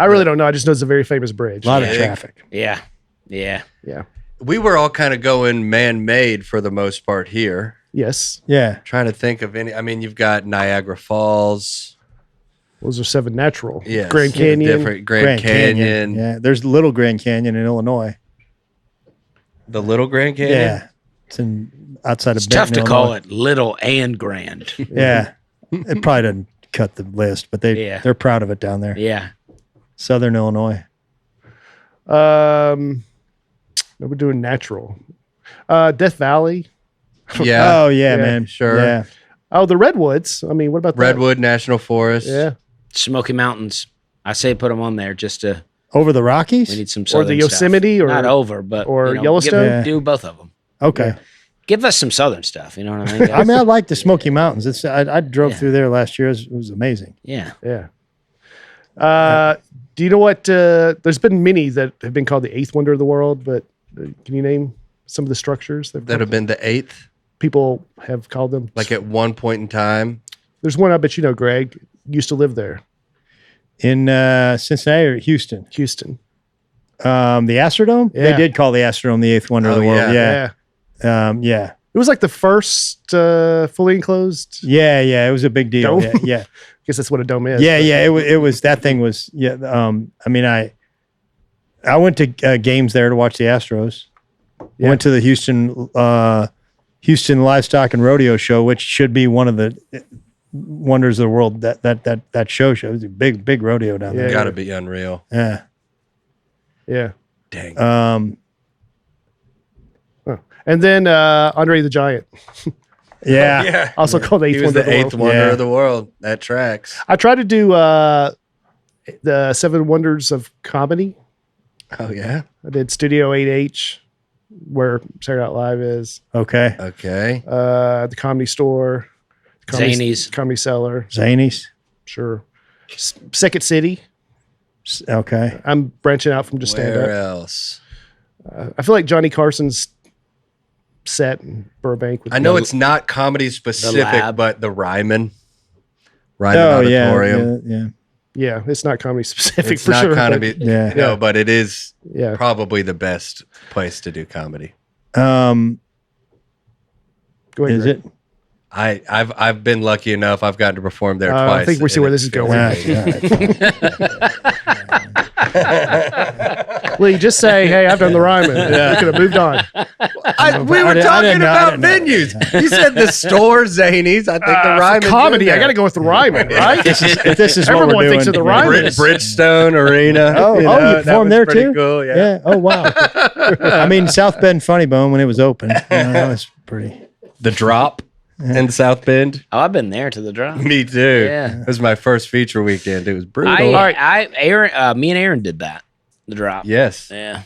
really don't know. I just know it's a very famous bridge. A lot of Big. traffic. Yeah. Yeah. Yeah. we were all kind of going man-made for the most part here. Yes. Yeah. Trying to think of any. I mean, you've got Niagara Falls. Those are 7 natural. Yes. Grand Canyon. Different Grand Canyon. Yeah, there's Little Grand Canyon in Illinois. The Little Grand Canyon? Yeah. It's outside of It's Benton, tough to Illinois. call it little and grand. Yeah. It probably doesn't cut the list, but they're proud of it down there. Yeah. Southern Illinois. No, we're doing natural. Death Valley. Yeah. Oh, yeah, man. Sure. Yeah. Oh, the Redwoods. I mean, what about that? Redwood National Forest. Yeah. Smoky Mountains. I say put them on there just to. Over the Rockies? We need some Or southern the Yosemite, stuff. or not over, but or Yellowstone? Do both of them. Okay. Give us some southern stuff. You know what I mean? I mean, I like the Smoky Mountains. I drove through there last year. It was amazing. Yeah. Yeah. Do you know what? There's been many that have been called the 8th wonder of the world, but can you name some of the structures that have been the 8th? People have called them? Like at one point in time? There's one I bet you know, Greg. Used to live there. In Cincinnati or Houston? Houston. The Astrodome? Yeah. They did call the Astrodome the 8th wonder of the world. Yeah. Yeah. It was like the first fully enclosed. Yeah. It was a big deal. Dome? Yeah. I guess that's what a dome is. Yeah. It was that thing was, I mean, I went to games there to watch the Astros. Yeah. Went to the Houston Livestock and Rodeo Show, which should be one of the wonders of the world. That show it was a big rodeo down there. Got to be unreal. Yeah. Yeah. Dang. And then Andre the Giant. Yeah. Also called the 8th He was wonder the of the 8th world. wonder of the world. That tracks. I tried to do the 7 wonders of comedy. Oh, yeah? I did Studio 8H, where Saturday Night Live is. Okay. The Comedy Store. Zanies. Comedy Cellar. Zanies. Sure. Second City. Okay. I'm branching out from just stand Where up. else? I feel like Johnny Carson's set in Burbank. I know it's not comedy specific, Lab. but the Ryman Oh, Auditorium. yeah. Yeah, it's not comedy specific It's for not sure. comedy. but- Yeah. No, but it is Yeah. probably the best place to do comedy. Go ahead, Is Greg. it? I've been lucky enough. I've gotten to perform there twice. I think we see and where this is going. Lee, just say, hey, I've done the Ryman. We could have moved on. We were talking about venues. You said the store, Zanies. I think the Ryman. Comedy, I got to go with the Ryman, right? This is what Everyone we're thinks doing. of the Ryman. Bridgestone Arena. Oh, you that performed was there pretty too? Cool, yeah. Oh, wow. I mean, South Bend Funny Bone when it was open. That was pretty. The Drop in South Bend. Oh, I've been there to the drop. Me too. Yeah. It was my first feature weekend. It was brutal. Aaron, me and Aaron did that. The drop. Yes. Yeah.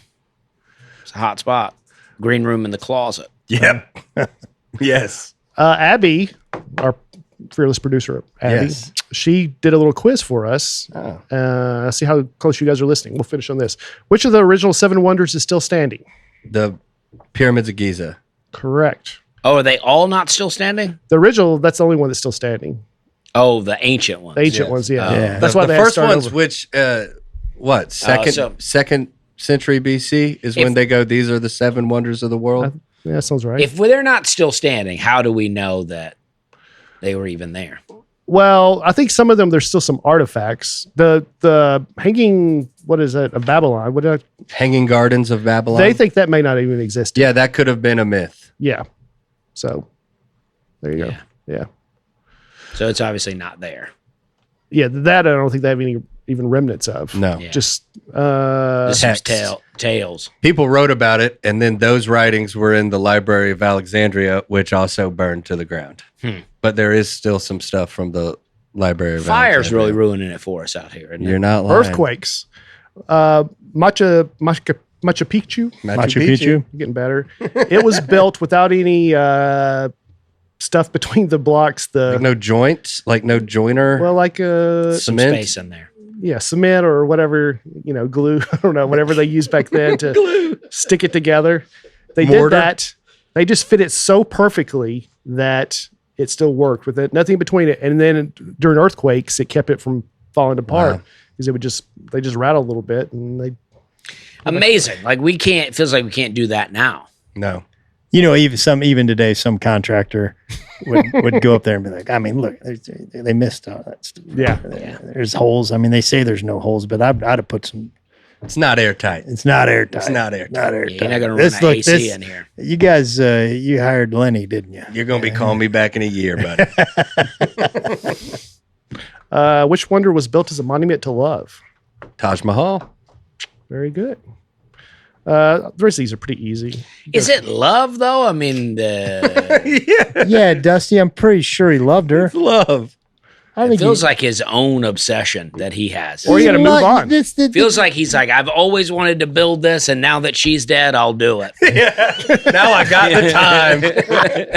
It's a hot spot. Green room in the closet. Yep. Yes. Abby, our fearless producer, Abby, Yes. she did a little quiz for us. See how close you guys are listening. We'll finish on this. Which of the original 7 wonders is still standing? The Pyramids of Giza. Correct. Oh, are they all not still standing? The original, that's the only one that's still standing. Oh, the ancient ones. The ancient Yes. ones, yeah. Yeah. That's why the they had to first start ones, over. which second century BC is when they go. These are the 7 wonders of the world. Yeah, that sounds right. If they're not still standing, how do we know that they were even there? Well, I think some of them, there's still some artifacts. The hanging, what is that, of Babylon? Hanging Gardens of Babylon. They think that may not even exist. Yeah, that could have been a myth. Yeah. So there you go. Yeah. So it's obviously not there. Yeah, that I don't think they have any even remnants of. No. Yeah. Just This is Texts. tales. People wrote about it, and then those writings were in the Library of Alexandria, which also burned to the ground. But there is still some stuff from the Library of Fire's Alexandria. really ruining it for us out here. Isn't You're it? not lying. earthquakes. Machu Picchu. Machu Picchu. Getting better. It was built without any stuff between the blocks. Like no joints, like no joiner. Well, like Some cement. space in there. yeah, cement or whatever, glue. I don't know, whatever they used back then to stick it together. They Mortar? did that. They just fit it so perfectly that it still worked with it. Nothing between it. And then during earthquakes, it kept it from falling apart because they just rattle a little bit and they. Amazing. Like it feels like we can't do that now. No. even today, some contractor would go up there and be like, I mean, look, they missed all that stuff. Yeah. There's holes. I mean, they say there's no holes, but I'd have put some. It's not airtight. It's not airtight. It's not airtight. Not airtight. You're not going to run an AC in here. You guys, you hired Lenny, didn't you? You're going to be calling me back in a year, buddy. Which wonder was built as a monument to love? Taj Mahal. Very good. The rest of these are pretty easy. Is it love, though? I mean, Yeah, Dusty, I'm pretty sure he loved her. It's love. it feels like his own obsession that he has. Or you got to move on. Feels like he's like, I've always wanted to build this, and now that she's dead, I'll do it. Now I got the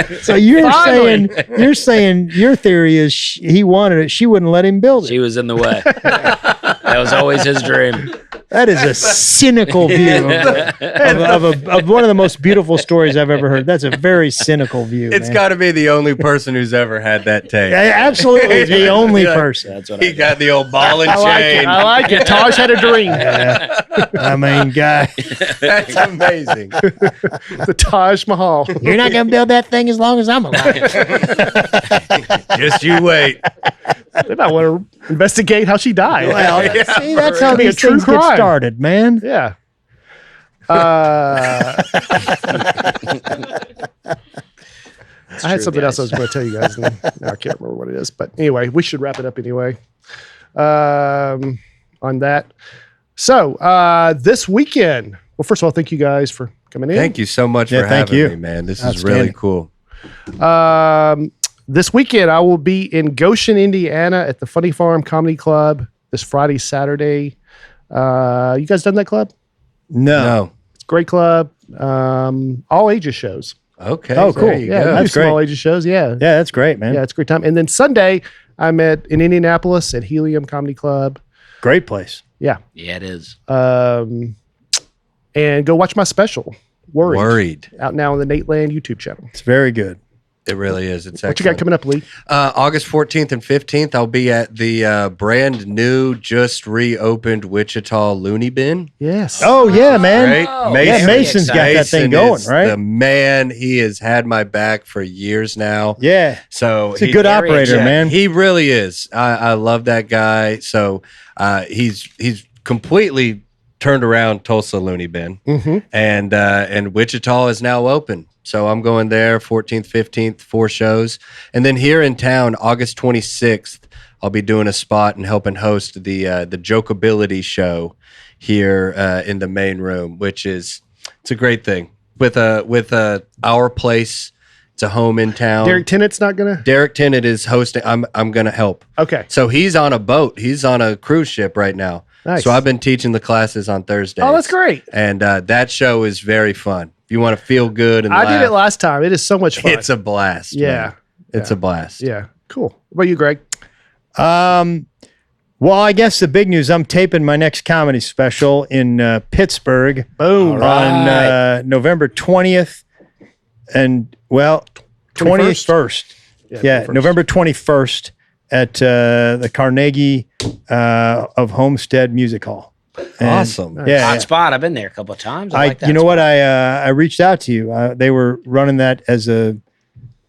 time. So you're saying your theory is he wanted it, she wouldn't let him build it. She was in the way. That was always his dream. That is a cynical view of one of the most beautiful stories I've ever heard. That's a very cynical view. It's got to be the only person who's ever had that take. Absolutely, the only person. That's what He got the old ball and chain. I like it. Taj had a dream. Yeah. I mean, guy, That's amazing. The Taj Mahal. you're not going to build that thing as long as I'm alive. Just you wait. They might want to investigate how she died. Well, see, that's how Be a these true things get crime. started, man. Yeah. I had something else I was going to tell you guys. And now I can't remember what it is. But anyway, we should wrap it up anyway on that. So this weekend, well, first of all, thank you guys for coming in. Thank you so much for thank having you. me, man. This is really cool. This weekend, I will be in Goshen, Indiana at the Funny Farm Comedy Club this Friday, Saturday. You guys done that club? No. It's a great club. All ages shows. Okay. Oh, cool. There you Yeah, go. do small ages shows. Yeah. Yeah, that's great, man. Yeah, it's a great time. And then Sunday, I'm in Indianapolis at Helium Comedy Club. Great place. Yeah. Yeah, it is. And go watch my special, Worried. Out now on the Nateland YouTube channel. It's very good. It really is. It's What you got coming up, Lee? August 14th and 15th, I'll be at the brand new, just reopened Wichita Looney Bin. Yes. Oh, yeah, man. Right? Oh, Mason, yeah, Mason's got that thing going, is right? The man, he has had my back for years now. Yeah. So He's a good very operator, excited. man. He really is. I love that guy. So he's completely turned around Tulsa Looney Bin, and Wichita is now open. So I'm going there 14th, 15th, 4 shows. And then here in town, August 26th, I'll be doing a spot and helping host the Jokeability show here in the main room, which it's a great thing. With our place, it's a home in town. Derek Tennant's not going to? Derek Tennant is hosting. I'm going to help. Okay. So he's on a boat. He's on a cruise ship right now. Nice. So I've been teaching the classes on Thursdays. Oh, that's great. And that show is very fun. If you want to feel good and I laugh, did it last time. It is so much fun. it's a blast. Yeah. man. It's a blast. Yeah. Cool. What about you, Greg? Well, I guess the big news, I'm taping my next comedy special in Pittsburgh. Boom. On November 20th and, 21st. Yeah, 21st. November 21st at the Carnegie of Homestead Music Hall. And, Awesome. Yeah, Hot yeah. spot. I've been there a couple of times. I like that. You know spot. what? I reached out to you. They were running that as a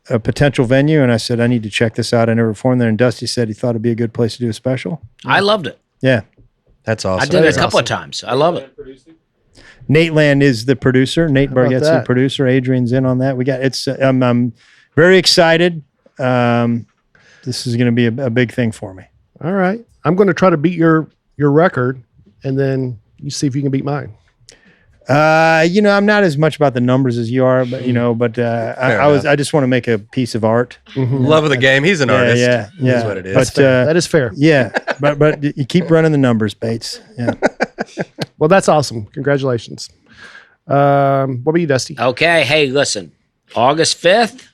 potential venue, and I said, I need to check this out. I never performed there. And Dusty said he thought it'd be a good place to do a special. I loved it. Yeah. That's awesome. I did it a couple of times. I love it. Nateland is the producer. Nate about Bargatze, the that? producer. Adrian's in on that. We got it's. I'm very excited. This is going to be a big thing for me. All right. I'm going to try to beat your record, and then you see if you can beat mine. I'm not as much about the numbers as you are, but I just want to make a piece of art. Love of the game. He's an artist. Yeah. That's what it is. But That is fair. yeah, but you keep running the numbers, Bates. Yeah. Well, that's awesome. Congratulations. What about you, Dusty? Okay. Hey, listen. August 5th,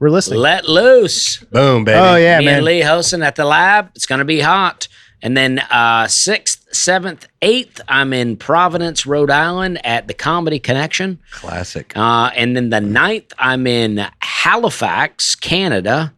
We're listening. let loose. Boom, baby. Oh yeah, Me man. and Lee hosting at the lab. It's going to be hot. And then 6th, 7th, 8th, I'm in Providence, Rhode Island at the Comedy Connection. Classic. And then the 9th, I'm in Halifax, Canada,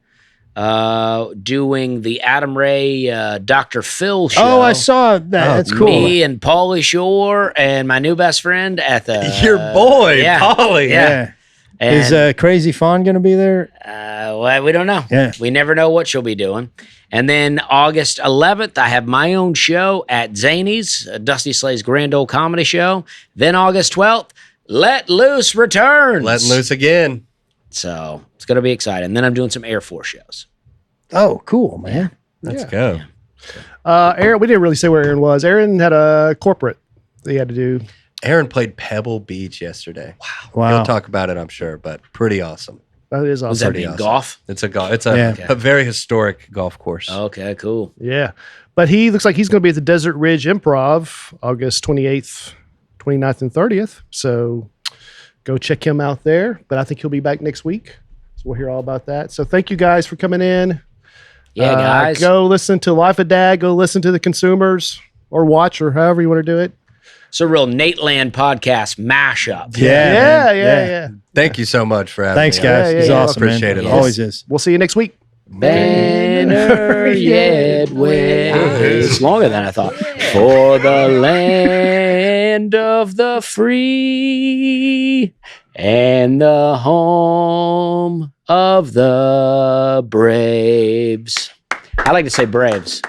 doing the Adam Ray Dr. Phil show. Oh, I saw that. That's cool. Me and Paulie Shore and my new best friend at the Your boy, yeah. Dolly. Yeah. Is Crazy Fawn going to be there? Well, we don't know. Yeah. We never know what she'll be doing. And then August 11th, I have my own show at Zany's, Dusty Slay's Grand Ole Comedy Show. Then August 12th, Let Loose returns. Letting loose again. So it's going to be exciting. And then I'm doing some Air Force shows. Oh, cool, man. Let's go. Aaron, we didn't really say where Aaron was. Aaron had a corporate that he had to do. Aaron played Pebble Beach yesterday. Wow. He'll talk about it, I'm sure, but pretty awesome. That is awesome. Was that being golf? It's a very historic golf course. Okay, cool. Yeah. But he looks like he's going to be at the Desert Ridge Improv August 28th, 29th, and 30th. So go check him out there. But I think he'll be back next week. So we'll hear all about that. So thank you guys for coming in. Yeah, guys. Go listen to Life of Dad. Go listen to The Consumers or watch or however you want to do it. It's a real Nateland podcast mashup. Yeah. Thank you so much for having Thanks, me. guys. It's awesome, Appreciate man. it. Always is. We'll see you next week. Banner yet waves. It's longer than I thought. For the land of the free and the home of the braves. I like to say braves.